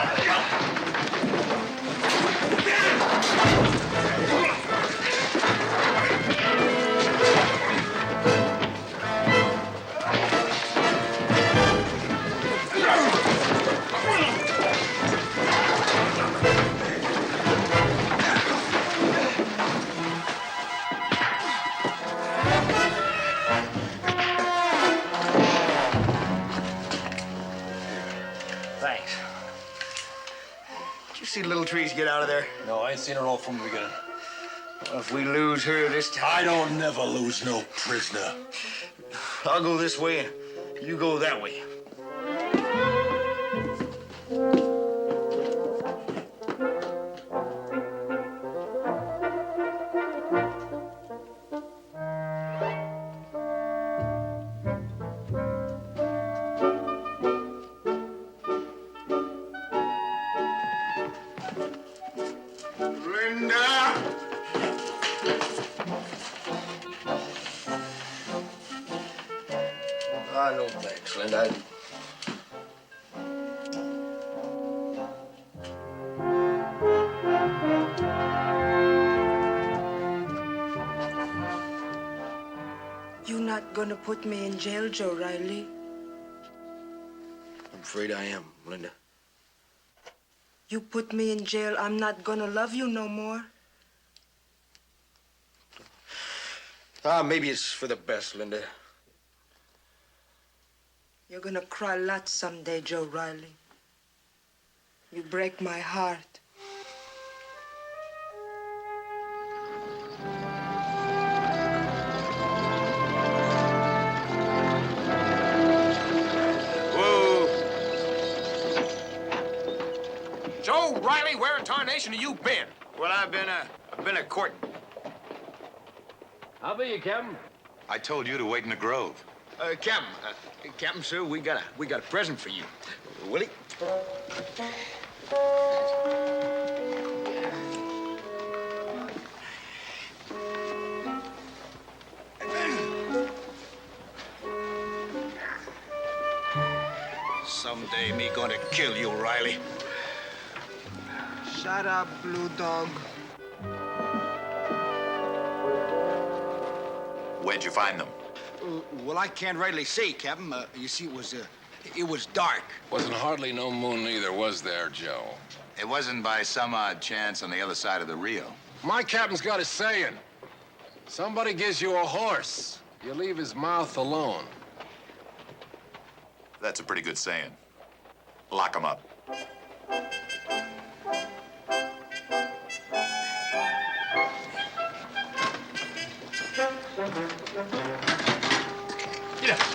Thanks. Did you see Little Trees get out of there? No, I ain't seen her all from the beginning. Well, if we lose her this time... I don't never lose no prisoner. I'll go this way and you go that way. no thanks, Linda. You're not gonna put me in jail, Joe Riley. I'm afraid I am, Linda. You put me in jail, I'm not gonna love you no more. Maybe it's for the best, Linda. You're gonna cry lots someday, Joe Riley. You break my heart. Joe Riley, where in tarnation have you been? Well, I've been a courting. How be you, Captain? I told you to wait in the grove. Captain, sir, we got a present for you. Willie? Someday me gonna kill you, Riley. Shut up, Blue Dog. Where'd you find them? Well, I can't rightly say, Captain. You see, it was dark. Wasn't hardly no moon either, was there, Joe? It wasn't by some odd chance on the other side of the Rio. My captain's got a saying. Somebody gives you a horse, you leave his mouth alone. That's a pretty good saying. Lock 'em up. Get up.